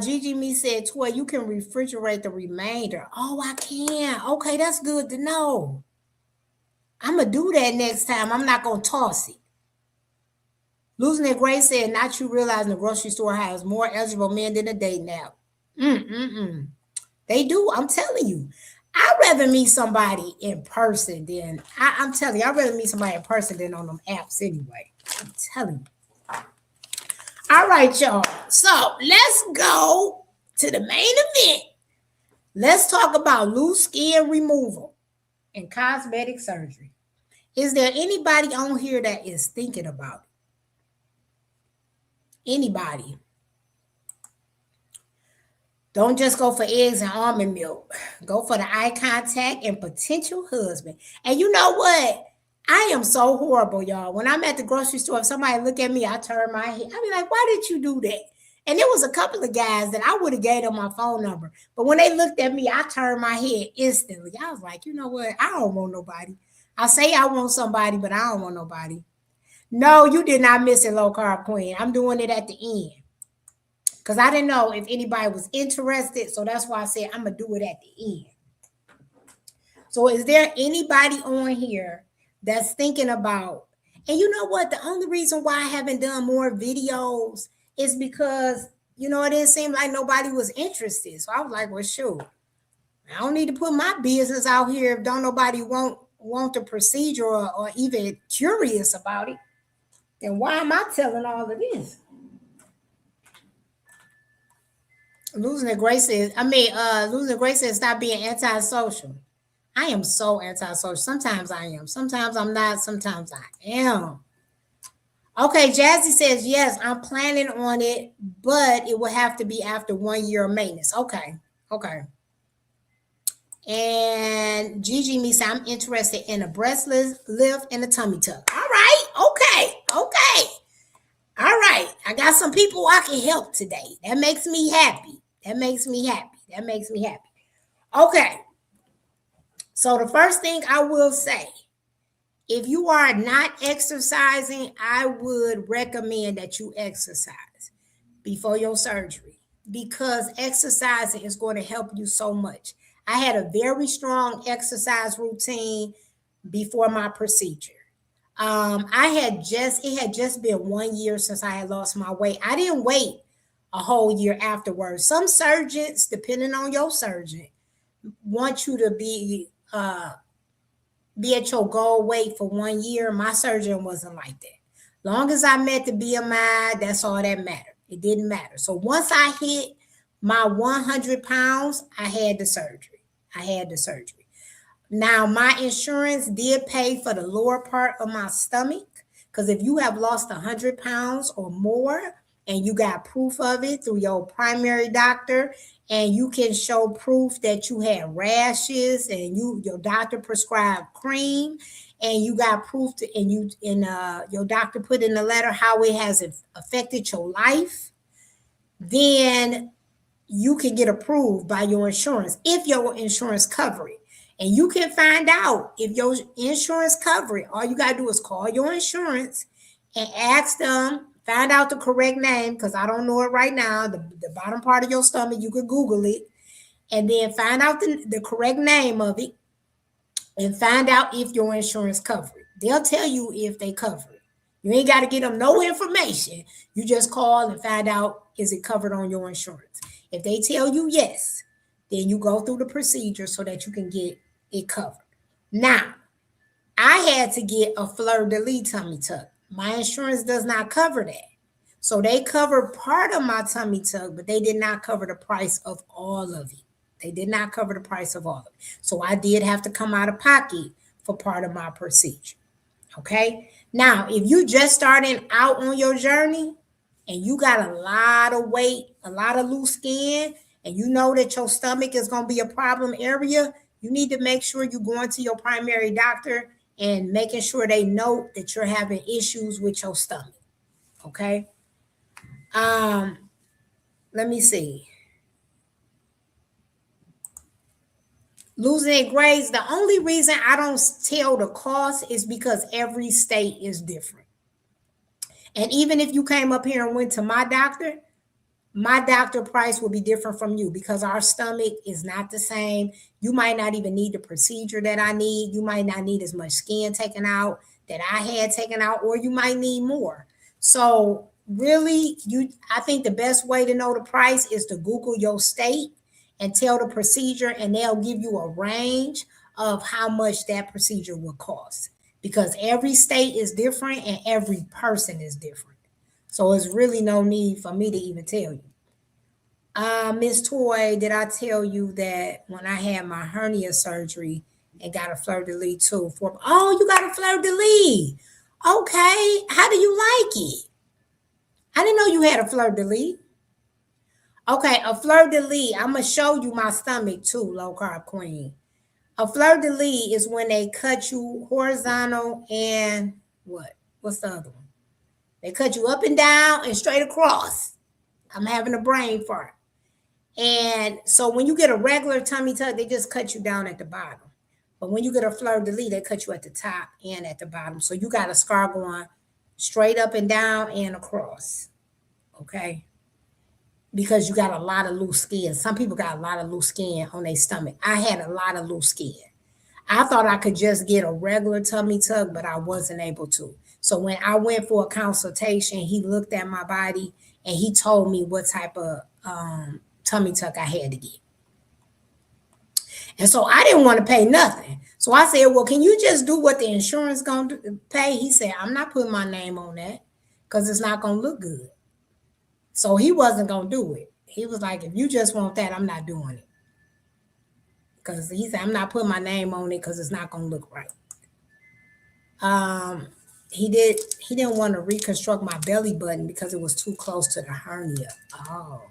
Gigi Me said, Toy, you can refrigerate the remainder. Oh, I can. Okay, that's good to know. I'm going to do that next time. I'm not going to toss it. Losing It Grace said, not you realizing the grocery store has more eligible men than a dating app. They do. I'm telling you. I'd rather meet somebody in person than I'm telling you, I'd rather meet somebody in person than on them apps anyway. I'm telling you. All right, y'all. So let's go to the main event. Let's talk about loose skin removal and cosmetic surgery. Is there anybody on here that is thinking about it? Anybody? Don't just go for eggs and almond milk. Go for the eye contact and potential husband. And you know what? I am so horrible, y'all. When I'm at the grocery store, if somebody look at me, I turn my head. I be like, why did you do that? And there was a couple of guys that I would have gave them my phone number. But when they looked at me, I turned my head instantly. I was like, you know what? I don't want nobody. I say I want somebody, but I don't want nobody. No, you did not miss it, low carb queen. I'm doing it at the end. Because I didn't know if anybody was interested. So that's why I said I'm going to do it at the end. So is there anybody on here that's thinking about, and you know what? The only reason why I haven't done more videos is because, you know, it didn't seem like nobody was interested. So I was like, well, shoot, I don't need to put my business out here if don't nobody want the procedure or even curious about it. Then why am I telling all of this? Losing the grace is, losing the grace is stop being antisocial. I am so antisocial. Sometimes I am. Sometimes I'm not. Sometimes I am. Okay, Jazzy says, yes, I'm planning on it, but it will have to be after 1 year of maintenance. Okay. And Gigi me say, I'm interested in a breast lift and a tummy tuck. All right. Okay. All right. I got some people I can help today. That makes me happy. Okay. So the first thing I will say, if you are not exercising, I would recommend that you exercise before your surgery because exercising is going to help you so much. I had a very strong exercise routine before my procedure. It had just been 1 year since I had lost my weight. I didn't wait a whole year afterwards. Some surgeons, depending on your surgeon, want you to be at your goal weight for 1 year. My surgeon wasn't like that. Long as I met the BMI, that's all that mattered. It didn't matter. So once I hit my 100 pounds, I had the surgery. Now, my insurance did pay for the lower part of my stomach because if you have lost 100 pounds or more and you got proof of it through your primary doctor and you can show proof that you had rashes and your doctor prescribed cream and you got proof your doctor put in the letter how it has affected your life, then you can get approved by your insurance if your insurance cover it. And you can find out if your insurance cover it. All you got to do is call your insurance and ask them, find out the correct name, because I don't know it right now. The bottom part of your stomach, you could Google it, and then find out the correct name of it and find out if your insurance cover it. They'll tell you if they cover it. You ain't got to get them no information. You just call and find out, is it covered on your insurance? If they tell you yes, then you go through the procedure so that you can get it covered. Now, I had to get a fleur-de-lis tummy tuck. My insurance does not cover that. So they covered part of my tummy tuck, but they did not cover the price of all of it. So I did have to come out of pocket for part of my procedure. Okay. Now, if you just starting out on your journey and you got a lot of weight, a lot of loose skin, and you know that your stomach is going to be a problem area, you need to make sure you're going to your primary doctor and making sure they know that you're having issues with your stomach. Okay. Let me see. Losing grades. The only reason I don't tell the cost is because every state is different. And even if you came up here and went to my doctor price will be different from you because our stomach is not the same. You might not even need the procedure that I need. You might not need as much skin taken out that I had taken out, or you might need more. So really, I think the best way to know the price is to Google your state and tell the procedure, and they'll give you a range of how much that procedure will cost, because every state is different and every person is different. So it's really no need for me to even tell you. Miss Toy, did I tell you that when I had my hernia surgery and got a fleur de lis too? Oh, you got a fleur de lis. Okay. How do you like it? I didn't know you had a fleur de lis. Okay, a fleur de lis. I'm going to show you my stomach too, low carb queen. A fleur de lis is when they cut you horizontal and what? What's the other one? They cut you up and down and straight across. I'm having a brain fart. And so when you get a regular tummy tuck, they just cut you down at the bottom. But when you get a fleur de lis, they cut you at the top and at the bottom. So you got a scar going straight up and down and across. Okay? Because you got a lot of loose skin. Some people got a lot of loose skin on their stomach. I had a lot of loose skin. I thought I could just get a regular tummy tuck, but I wasn't able to. So when I went for a consultation, he looked at my body and he told me what type of tummy tuck I had to get. And so I didn't want to pay nothing. So I said, well, can you just do what the insurance going to pay? He said, I'm not putting my name on that because it's not going to look good. So he wasn't going to do it. He was like, if you just want that, I'm not doing it. Because he said, I'm not putting my name on it because it's not going to look right. He didn't want to reconstruct my belly button because it was too close to the hernia. Oh.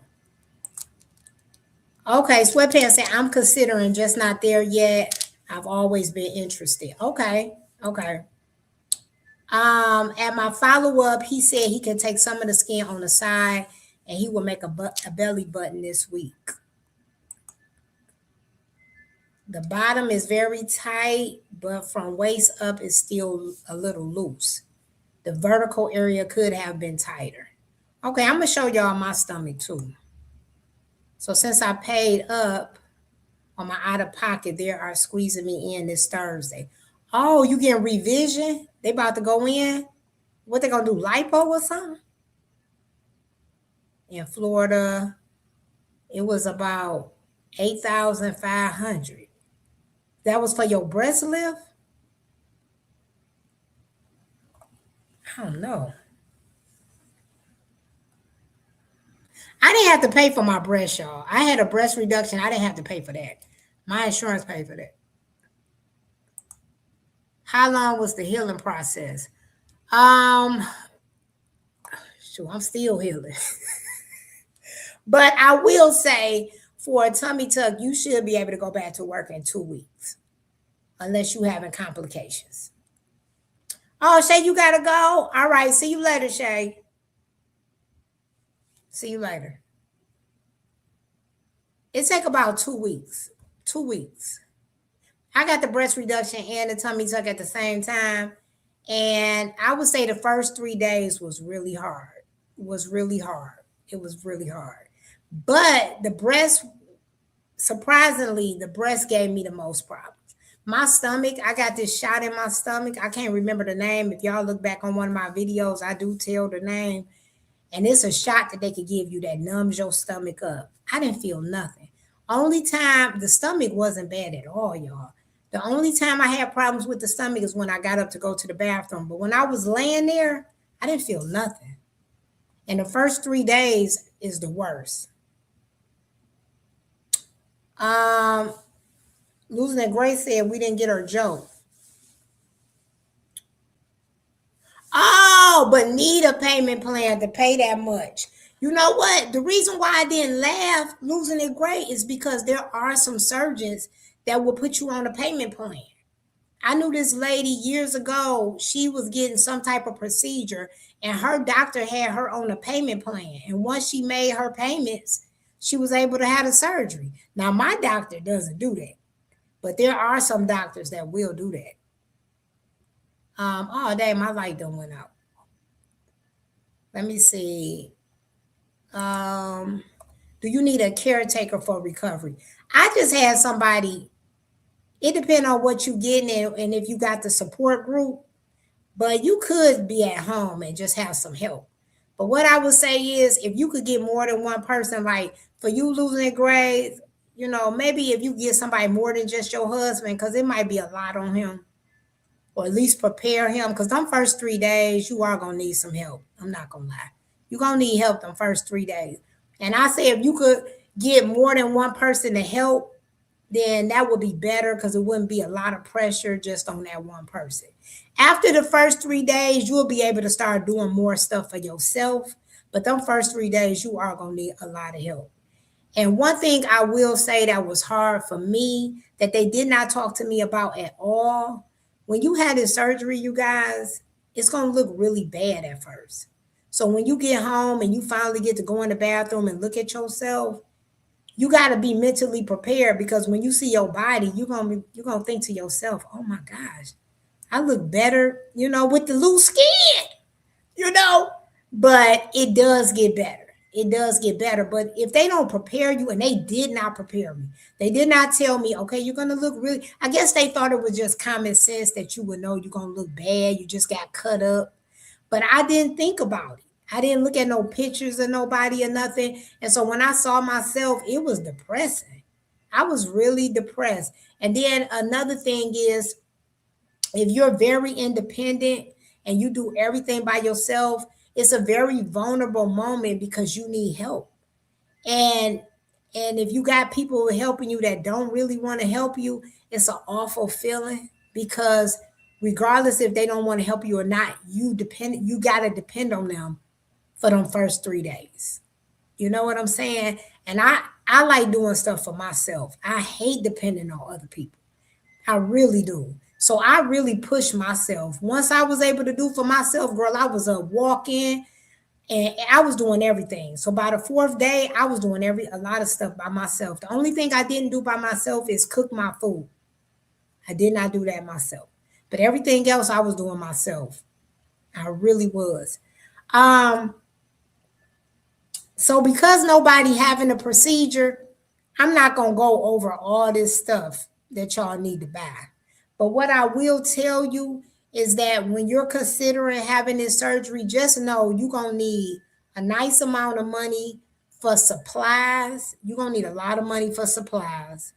Okay, Sweatpants said, I'm considering, just not there yet. I've always been interested. Okay. At my follow-up, he said he can take some of the skin on the side and he will make a belly button this week. The bottom is very tight, but from waist up is still a little loose. The vertical area could have been tighter. Okay, I'm going to show y'all my stomach too. So since I paid up on my out-of-pocket, they are squeezing me in this Thursday. Oh, you getting revision? They about to go in? What they going to do, lipo or something? In Florida, it was about $8,500. That was for your breast lift? I don't know. I didn't have to pay for my breast, y'all. I had a breast reduction. I didn't have to pay for that. My insurance paid for that. How long was the healing process? Sure, I'm still healing. But I will say, for a tummy tuck, you should be able to go back to work in 2 weeks, unless you're having complications. Oh, Shay, you gotta go? All right, see you later, Shay. See you later. It take about 2 weeks. 2 weeks. I got the breast reduction and the tummy tuck at the same time. And I would say the first 3 days was really hard. It was really hard. But the breast, surprisingly, the breast gave me the most problems. My stomach, I got this shot in my stomach. I can't remember the name. If y'all look back on one of my videos, I do tell the name. And it's a shot that they could give you that numbs your stomach up. I didn't feel nothing. Only time, the stomach wasn't bad at all, y'all. The only time I had problems with the stomach is when I got up to go to the bathroom. But when I was laying there, I didn't feel nothing. And the first 3 days is the worst. Losing that Grace said we didn't get her joke. Oh, but need a payment plan to pay that much. You know what? The reason why I didn't laugh, losing it great, is because there are some surgeons that will put you on a payment plan. I knew this lady years ago. She was getting some type of procedure and her doctor had her on a payment plan. And once she made her payments, she was able to have the surgery. Now, my doctor doesn't do that, but there are some doctors that will do that. Oh, dang, my light done went out. Let me see. Do you need a caretaker for recovery? I just had somebody. It depends on what you're getting and if you got the support group, but you could be at home and just have some help. But what I would say is, if you could get more than one person, like for you losing grades, maybe if you get somebody more than just your husband, because it might be a lot on him, or at least prepare him. Because them first 3 days, you are gonna need some help. I'm not gonna lie. You're gonna need help them first 3 days. And I say if you could get more than one person to help, then that would be better because it wouldn't be a lot of pressure just on that one person. After the first 3 days, you'll be able to start doing more stuff for yourself. But them first 3 days, you are gonna need a lot of help. And one thing I will say that was hard for me that they did not talk to me about at all. When you had this surgery, you guys, it's going to look really bad at first. So when you get home and you finally get to go in the bathroom and look at yourself, you got to be mentally prepared, because when you see your body, you're going to think to yourself, "Oh my gosh, I look better, with the loose skin." you know, but it does get better. It does get better. But if they don't prepare you, and they did not prepare me, they did not tell me, okay, you're going to look really, I guess they thought it was just common sense that you would know you're going to look bad. You just got cut up. But I didn't think about it. I didn't look at no pictures of nobody or nothing. And so when I saw myself, it was depressing. I was really depressed. And then another thing is, if you're very independent and you do everything by yourself, it's a very vulnerable moment because you need help. And if you got people helping you that don't really want to help you, it's an awful feeling, because regardless if they don't want to help you or not, you got to depend on them for them first 3 days. You know what I'm saying? And I like doing stuff for myself. I hate depending on other people. I really do. So I really pushed myself. Once I was able to do for myself, girl, I was a walk-in and I was doing everything. So by the fourth day, I was doing a lot of stuff by myself. The only thing I didn't do by myself is cook my food. I did not do that myself. But everything else I was doing myself. I really was. Um, so because nobody having a procedure, I'm not gonna go over all this stuff that y'all need to buy. But what I will tell you is that when you're considering having this surgery, just know you're gonna need a nice amount of money for supplies. You're gonna need a lot of money for supplies.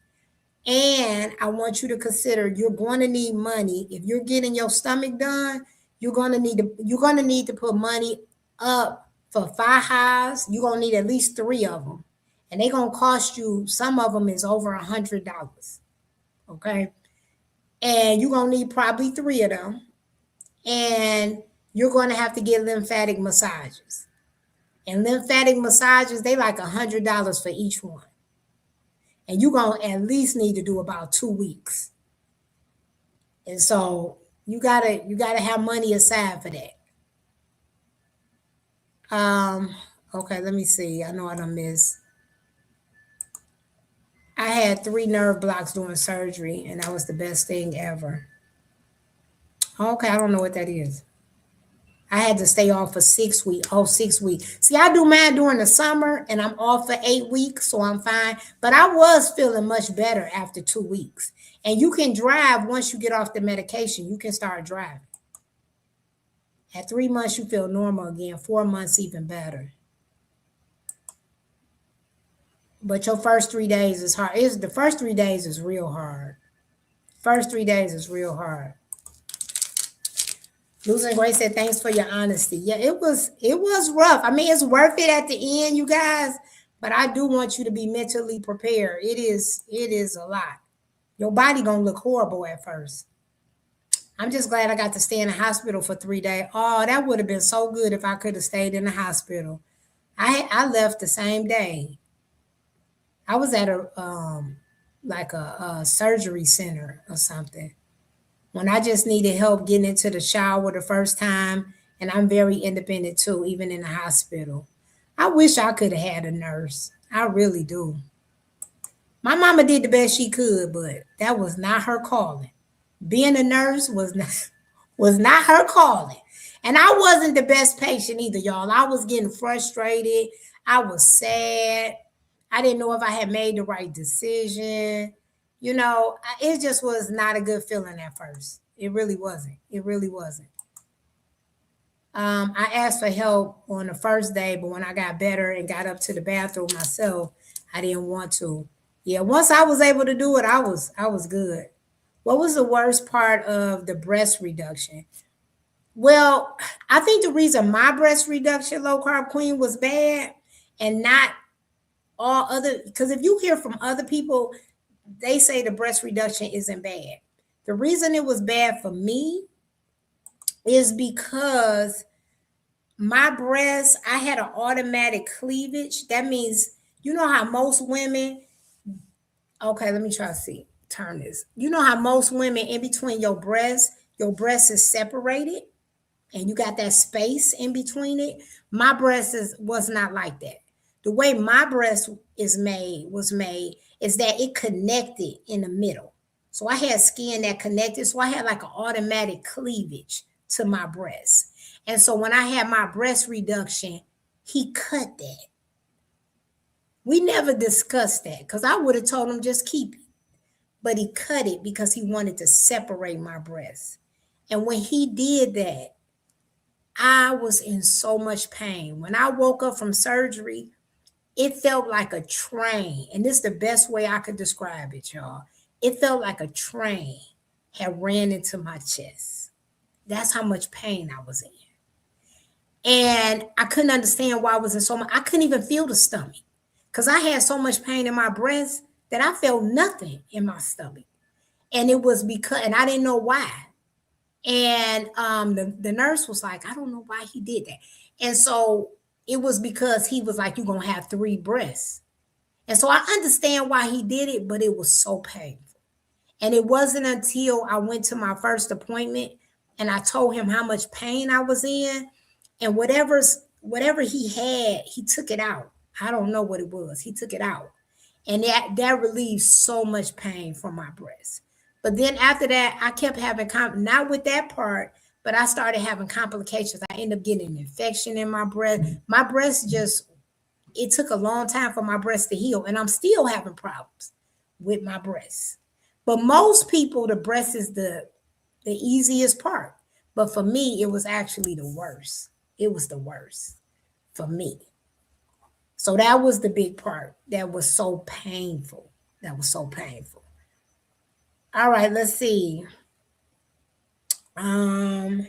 And I want you to consider you're going to need money. If you're getting your stomach done, you're gonna need to put money up for fajas. You're gonna need at least 3 of them. And they're gonna cost you, some of them is over $100. Okay. And you're gonna need probably 3 of them. And you're gonna have to get lymphatic massages. And lymphatic massages, they like $100 for each one. And you're gonna at least need to do about 2 weeks. And so you gotta have money aside for that. Okay, let me see. I know I done missed. I had 3 nerve blocks during surgery, and that was the best thing ever. Okay, I don't know what that is. I had to stay off for 6 weeks. Oh, 6 weeks. See, I do mine during the summer and I'm off for 8 weeks, so I'm fine. But I was feeling much better after 2 weeks. And you can drive once you get off the medication. You can start driving. At 3 months, you feel normal again. 4 months, even better. But your first 3 days is hard. The first 3 days is real hard. First 3 days is real hard. Losing Grace said, "Thanks for your honesty." Yeah, it was rough. I mean, it's worth it at the end, you guys. But I do want you to be mentally prepared. It is a lot. Your body gonna look horrible at first. I'm just glad I got to stay in the hospital for 3 days. Oh, that would have been so good if I could have stayed in the hospital. I left the same day. I was at a surgery center or something, when I just needed help getting into the shower the first time. And I'm very independent too, even in the hospital. I wish I could have had a nurse. I really do. My mama did the best she could, but that was not her calling. Being a nurse was not her calling. And I wasn't the best patient either, y'all. I was getting frustrated. I was sad. I didn't know if I had made the right decision. It just was not a good feeling at first. It really wasn't. It really wasn't. I asked for help on the first day, but when I got better and got up to the bathroom myself, I didn't want to. Yeah, once I was able to do it, I was good. What was the worst part of the breast reduction? Well, I think the reason my breast reduction low carb queen was bad and not all other, because if you hear from other people, they say the breast reduction isn't bad. The reason it was bad for me is because my breast, I had an automatic cleavage. That means, you know how most women, okay, let me try to see, turn this. You know how most women in between your breast is separated and you got that space in between it. My breast was not like that. The way my breast was made is that it connected in the middle. So I had skin that connected. So I had like an automatic cleavage to my breast. And so when I had my breast reduction, he cut that. We never discussed that because I would have told him just keep it. But he cut it because he wanted to separate my breast. And when he did that, I was in so much pain. When I woke up from surgery, it felt like a train. And this is the best way I could describe it, y'all. It felt like a train had ran into my chest. That's how much pain I was in. And I couldn't understand why I was in so much. I couldn't even feel the stomach because I had so much pain in my breast that I felt nothing in my stomach. And it was because, and I didn't know why. And the nurse was like, I don't know why he did that. And so it was because he was like, you're going to have 3 breasts. And so I understand why he did it, but it was so painful. And it wasn't until I went to my first appointment and I told him how much pain I was in, and whatever he had, he took it out. I don't know what it was. He took it out. And that relieved so much pain from my breast. But then after that, I kept having not with that part, but I started having complications. I ended up getting an infection in my breast. My breast just, it took a long time for my breast to heal, and I'm still having problems with my breast. But most people, the breast is the easiest part. But for me, it was actually the worst. It was the worst for me. So that was the big part that was so painful. That was so painful. All right, let's see. Um,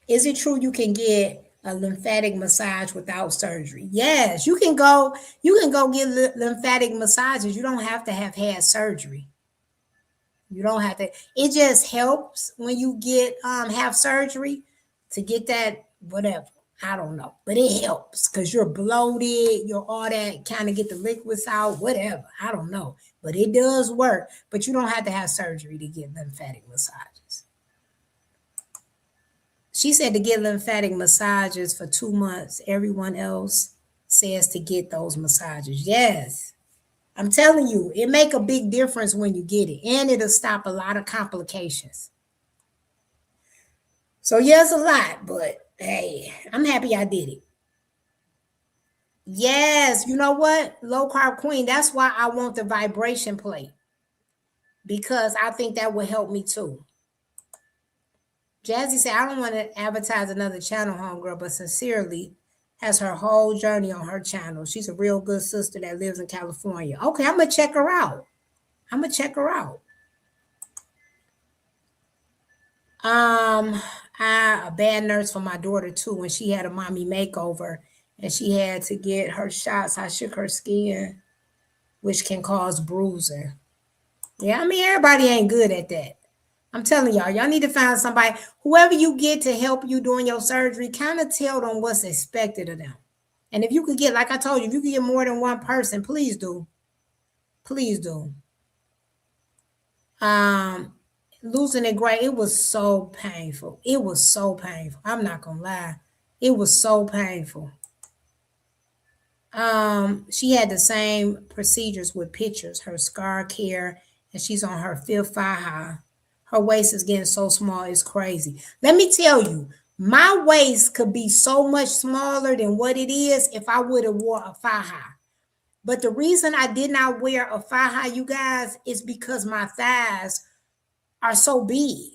is it true you can get a lymphatic massage without surgery? Yes, you can go get lymphatic massages. You don't have to have had surgery. You don't have to. It just helps when you get have surgery to get that whatever. I don't know, but it helps because you're bloated, you're all that kind of get the liquids out, whatever. I don't know, but it does work. But you don't have to have surgery to get lymphatic massages. She said to get lymphatic massages for 2 months. Everyone else says to get those massages. Yes. I'm telling you, it make a big difference when you get it, and it'll stop a lot of complications. So yes, a lot, but hey, I'm happy I did it. Yes, you know what? Low carb queen. That's why I want the vibration plate because I think that will help me too. Jazzy said, I don't want to advertise another channel, homegirl, but sincerely has her whole journey on her channel. She's a real good sister that lives in California. Okay, I'm going to check her out. I'm going to check her out. I a bad nurse for my daughter too when she had a mommy makeover and she had to get her shots. I shook her skin, which can cause bruising. Yeah, I mean everybody ain't good at that. I'm telling y'all need to find somebody, whoever you get to help you during your surgery, kind of tell them what's expected of them. And if you could get, like I told you, if you could get more than one person, please do. Please do. Um, Losing it great, it was so painful. It was so painful. I'm not gonna lie. It was so painful. She had the same procedures with pictures, her scar care, and she's on her 5th high. Her waist is getting so small, it's crazy. Let me tell you, my waist could be so much smaller than what it is if I would have wore a high. But the reason I did not wear a high, you guys, is because my thighs are so big.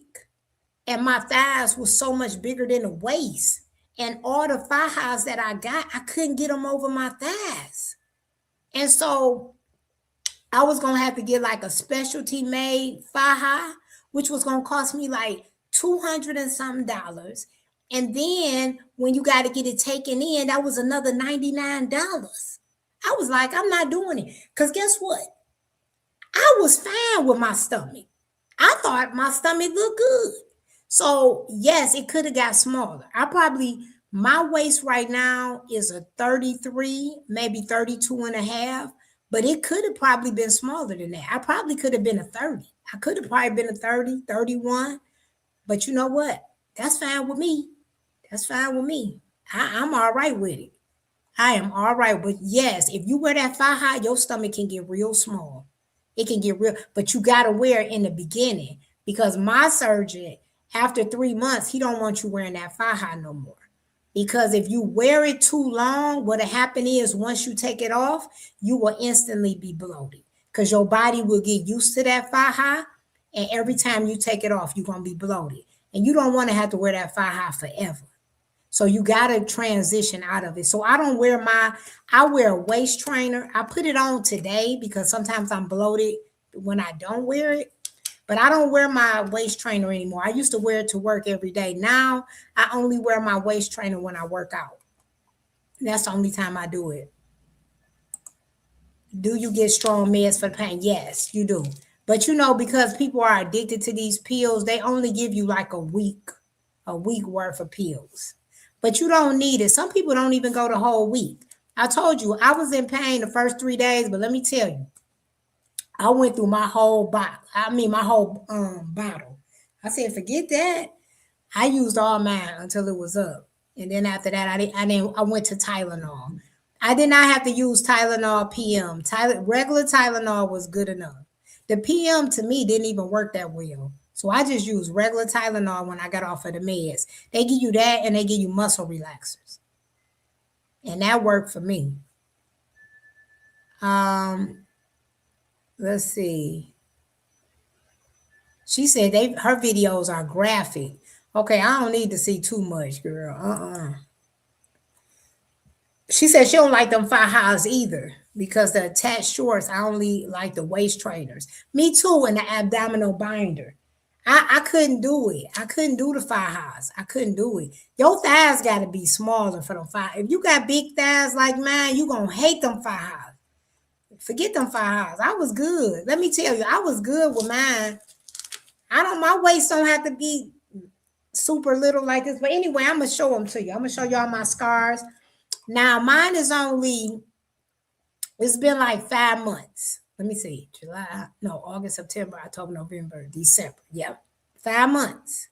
And my thighs was so much bigger than the waist. And all the highs that I got, I couldn't get them over my thighs. And so I was gonna have to get like a specialty made faja, which was gonna cost me like 200 and something dollars. And then when you got to get it taken in, that was another $99. I was like, I'm not doing it. Because guess what? I was fine with my stomach. I thought my stomach looked good. So, yes, it could have got smaller. My waist right now is a 33, maybe 32 and a half, but it could have probably been smaller than that. I probably could have been a 30. I could have probably been a 30, 31. But you know what? That's fine with me. That's fine with me. I'm all right with it. I am all right. But yes, if you wear that thigh high, your stomach can get real small. It can get real, but you gotta wear it in the beginning because my surgeon, after 3 months, he don't want you wearing that thigh high no more. Because if you wear it too long, what'll happen is once you take it off, you will instantly be bloated. Because your body will get used to that thigh high, and every time you take it off, you're gonna be bloated. And you don't want to have to wear that thigh high forever. So you got to transition out of it. So I wear a waist trainer. I put it on today because sometimes I'm bloated when I don't wear it. But I don't wear my waist trainer anymore. I used to wear it to work every day. Now I only wear my waist trainer when I work out. That's the only time I do it. Do you get strong meds for the pain? Yes, you do. But because people are addicted to these pills, they only give you like a week worth of pills. But you don't need it. Some people don't even go the whole week. I told you I was in pain the first 3 days, but let me tell you, I went through my whole bottle. I mean, my whole bottle. I said, forget that. I used all mine until it was up, and then after that, I went to Tylenol. I did not have to use Tylenol PM. Regular Tylenol was good enough. The PM to me didn't even work that well. So I just used regular Tylenol when I got off of the meds. They give you that and they give you muscle relaxers. And that worked for me. Um, let's see. She said her videos are graphic. Okay, I don't need to see too much, girl. She said she don't like them thigh highs either because the attached shorts. I only like the waist trainers. Me too, and the abdominal binder. I couldn't do it. I couldn't do the thigh highs. I couldn't do it. Your thighs got to be smaller for them thigh. If you got big thighs like mine, you gonna hate them thigh highs. Forget them thigh highs. I was good. Let me tell you, I was good with mine. My waist don't have to be super little like this. But anyway, I'm gonna show them to you. I'm gonna show y'all my scars. Now mine is only, it's been like 5 months. Let me see. August, September, October, November, December. Yep. 5 months.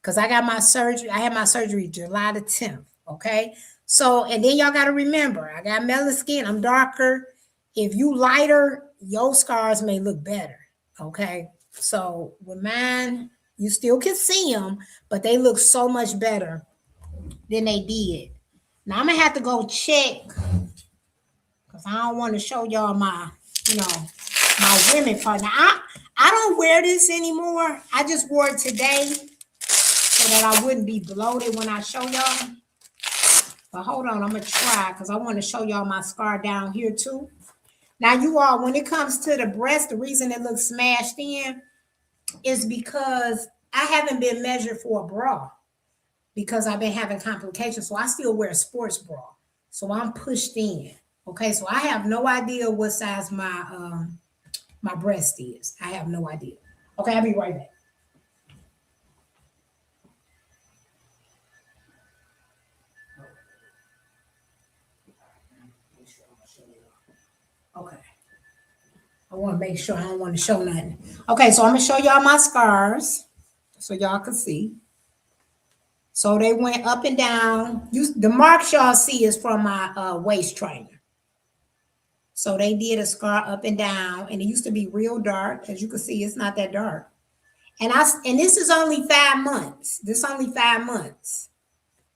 Because I got my surgery. I had my surgery July the 10th. Okay. So, and then y'all got to remember, I got melon skin. I'm darker. If you lighter, your scars may look better. Okay. So with mine, you still can see them, but they look so much better than they did. Now I'm gonna have to go check because I don't want to show y'all my women part. Now I don't wear this anymore. I just wore it today so that I wouldn't be bloated when I show y'all. But hold on, I'm gonna try because I want to show y'all my scar down here too. Now you all, when it comes to the breast, the reason it looks smashed in is because I haven't been measured for a bra because I've been having complications. So I still wear a sports bra. So I'm pushed in. Okay, so I have no idea what size my breast is. I have no idea. Okay, I'll be right back. Okay. I want to make sure I don't want to show nothing. Okay, so I'm gonna show y'all my scars so y'all can see. So they went up and down. The marks y'all see is from my waist trainer. So they did a scar up and down, and it used to be real dark. As you can see, it's not that dark. And this is only 5 months. This is only 5 months.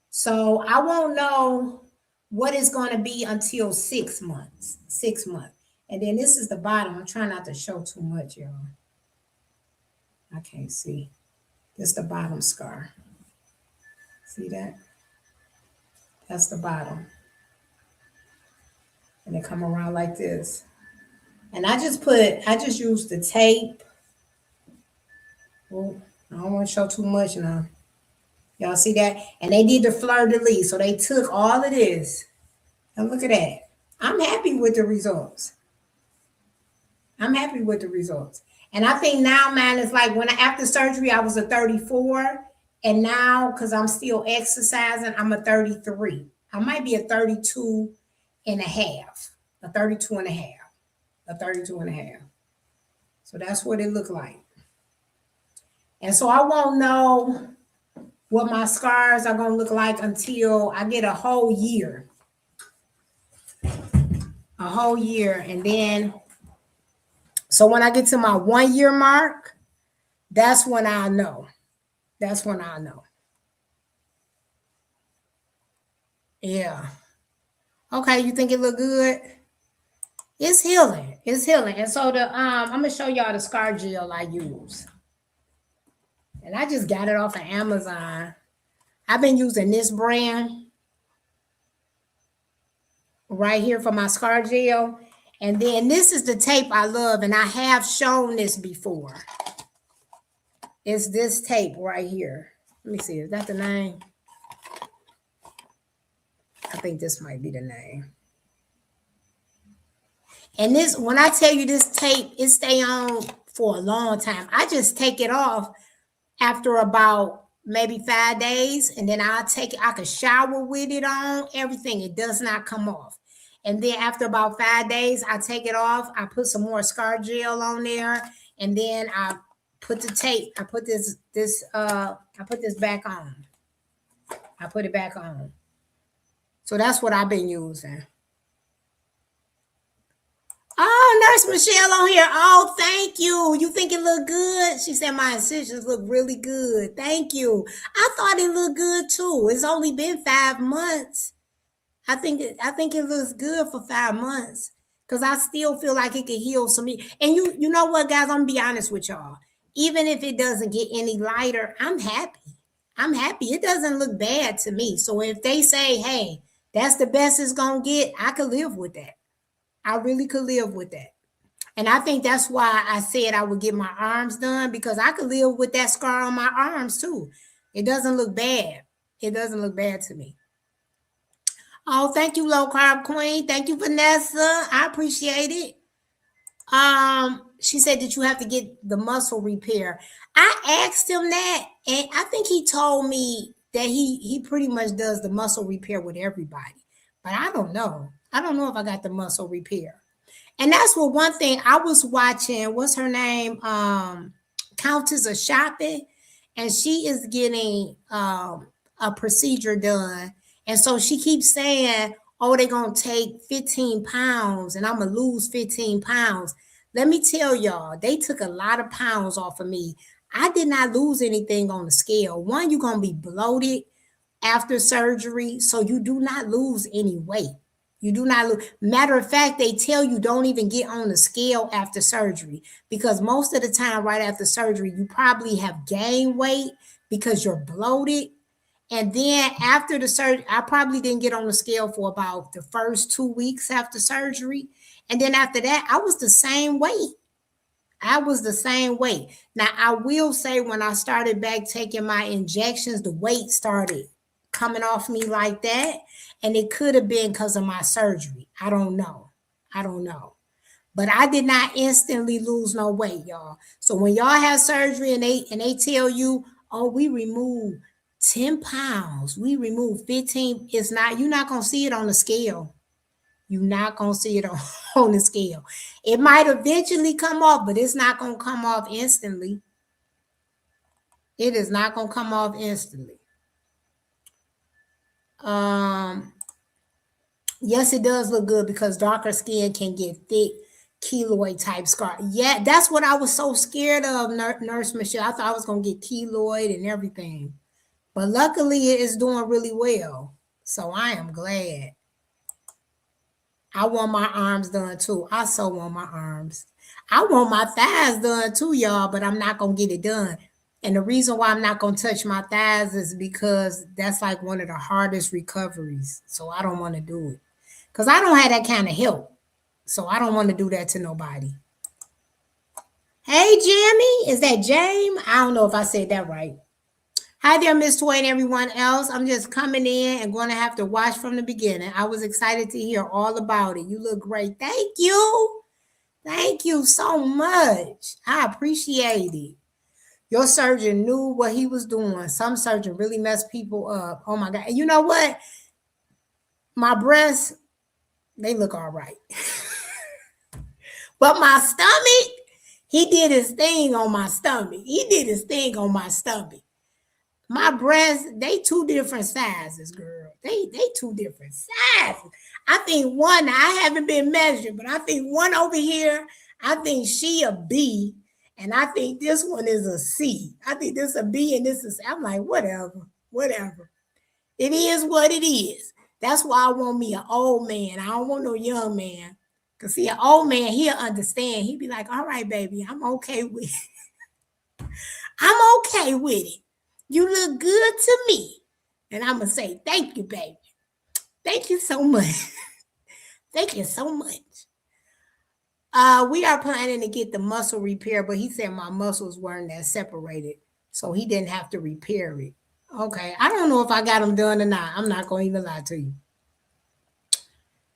So I won't know what it's going to be until 6 months. 6 months. And then this is the bottom. I'm trying not to show too much, y'all. I can't see. This is the bottom scar. See that? That's the bottom. and they come around like this. And I just used the tape. Oh, I don't want to show too much now. Y'all see that? And they did the fleur de lis. So they took all of this. And look at that. I'm happy with the results. I'm happy with the results. And I think now, man, it's like after surgery, I was a 34. And now, because I'm still exercising, I'm a 33. I might be a 32 and a half. A 32 and a half. A 32 and a half. So that's what it looked like. And so I won't know what my scars are going to look like until I get a whole year. A whole year. And then, so when I get to my 1 year mark, that's when I know. That's when I know. Yeah. Okay, you think it look good? It's healing. It's healing. And so I'm gonna show y'all the scar gel I use. And I just got it off of Amazon. I've been using this brand right here for my scar gel. And then this is the tape I love, and I have shown this before. It's this tape right here. Let me see, is that the name? I think this might be the name. And this, when I tell you this tape, it stay on for a long time. I just take it off after about maybe 5 days, and then I'll take it. I could shower with it on, everything. It does not come off. And then after about 5 days, I take it off. I put some more scar gel on there, and then I put the tape. I put this back on. I put it back on. So that's what I've been using. Oh, Nurse Michelle on here. Oh, thank you. You think it look good? She said my incisions look really good. Thank you. I thought it looked good too. It's only been 5 months. I think it looks good for 5 months because I still feel like it could heal some. And you know what, guys? I'm gonna be honest with y'all. Even if it doesn't get any lighter, I'm happy. I'm happy. It doesn't look bad to me. So if they say, hey, that's the best it's gonna get, I could live with that. I really could live with that. And I think that's why I said I would get my arms done, because I could live with that scar on my arms too. It doesn't look bad. It doesn't look bad to me. Oh, thank you, Low Carb Queen. Thank you, Vanessa. I appreciate it. She said that you have to get the muscle repair. I asked him that, and I think he told me that he pretty much does the muscle repair with everybody. But I don't know. I don't know if I got the muscle repair. And that's what one thing I was watching. What's her name? Countess of Shopping, and she is getting a procedure done. And so she keeps saying, oh, they're going to take 15 pounds and I'm going to lose 15 pounds. Let me tell y'all, they took a lot of pounds off of me. I did not lose anything on the scale. One, you're going to be bloated after surgery, so you do not lose any weight. You do not lose. Matter of fact, they tell you don't even get on the scale after surgery, because most of the time right after surgery, you probably have gained weight because you're bloated. And then after the surgery, I probably didn't get on the scale for about the first 2 weeks after surgery. And then after that, I was the same weight. I was the same weight. Now, I will say when I started back taking my injections, the weight started coming off me like that. And it could have been because of my surgery. I don't know. But I did not instantly lose no weight, y'all. So when y'all have surgery and they tell you, oh, we remove 10 pounds, we remove 15, it's not, you're not going to see it on the scale. You're not going to see it on the scale. It might eventually come off, but it's not going to come off instantly. It is not going to come off instantly. Yes, it does look good because darker skin can get thick keloid type scar. Yeah, that's what I was so scared of, Nurse Michelle. I thought I was going to get keloid and everything. But luckily, it is doing really well. So I am glad. I want my arms done too. I so want my arms. I want my thighs done too, y'all, but I'm not going to get it done. And the reason why I'm not going to touch my thighs is because that's like one of the hardest recoveries. So I don't want to do it. Because I don't have that kind of help. So I don't want to do that to nobody. Hey, Jamie. Is that James? I don't know if I said that right. Hi there, Miss Toy and everyone else. I'm just coming in and going to have to watch from the beginning. I was excited to hear all about it. You look great. Thank you. Thank you so much. I appreciate it. Your surgeon knew what he was doing. Some surgeon really messed people up. Oh my God. And you know what? My breasts, they look all right. But my stomach, he did his thing on my stomach. He did his thing on my stomach. My breasts, they two different sizes, girl. They two different sizes. I think one, I haven't been measured, but I think one over here, I think she a B, and I think this one is a C. I think this a B and this is, I'm like, whatever, whatever. It is what it is. That's why I want me an old man. I don't want no young man. Cause see, an old man, he'll understand. He'll be like, all right, baby, I'm okay with it. I'm okay with it. You look good to me. And I'm gonna say, thank you, baby. Thank you so much. Thank you so much. We are planning to get the muscle repair, but he said my muscles weren't that separated. So he didn't have to repair it. Okay. I don't know if I got them done or not. I'm not gonna even lie to you.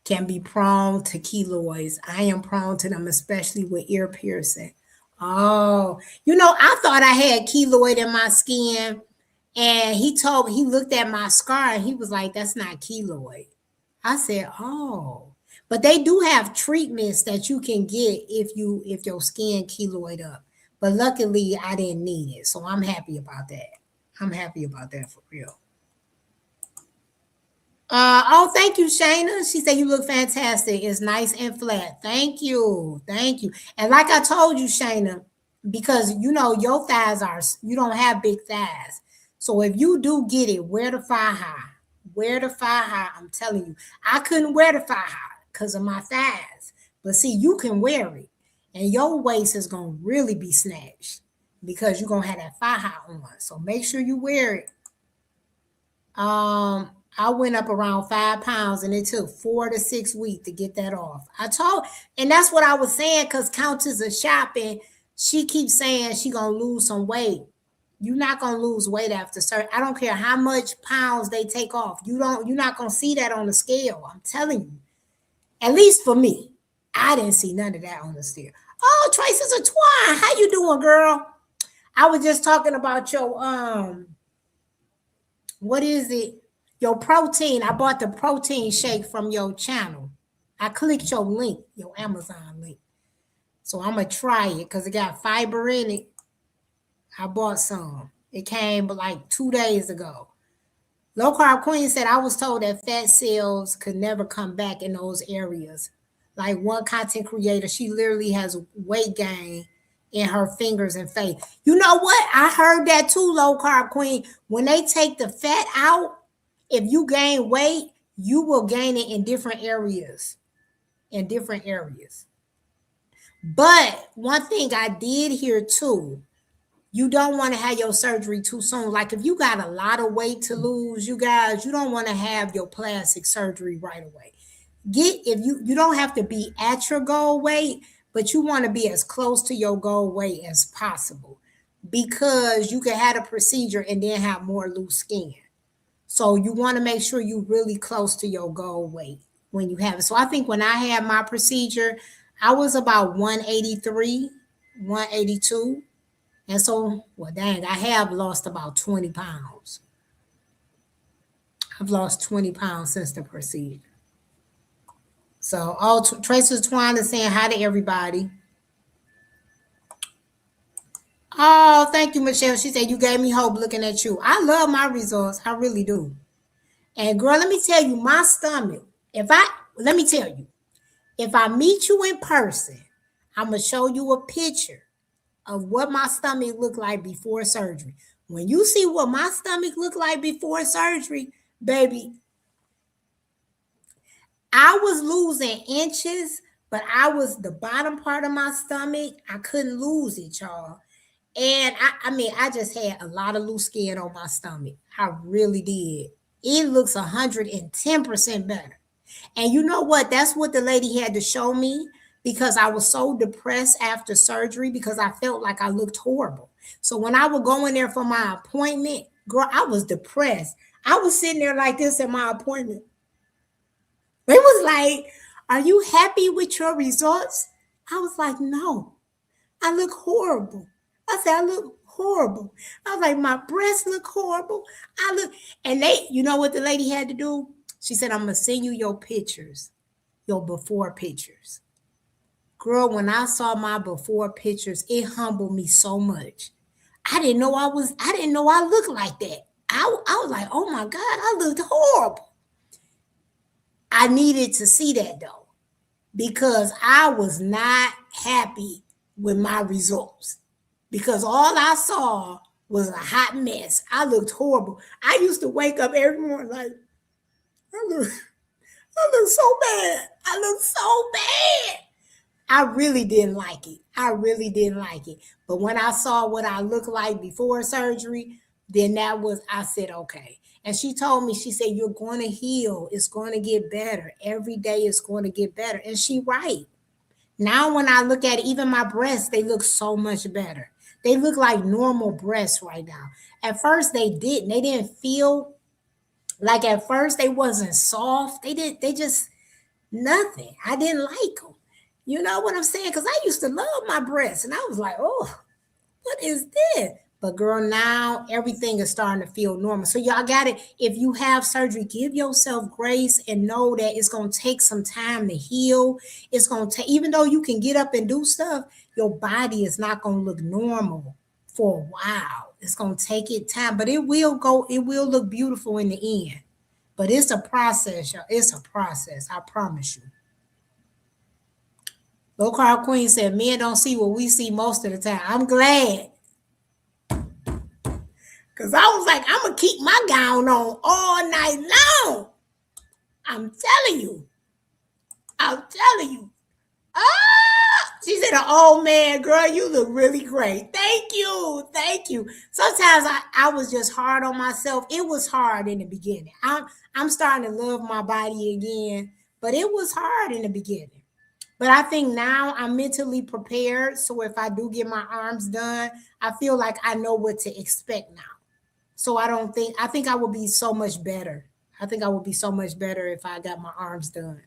Can be prone to keloids. I am prone to them, especially with ear piercing. Oh, I thought I had keloid in my skin. And he looked at my scar and he was like, that's not keloid. I said, oh. But they do have treatments that you can get if your skin keloid up. But luckily I didn't need it. So I'm happy about that. I'm happy about that for real. Oh, thank you, Shayna. She said you look fantastic. It's nice and flat. Thank you. Thank you. And like I told you, Shayna, because your thighs you don't have big thighs. So if you do get it, wear the thigh high. Wear the thigh high. I'm telling you. I couldn't wear the thigh high because of my thighs. But see, you can wear it. And your waist is going to really be snatched because you're going to have that thigh high on. So make sure you wear it. I went up around 5 pounds and it took 4 to 6 weeks to get that off. And that's what I was saying, because Countess of Shopping, she keeps saying she gonna lose some weight. You're not gonna lose weight after surgery. I don't care how much pounds they take off. You're not gonna see that on the scale. I'm telling you. At least for me. I didn't see none of that on the scale. Oh, Traces of Twine. How you doing, girl? I was just talking about your what is it? Your protein. I bought the protein shake from your channel. I clicked your link, your Amazon link. So I'm going to try it because it got fiber in it. I bought some. It came like 2 days ago. Low Carb Queen said, I was told that fat cells could never come back in those areas. Like one content creator, she literally has weight gain in her fingers and face. You know what? I heard that too, Low Carb Queen. When they take the fat out, if you gain weight, you will gain it in different areas. In different areas. But one thing I did hear too, you don't want to have your surgery too soon. Like if you got a lot of weight to lose, you guys, you don't want to have your plastic surgery right away. If you don't have to be at your goal weight, but you want to be as close to your goal weight as possible, because you can have a procedure and then have more loose skin. So you want to make sure you're really close to your goal weight when you have it. So I think when I had my procedure, I was about 183, 182. And so, well, dang, I have lost about 20 pounds. I've lost 20 pounds since the procedure. So, Tracy Twine is saying hi to everybody. Oh, thank you, Michelle. She said, you gave me hope looking at you. I love my results. I really do. And girl, let me tell you, my stomach, let me tell you, if I meet you in person, I'm going to show you a picture of what my stomach looked like before surgery. When you see what my stomach looked like before surgery, baby, I was losing inches, but the bottom part of my stomach, I couldn't lose it, y'all. And I just had a lot of loose skin on my stomach. I really did. It looks 110% better. And you know what? That's what the lady had to show me because I was so depressed after surgery because I felt like I looked horrible. So when I would go in there for my appointment, girl, I was depressed. I was sitting there like this at my appointment. It was like, are you happy with your results? I was like, no, I look horrible. I said, I look horrible. I was like, my breasts look horrible. I look, and they, you know what the lady had to do? She said, I'm going to send you your pictures, your before pictures. Girl, when I saw my before pictures, it humbled me so much. I didn't know I looked like that. I was like, oh my God, I looked horrible. I needed to see that though, because I was not happy with my results. Because all I saw was a hot mess. I looked horrible. I used to wake up every morning like, I look, I look so bad. I look so bad. I really didn't like it. I really didn't like it. But when I saw what I looked like before surgery, then I said, okay. And she told me, she said, you're going to heal. It's going to get better. Every day it's going to get better. And she right. Now when I look at it, even my breasts, they look so much better. They look like normal breasts right now. At first they didn't. They didn't feel like at first they wasn't soft. They just nothing. I didn't like them. You know what I'm saying? Because I used to love my breasts, and I was like, oh, what is this? But girl, now everything is starting to feel normal. So y'all got it. If you have surgery, give yourself grace and know that it's gonna take some time to heal. It's gonna take, even though you can get up and do stuff, your body is not gonna look normal for a while. It's gonna take it time, but it will go. It will look beautiful in the end. But it's a process, y'all. It's a process. I promise you. Low Carl Queen said, men don't see what we see most of the time. I'm glad. Because I was like, I'm going to keep my gown on all night long. I'm telling you. I'm telling you. Ah! She said, oh man, girl, you look really great. Thank you. Thank you. Sometimes I was just hard on myself. It was hard in the beginning. I'm starting to love my body again, but it was hard in the beginning. But I think now I'm mentally prepared. So if I do get my arms done, I feel like I know what to expect now. So I think I will be so much better. I think I will be so much better if I got my arms done.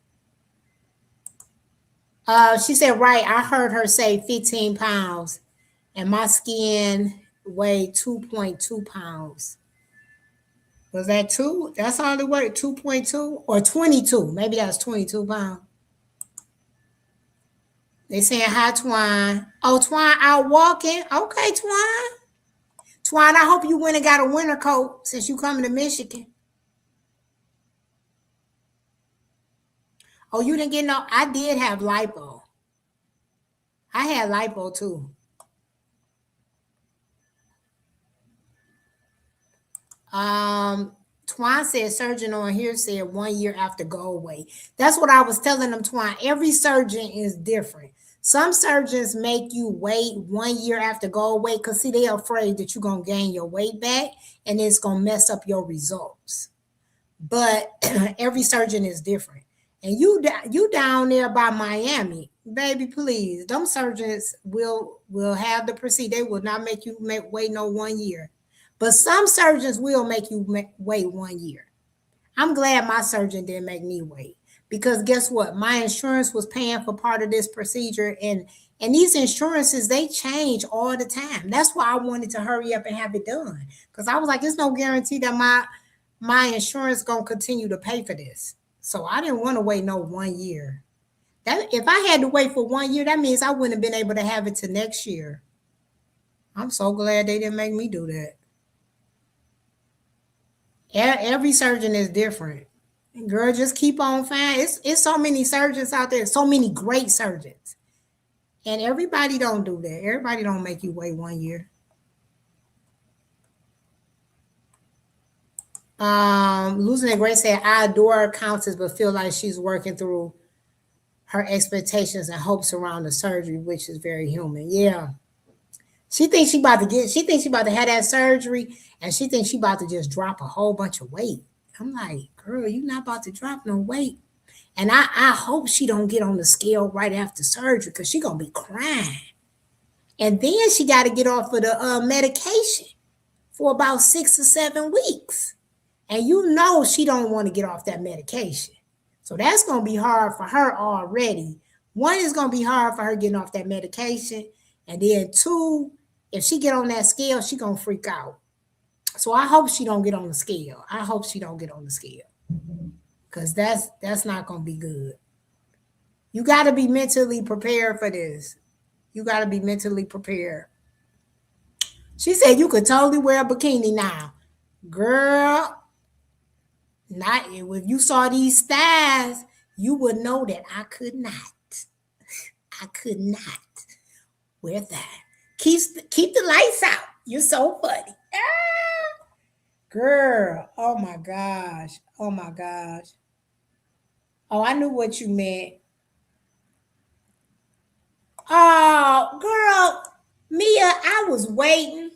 She said, right, I heard her say 15 pounds and my skin weighed 2.2 pounds. Was that two? That's all the weight, 2.2 or 22. Maybe that's 22 pounds. They saying hi, Twine. Oh, Twine out walking. Okay, Twine. Twine, I hope you went and got a winter coat since you coming to Michigan. Oh, you didn't get no. I did have lipo. I had lipo too. Twine said surgeon on here said 1 year after go away. That's what I was telling them, Twine. Every surgeon is different. Some surgeons make you wait 1 year after go away because see, they're afraid that you're gonna gain your weight back and it's gonna mess up your results. But every surgeon is different. And you down there by Miami, baby, please. Them surgeons will have the procedure. They will not make you wait no 1 year. But some surgeons will make you wait 1 year. I'm glad my surgeon didn't make me wait because guess what? My insurance was paying for part of this procedure, and these insurances they change all the time. That's why I wanted to hurry up and have it done because I was like, there's no guarantee that my insurance gonna continue to pay for this. So I didn't want to wait no 1 year. That if I had to wait for 1 year, that means I wouldn't have been able to have it to next year. I'm so glad they didn't make me do that. Every surgeon is different. Girl, just keep on fine. It's so many surgeons out there, so many great surgeons. And everybody don't do that. Everybody don't make you wait 1 year. Losing it great said, I adore her countess, but feel like she's working through her expectations and hopes around the surgery, which is very human. Yeah. She thinks she about to have that surgery and she thinks she about to just drop a whole bunch of weight. I'm like, girl, you not about to drop no weight. And I hope she don't get on the scale right after surgery because she going to be crying. And then she got to get off of the medication for about 6 or 7 weeks. And you know she don't want to get off that medication. So that's going to be hard for her already. One, is going to be hard for her getting off that medication. And then two, if she get on that scale, she going to freak out. So I hope she don't get on the scale. I hope she don't get on the scale. Because that's not going to be good. You got to be mentally prepared for this. You got to be mentally prepared. She said you could totally wear a bikini now. Girl, not if you saw these thighs, you would know that I could not. I could not wear that. Keep the lights out. You're so funny. Ah, girl, oh my gosh. Oh my gosh. Oh, I knew what you meant. Oh, girl, Mia, I was waiting.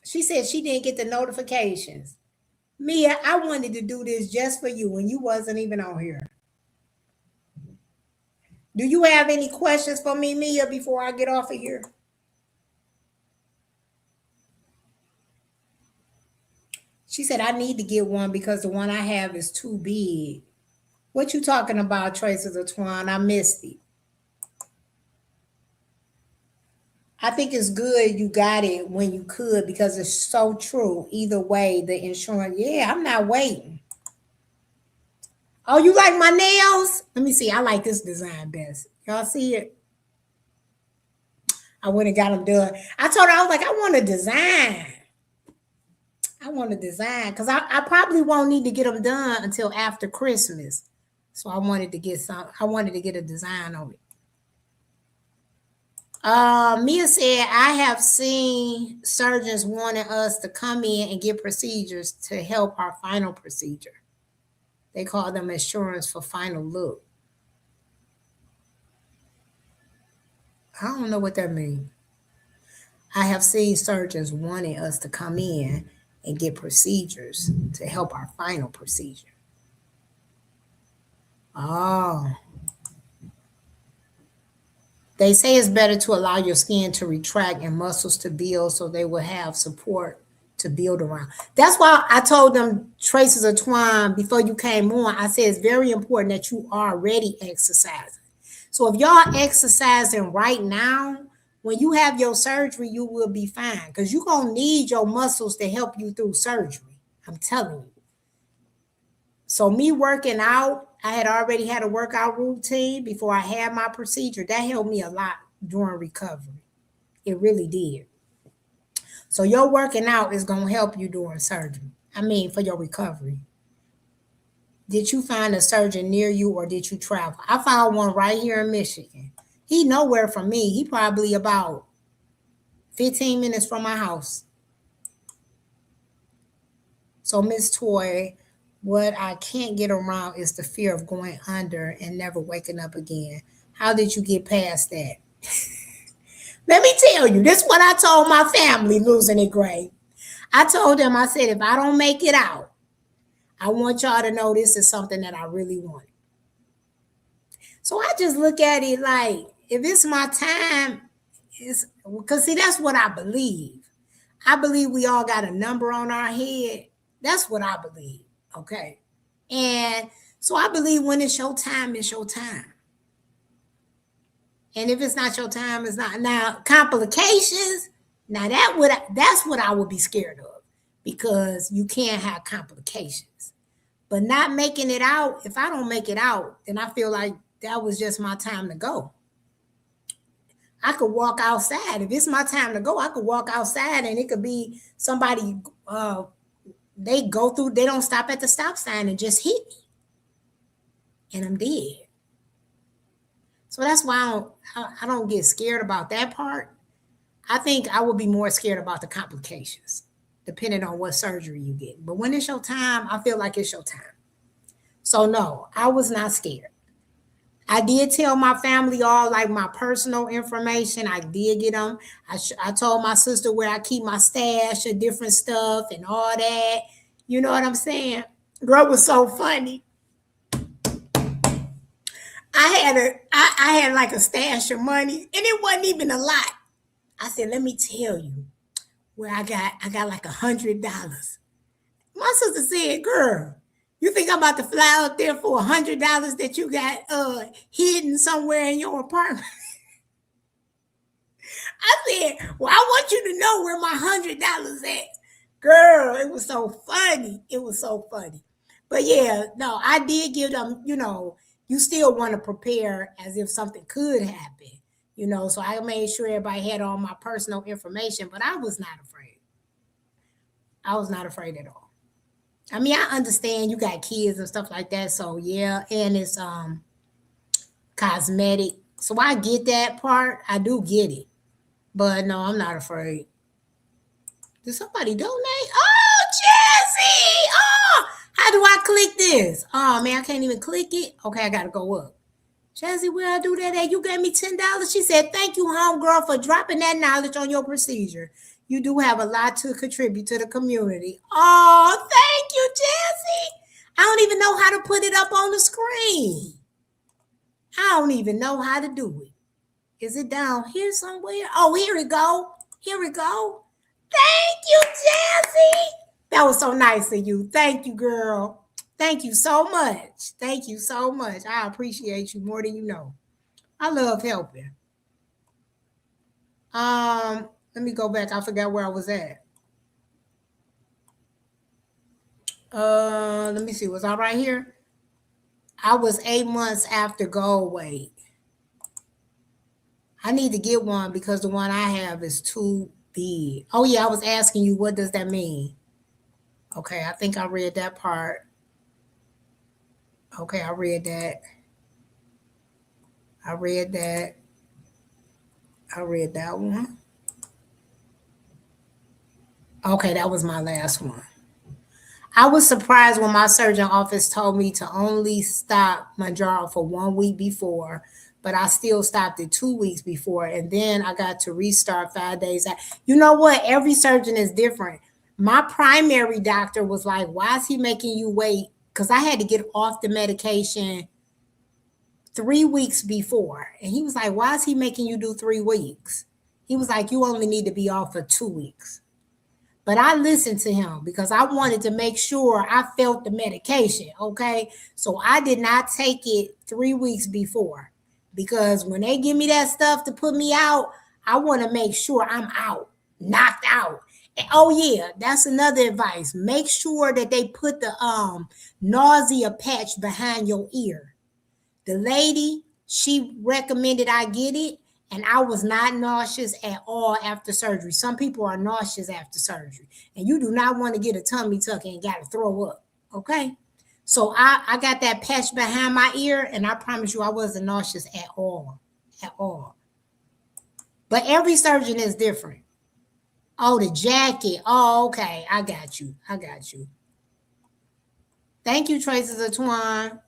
She said she didn't get the notifications. Mia, I wanted to do this just for you and you wasn't even on here. Do you have any questions for me, Mia, before I get off of here? She said, I need to get one because the one I have is too big. What you talking about, Traces of Twine? I missed it. I think it's good you got it when you could because it's so true. Either way, the insurance, yeah, I'm not waiting. Oh, you like my nails? Let me see. I like this design best. Y'all see it? I went and got them done. I told her, I was like, I want a design. I want a design because I probably won't need to get them done until after Christmas. So I wanted to get a design on it. Mia said, I have seen surgeons wanting us to come in and get procedures to help our final procedure. They call them insurance for final look. I don't know what that means. I have seen surgeons wanting us to come in and get procedures to help our final procedure. Oh. They say it's better to allow your skin to retract and muscles to build so they will have support to build around. That's why I told them, Traces of Twine, before you came on, I said it's very important that you are already exercising. So if y'all exercising right now, when you have your surgery, you will be fine because you're going to need your muscles to help you through surgery. I'm telling you. So me working out, I had already had a workout routine before I had my procedure. That helped me a lot during recovery. It really did. So your working out is going to help you during surgery. I mean, for your recovery. Did you find a surgeon near you or did you travel? I found one right here in Michigan. He nowhere from me. He probably about 15 minutes from my house. So Miss Toy, what I can't get around is the fear of going under and never waking up again. How did you get past that? Let me tell you, this is what I told my family losing it great. I told them, I said, if I don't make it out, I want y'all to know this is something that I really want. So I just look at it like, if it's my time, it's because see, that's what I believe. I believe we all got a number on our head. That's what I believe. Okay. And so I believe when it's your time, it's your time. And if it's not your time, it's not. Now, complications, now that's what I would be scared of because you can't have complications. But not making it out, if I don't make it out, then I feel like that was just my time to go. I could walk outside. If it's my time to go, I could walk outside and it could be somebody, they go through, they don't stop at the stop sign and just hit me. And I'm dead. So that's why I don't get scared about that part. I think I would be more scared about the complications, depending on what surgery you get. But when it's your time, I feel like it's your time. So no, I was not scared. I did tell my family all like my personal information. I did get them. I told my sister where I keep my stash of different stuff and all that. You know what I'm saying? Girl was so funny. I had like a stash of money, and it wasn't even a lot. I said, let me tell you where I got like $100. My sister said, girl, you think I'm about to fly out there for $100 that you got hidden somewhere in your apartment? I said, well, I want you to know where my $100 at. Girl, it was so funny. It was so funny. But yeah, no, I did give them, you still want to prepare as if something could happen, so I made sure everybody had all my personal information, but I was not afraid. I was not afraid at all. I mean, I understand you got kids and stuff like that, so yeah, and it's cosmetic. So I get that part. I do get it. But no, I'm not afraid. Did somebody donate? Oh, Jesse! Oh, how do I click this? Oh man, I can't even click it. Okay, I gotta go up. Jesse, where I do that at? You gave me $10. She said, thank you, homegirl, for dropping that knowledge on your procedure. You do have a lot to contribute to the community. Oh, thank you, Jesse. I don't even know how to put it up on the screen. I don't even know how to do it. Is it down here somewhere? Oh, here we go. Here we go. Thank you, Jesse. That was so nice of you. Thank you, girl. Thank you so much. Thank you so much. I appreciate you more than you know. I love helping. Let me go back. I forgot where I was at. Let me see. Was I right here? I was 8 months after gold weight. I need to get one because the one I have is too big. Oh yeah, I was asking you, what does that mean? Okay, I think I read that part. Okay, I read that. I read that. I read that one. Okay, that was my last one. I was surprised when my surgeon office told me to only stop Mounjaro for 1 week before, but I still stopped it 2 weeks before, and then I got to restart 5 days. You know what? Every surgeon is different. My primary doctor was like, why is he making you wait? Because I had to get off the medication 3 weeks before. And he was like, why is he making you do 3 weeks? He was like, you only need to be off for 2 weeks. But I listened to him because I wanted to make sure I felt the medication, okay? So I did not take it 3 weeks before because when they give me that stuff to put me out, I want to make sure I'm out, knocked out. And, oh yeah, that's another advice. Make sure that they put the nausea patch behind your ear. The lady, she recommended I get it, and I was not nauseous at all after surgery. Some people are nauseous after surgery, and you do not want to get a tummy tuck and got to throw up, okay? So I got that patch behind my ear, and I promise you I wasn't nauseous at all, at all. But every surgeon is different. Oh, the jacket. Oh, okay. I got you. I got you. Thank you, Traces of Twine.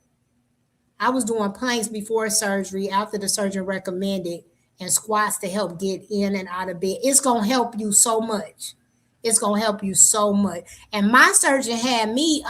I was doing planks before surgery, after the surgeon recommended, and squats to help get in and out of bed. It's going to help you so much. It's going to help you so much. And my surgeon had me,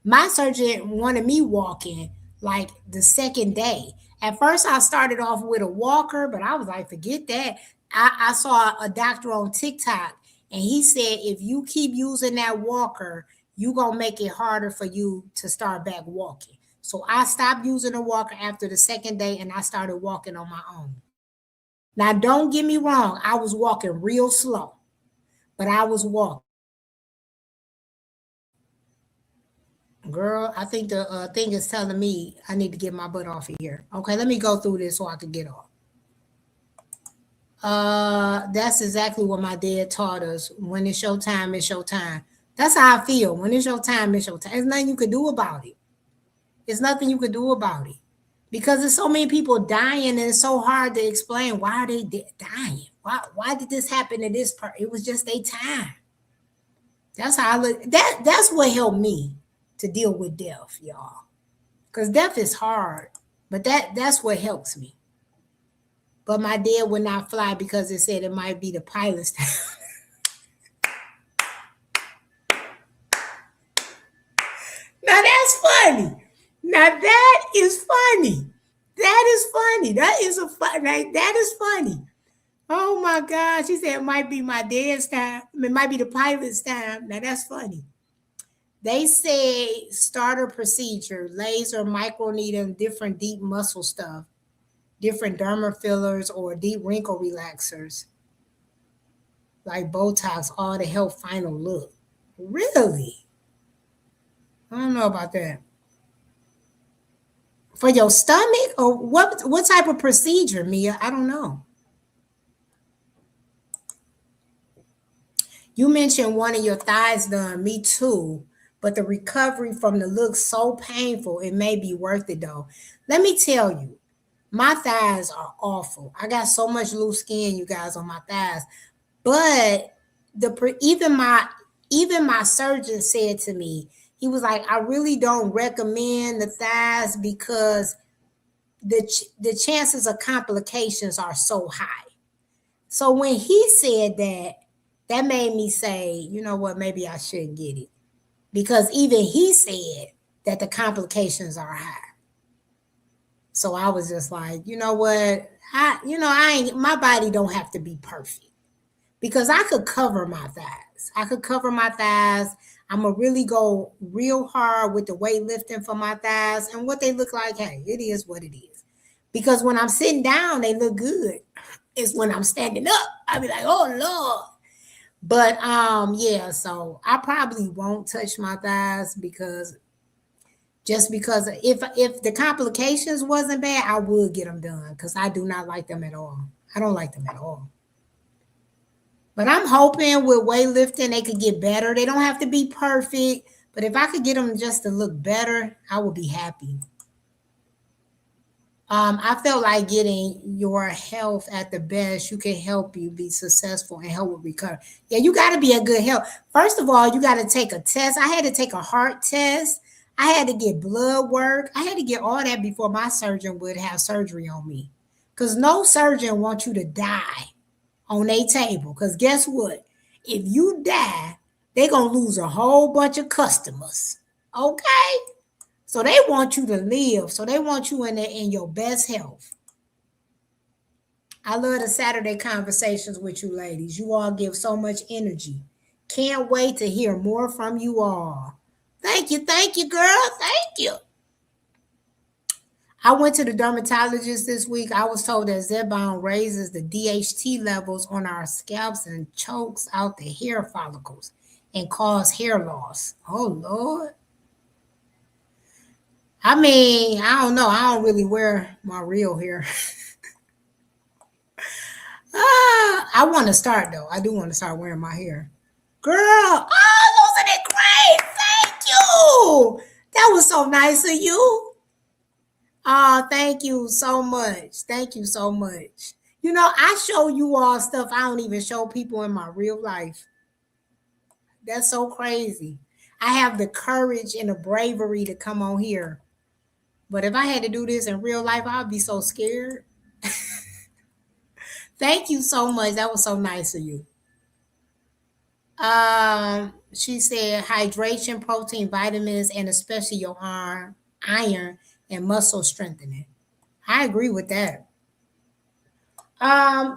my surgeon wanted me walking like the second day. At first, I started off with a walker, but I was like, forget that. I saw a doctor on TikTok, and he said, if you keep using that walker, you're going to make it harder for you to start back walking. So I stopped using a walker after the second day, and I started walking on my own. Now, don't get me wrong. I was walking real slow, but I was walking. Girl, I think the thing is telling me I need to get my butt off of here. Okay, let me go through this so I can get off. That's exactly what my dad taught us. When it's your time, it's your time. That's how I feel. When it's your time, it's your time. There's nothing you can do about it. There's nothing you can do about it. Because there's so many people dying, and it's so hard to explain why are they dying. Why did this happen to this part? It was just their time. That's how I look. That's what helped me to deal with death, y'all. Because death is hard, but that's what helps me. But my dad would not fly because it said it might be the pilot's time. Now that's funny. Now that is funny. That is funny. That is a fun. Like, that is funny. Oh my God. She said it might be my dad's time. It might be the pilot's time. Now that's funny. They say starter procedure, laser, microneedling, different deep muscle stuff, different derma fillers or deep wrinkle relaxers like Botox, all to help final look. Really? I don't know about that. For your stomach or what type of procedure, Mia? I don't know. You mentioned one of your thighs done. Me too. But the recovery from the look so painful, it may be worth it though. Let me tell you, my thighs are awful. I got so much loose skin, you guys, on my thighs. But even my surgeon said to me, he was like, I really don't recommend the thighs because the chances of complications are so high. So when he said that, that made me say, you know what, maybe I shouldn't get it. Because even he said that the complications are high. So I was just like, you know what? My body don't have to be perfect. Because I could cover my thighs. I could cover my thighs. I'm gonna really go real hard with the weightlifting for my thighs and what they look like. Hey, it is what it is. Because when I'm sitting down, they look good. It's when I'm standing up, I be like, oh Lord. But yeah, so I probably won't touch my thighs because if the complications wasn't bad, I would get them done because I do not like them at all. I don't like them at all. But I'm hoping with weightlifting they could get better. They don't have to be perfect, but if I could get them just to look better, I would be happy. I felt like getting your health at the best. You can help you be successful and help with recovery. Yeah, you got to be a good health. First of all, you got to take a test. I had to take a heart test. I had to get blood work. I had to get all that before my surgeon would have surgery on me. Because no surgeon wants you to die on their table. Because guess what? If you die, they're going to lose a whole bunch of customers. Okay? So they want you to live. So they want you in your best health. I love the Saturday conversations with you ladies. You all give so much energy. Can't wait to hear more from you all. Thank you, girl. Thank you. I went to the dermatologist this week. I was told that Zebon raises the DHT levels on our scalps and chokes out the hair follicles and cause hair loss. Oh, Lord. I mean, I don't know. I don't really wear my real hair. I want to start, though. I do want to start wearing my hair. Girl, oh, wasn't it great? Thank you. That was so nice of you. Oh, thank you so much. Thank you so much. You know, I show you all stuff I don't even show people in my real life. That's so crazy. I have the courage and the bravery to come on here. But if I had to do this in real life, I'd be so scared. Thank you so much. That was so nice of you. She said hydration, protein, vitamins, and especially your iron and muscle strengthening. I agree with that.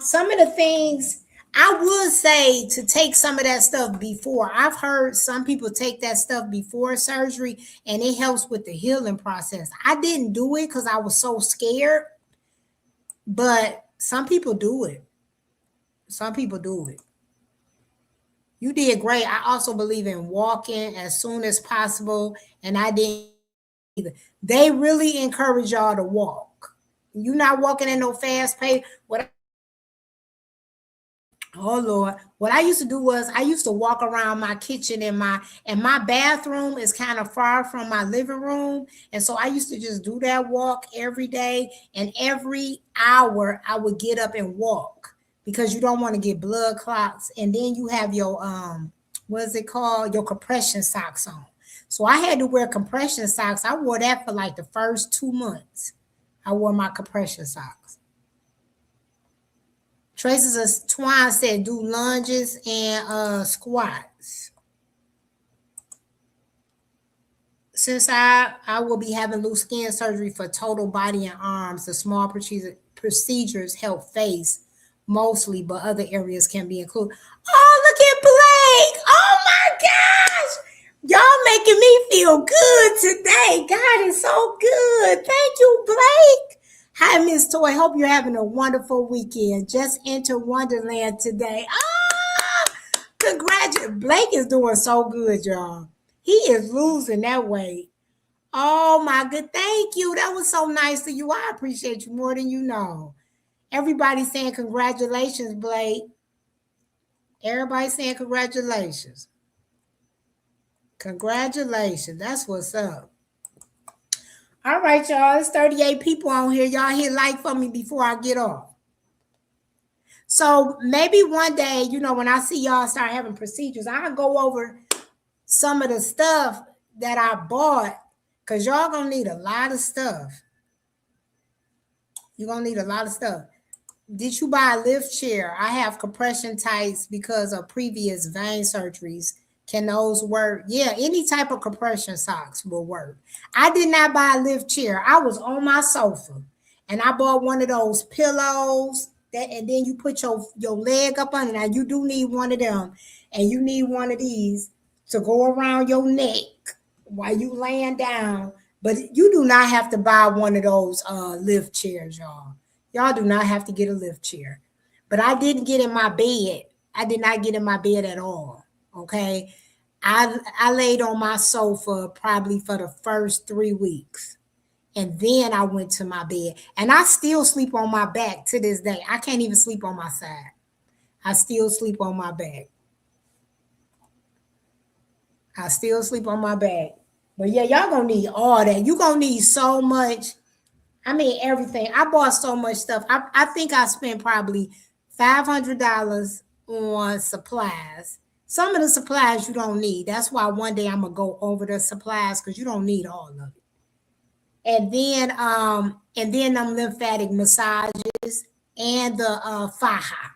Some of the things I would say to take some of that stuff before. I've heard some people take that stuff before surgery and it helps with the healing process. I didn't do it because I was so scared, but some people do it. Some people do it. You did great. I also believe in walking as soon as possible, and I didn't either. They really encourage y'all to walk. You're not walking in no fast pace. Oh Lord. What I used to do was I used to walk around my kitchen and my bathroom is kind of far from my living room. And so I used to just do that walk every day. And every hour I would get up and walk because you don't want to get blood clots. And then you have your what is it called? Your compression socks on. So I had to wear compression socks. I wore that for like the first 2 months. I wore my compression socks. Traces Twine said do lunges and squats. Since I will be having loose skin surgery for total body and arms, the small procedures help face mostly, but other areas can be included. Oh, look at Blake! Oh my gosh! Y'all making me feel good today. God is so good. Thank you, Blake. Hi, Miss Toy. Hope you're having a wonderful weekend. Just enter Wonderland today. Ah, congratulations. Blake is doing so good, y'all. He is losing that weight. Oh my good. Thank you. That was so nice of you. I appreciate you more than you know. Everybody saying congratulations, Blake. Everybody saying congratulations. Congratulations. That's what's up. All right, y'all. It's 38 people on here. Y'all hit like for me before I get off. So maybe one day, when I see y'all start having procedures, I'll go over some of the stuff that I bought, because y'all going to need a lot of stuff. You're going to need a lot of stuff. Did you buy a lift chair? I have compression tights because of previous vein surgeries. Can those work? Yeah, any type of compression socks will work. I did not buy a lift chair. I was on my sofa and I bought one of those pillows and then you put your leg up on it. Now you do need one of them, and you need one of these to go around your neck while you laying down. But you do not have to buy one of those lift chairs, y'all. Y'all do not have to get a lift chair. But I didn't get in my bed. I did not get in my bed at all. Okay. I laid on my sofa probably for the first 3 weeks. And then I went to my bed. And I still sleep on my back to this day. I can't even sleep on my side. I still sleep on my back. I still sleep on my back. But yeah, y'all gonna need all that. You gonna need so much. I mean, everything. I bought so much stuff. I think I spent probably $500 on supplies. Some of the supplies you don't need. That's why one day I'm gonna go over the supplies, because you don't need all of it. And then them lymphatic massages and the faja.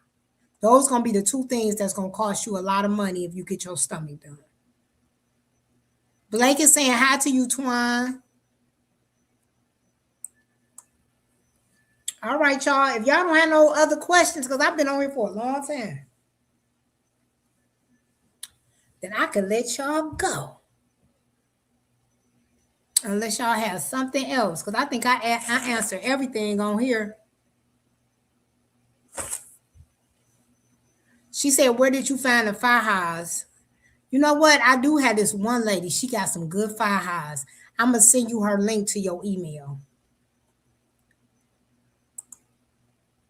Those gonna be the two things that's gonna cost you a lot of money if you get your stomach done. Blake is saying hi to you, Twine. All right, y'all. If y'all don't have no other questions, because I've been on here for a long time, then I can let y'all go. Unless y'all have something else, because I think I answered everything on here. She said, where did you find the fajas? You know what? I do have this one lady. She got some good fajas. I'm going to send you her link to your email.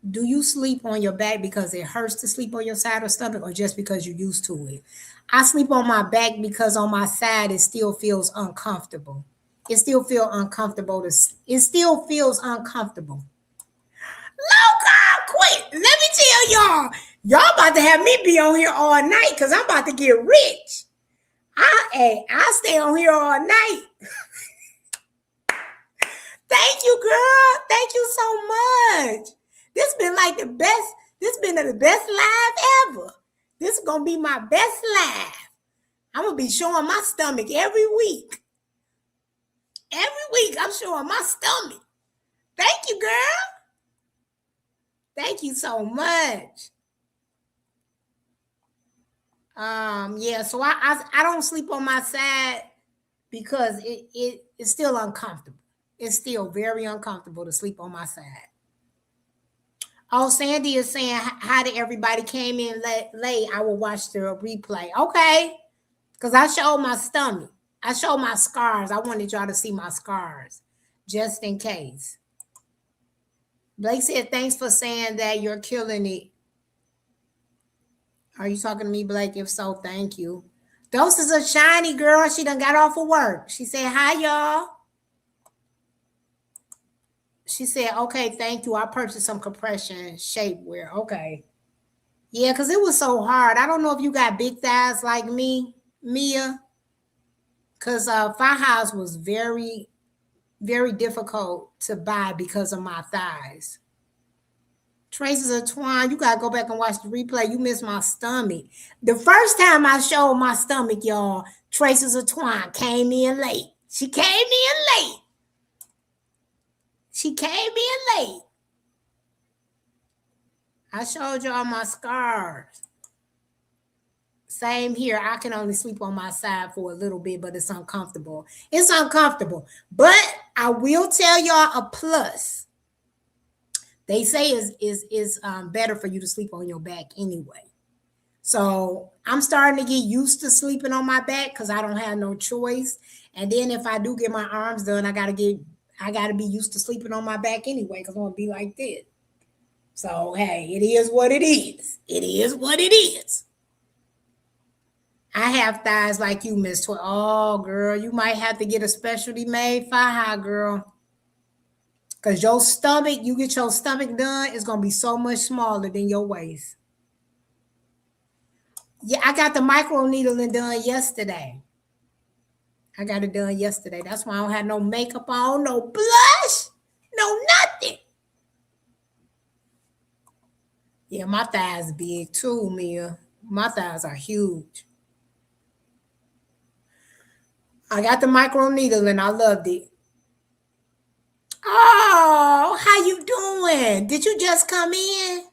Do you sleep on your back because it hurts to sleep on your side or stomach, or just because you're used to it? I sleep on my back because on my side, it still feels uncomfortable. It still feels uncomfortable. It still feels uncomfortable. Loca, quit. Let me tell y'all about to have me be on here all night, because I'm about to get rich. I stay on here all night. Thank you, girl. Thank you so much. This been like the best. This been the best live ever. This is gonna be my best live. I'm gonna be showing my stomach every week. Every week I'm showing my stomach. Thank you, girl. Thank you so much. Yeah, so I don't sleep on my side because it's still uncomfortable. It's still very uncomfortable to sleep on my side. Oh, Sandy is saying hi to everybody. Came in late. I will watch the replay. Okay, because I showed my stomach. I showed my scars. I wanted y'all to see my scars, just in case. Blake said, thanks for saying that. You're killing it. Are you talking to me, Blake? If so, thank you. Doses of Shiny, girl. She done got off of work. She said, hi, y'all. She said, okay, thank you. I purchased some compression shapewear. Okay. Yeah, because it was so hard. I don't know if you got big thighs like me, Mia, because fajas was very, very difficult to buy because of my thighs. Traces of Twine, you got to go back and watch the replay. You missed my stomach. The first time I showed my stomach, y'all, Traces of Twine came in late. She came in late. She came in late. I showed y'all my scars. Same here. I can only sleep on my side for a little bit, but it's uncomfortable. It's uncomfortable. But I will tell y'all a plus. They say is better for you to sleep on your back anyway. So I'm starting to get used to sleeping on my back because I don't have no choice. And then if I do get my arms done, I gotta be used to sleeping on my back anyway because I'm gonna be like this. So hey, it is what it is. It is what it is. I have thighs like you, Miss Toy. Oh, girl, you might have to get a specialty made for high, girl. Because your stomach, you get your stomach done, it's going to be so much smaller than your waist. Yeah, I got the microneedling done yesterday. I got it done yesterday. That's why I don't have no makeup on, no blush, no nothing. Yeah, my thighs big too, Mia. My thighs are huge. I got the microneedling. I loved it. Oh, how you doing? Did you just come in?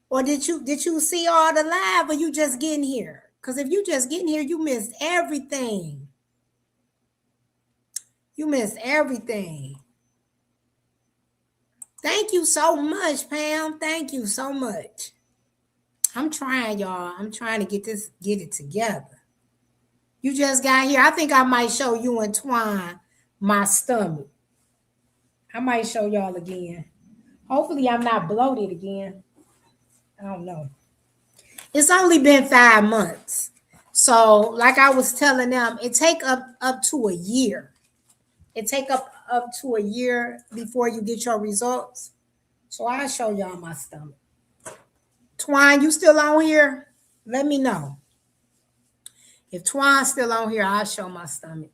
Or did you see all the live or you just getting here? Because if you just getting here, you missed everything. You missed everything. Thank you so much, Pam. Thank you so much. I'm trying, y'all. I'm trying to get it together. You just got here. I think I might show you and Twine my stomach. I might show y'all again. Hopefully I'm not bloated again. I don't know. It's only been 5 months. So like I was telling them, it take up to a year. It take up to a year before you get your results. So I'll show y'all my stomach. Twine, you still on here? Let me know. If Twine's still on here, I'll show my stomach.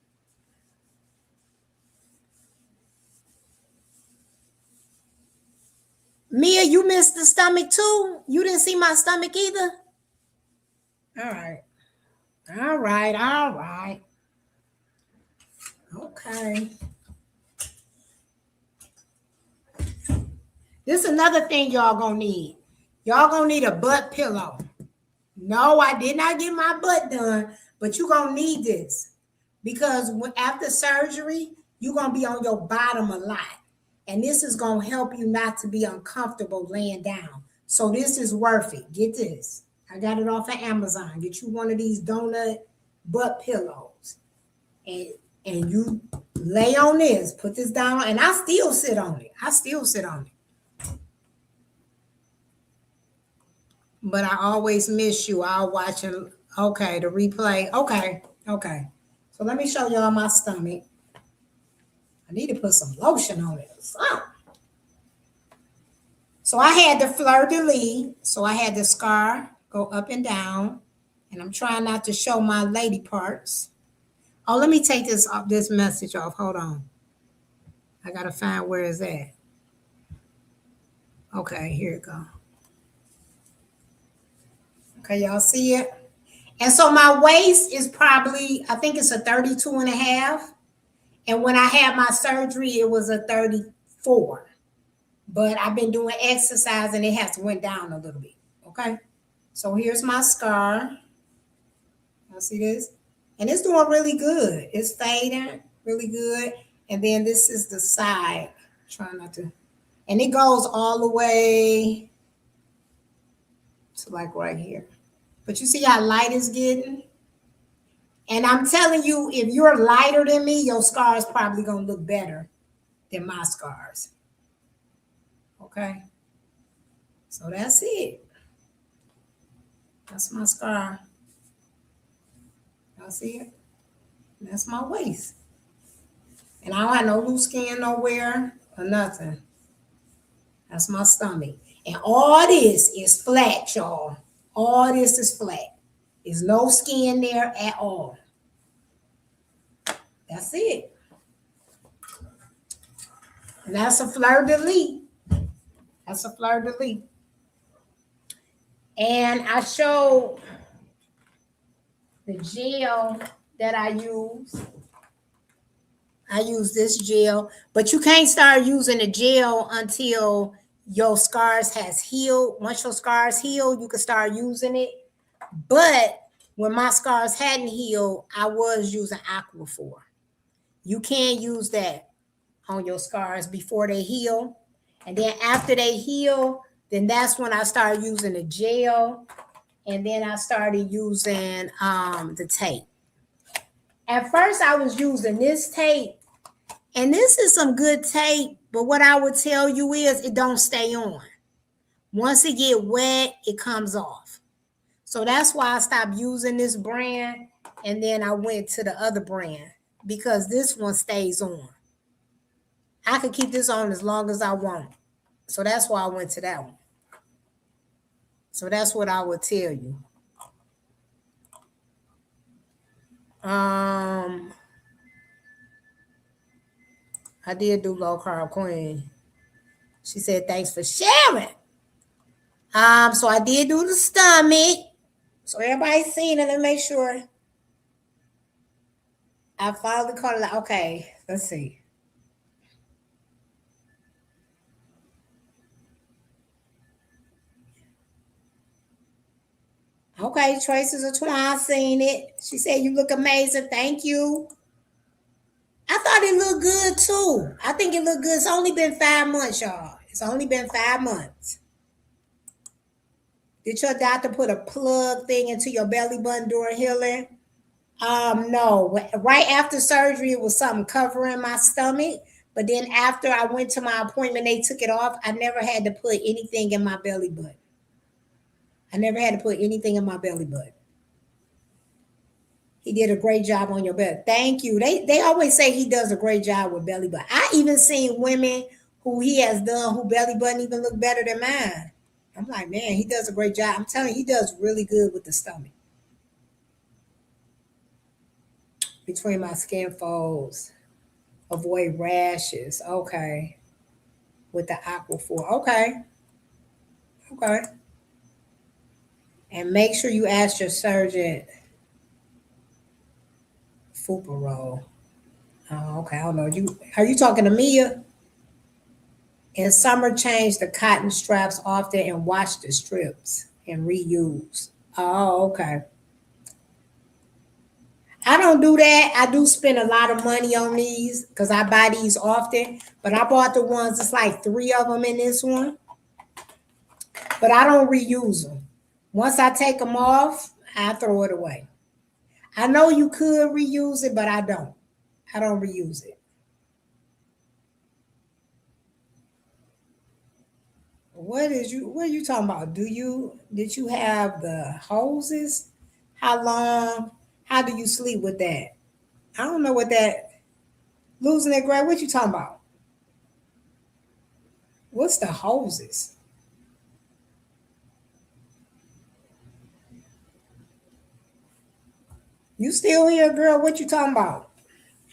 Mia, you missed the stomach too? You didn't see my stomach either? All right. All right. All right. Okay. This is another thing y'all gonna need. Y'all gonna need a butt pillow. No, I did not get my butt done, but you're gonna need this because after surgery, you're gonna be on your bottom a lot. And this is gonna help you not to be uncomfortable laying down. So this is worth it. Get this. I got it off of Amazon. Get you one of these donut butt pillows. And you lay on this, put this down, and I still sit on it. But I always miss you. I'll watch it. Okay, the replay. Okay. So let me show y'all my stomach. I need to put some lotion on it. So I had the fleur-de-lis. So I had the scar go up and down. And I'm trying not to show my lady parts. Oh, let me take this message off. Hold on. I got to find where it's at. Okay, here it goes. Okay, y'all see it? And so my waist is probably, I think it's a 32 and a half. And when I had my surgery, it was a 34. But I've been doing exercise and it has went down a little bit. Okay. So here's my scar. Y'all see this? And it's doing really good. It's fading really good. And then this is the side. Try not to. And it goes all the way to like right here. But you see how light it's getting? And I'm telling you, if you're lighter than me, your scar is probably going to look better than my scars. Okay. So that's it. That's my scar. Y'all see it? That's my waist. And I don't have no loose skin nowhere or nothing. That's my stomach. And all this is flat, y'all. All this is flat. There's no skin there at all. That's it. And that's a fleur-de-lis. That's a fleur-de-lis. And I showed the gel that I use. I use this gel, but you can't start using the gel until your scars has healed. Once your scars heal, you can start using it. But when my scars hadn't healed, I was using Aquaphor. You can't use that on your scars before they heal. And then after they heal, then that's when I started using the gel. And then I started using the tape. At first, I was using this tape, and this is some good tape, but what I would tell you is it don't stay on. Once it get wet, it comes off. So that's why I stopped using this brand, and then I went to the other brand because this one stays on. I could keep this on as long as I want. So that's why I went to that one. So that's what I would tell you. I did do low carb queen. She said, thanks for sharing. So I did do the stomach. So everybody's seen it. Let me make sure. I finally caught it. Okay, let's see. Okay, Traces of Twine seen it. She said, you look amazing. Thank you. I thought it looked good too. I think it looked good. It's only been 5 months, y'all. It's only been 5 months. Did your doctor put a plug thing into your belly button during healing? No. Right after surgery, it was something covering my stomach. But then after I went to my appointment, they took it off. I never had to put anything in my belly button. I never had to put anything in my belly button. He did a great job on your belly. Thank you. They always say he does a great job with belly button. I even seen women who he has done who belly button even look better than mine. I'm like, man, he does a great job. I'm telling you, he does really good with the stomach. Between my skin folds, avoid rashes. Okay. With the Aquaphor. Okay. Okay. And make sure you ask your surgeon Fuparol. Oh, okay. I don't know. Are you talking to Mia? In summer, change the cotton straps often and wash the strips and reuse. Oh, okay. I don't do that. I do spend a lot of money on these because I buy these often. But I bought the ones, it's like 3 of them in this one. But I don't reuse them. Once I take them off, I throw it away. I know you could reuse it, but I don't. I don't reuse it. What are you talking about? Did you have the hoses? How long? How do you sleep with that? I don't know what that losing that grade. What you talking about? What's the hoses? You still here, girl? What you talking about?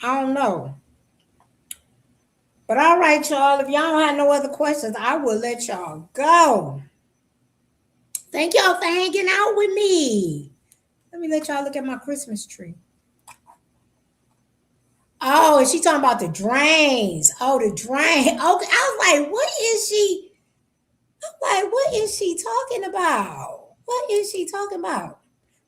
I don't know. But all right, y'all. If y'all don't have no other questions, I will let y'all go. Thank y'all for hanging out with me. Let me let y'all look at my Christmas tree. Oh, is she talking about the drains? Oh, the drain. Okay, I was like, what is she? I'm like, what is she talking about? What is she talking about?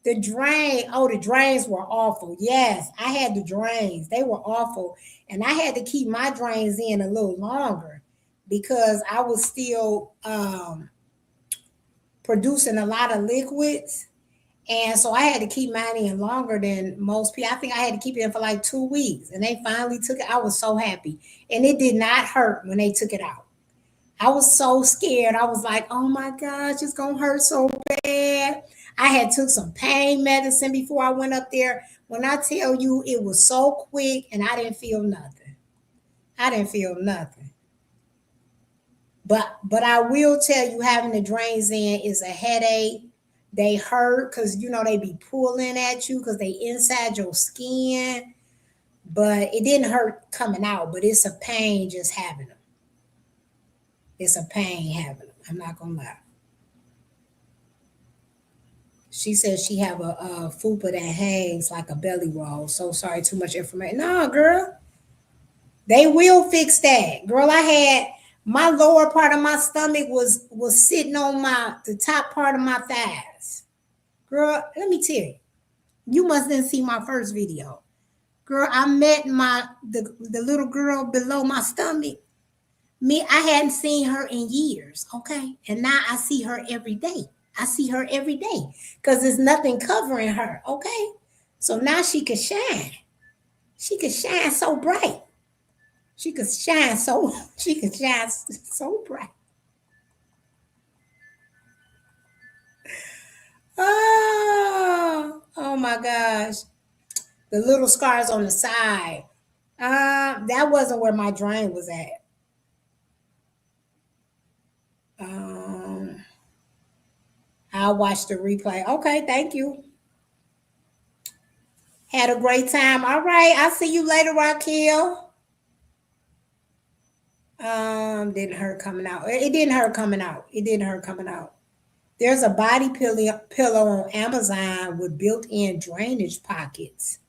The drain. Oh, the drains were awful. Yes, I had the drains. They were awful. And I had to keep my drains in a little longer because I was still producing a lot of liquids. And so I had to keep mine in longer than most people. I think I had to keep it in for like 2 weeks. And they finally took it. I was so happy. And it did not hurt when they took it out. I was so scared. I was like, oh my gosh, it's going to hurt so bad. I had took some pain medicine before I went up there. When I tell you it was so quick and I didn't feel nothing. I didn't feel nothing. But I will tell you having the drains in is a headache. They hurt because they be pulling at you because they inside your skin. But it didn't hurt coming out, but it's a pain just having them. It's a pain having them. I'm not gonna lie. She says she have a fupa that hangs like a belly roll. So sorry, too much information. No, girl. They will fix that. Girl, I had my lower part of my stomach was sitting on the top part of my thighs. Girl, let me tell you. You must didn't see my first video. Girl, I met the little girl below my stomach. Me, I hadn't seen her in years, okay? And now I see her every day. I see her every day because there's nothing covering her, okay? So now she could shine. She could shine so bright. She could shine so bright. Oh my gosh. The little scars on the side. That wasn't where my drain was at. I'll watch the replay. Okay, thank you. Had a great time. All right, I'll see you later, Raquel. Didn't hurt coming out. It didn't hurt coming out. It didn't hurt coming out. There's a body pillow on Amazon with built-in drainage pockets.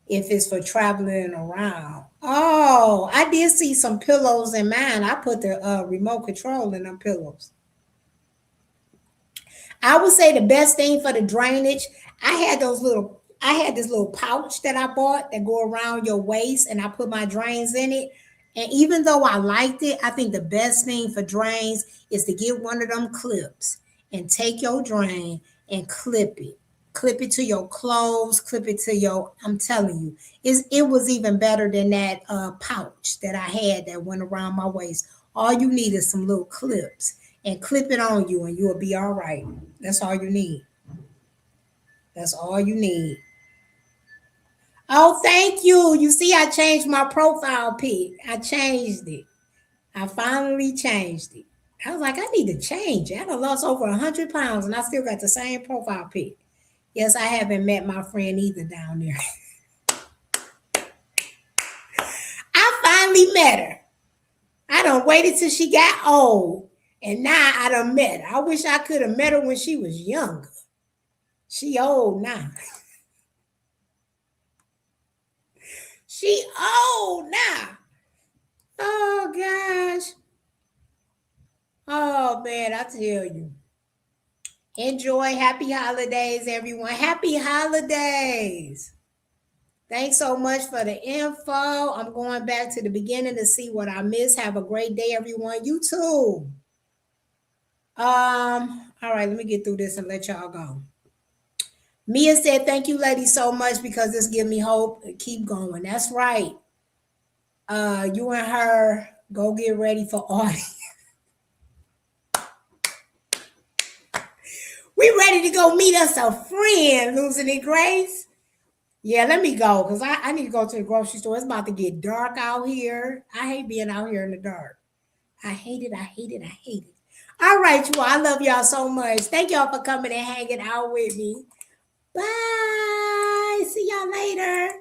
If it's for traveling around. Oh, I did see some pillows in mine. I put the remote control in them pillows. I would say the best thing for the drainage, I had this little pouch that I bought that go around your waist, and I put my drains in it. And even though I liked it, I think the best thing for drains is to get one of them clips and take your drain and clip it. Clip it to your clothes, clip it to your, I'm telling you, it was even better than that pouch that I had that went around my waist. All you need is some little clips and clip it on you and you'll be all right. That's all you need. That's all you need. Oh, thank you. You see, I changed my profile pic. I changed it. I finally changed it. I was like, I need to change it. I done lost over 100 pounds and I still got the same profile pic. Yes, I haven't met my friend either down there. I finally met her. I done waited till she got old. And now I done met her. I wish I could have met her when she was younger. She old now. She old now. Oh, gosh. Oh, man, I tell you. Enjoy. Happy holidays, everyone. Happy holidays. Thanks so much for the info. I'm going back to the beginning to see what I missed. Have a great day, everyone. You too. All right, let me get through this and let y'all go. Mia said, thank you, ladies, so much because this gives me hope. Keep going. That's right. You and her go get ready for audience. We ready to go meet us a friend, Losing it, Grace. Yeah, let me go because I need to go to the grocery store. It's about to get dark out here. I hate being out here in the dark. I hate it. I hate it. I hate it. All right, you all. I love y'all so much. Thank y'all for coming and hanging out with me. Bye. See y'all later.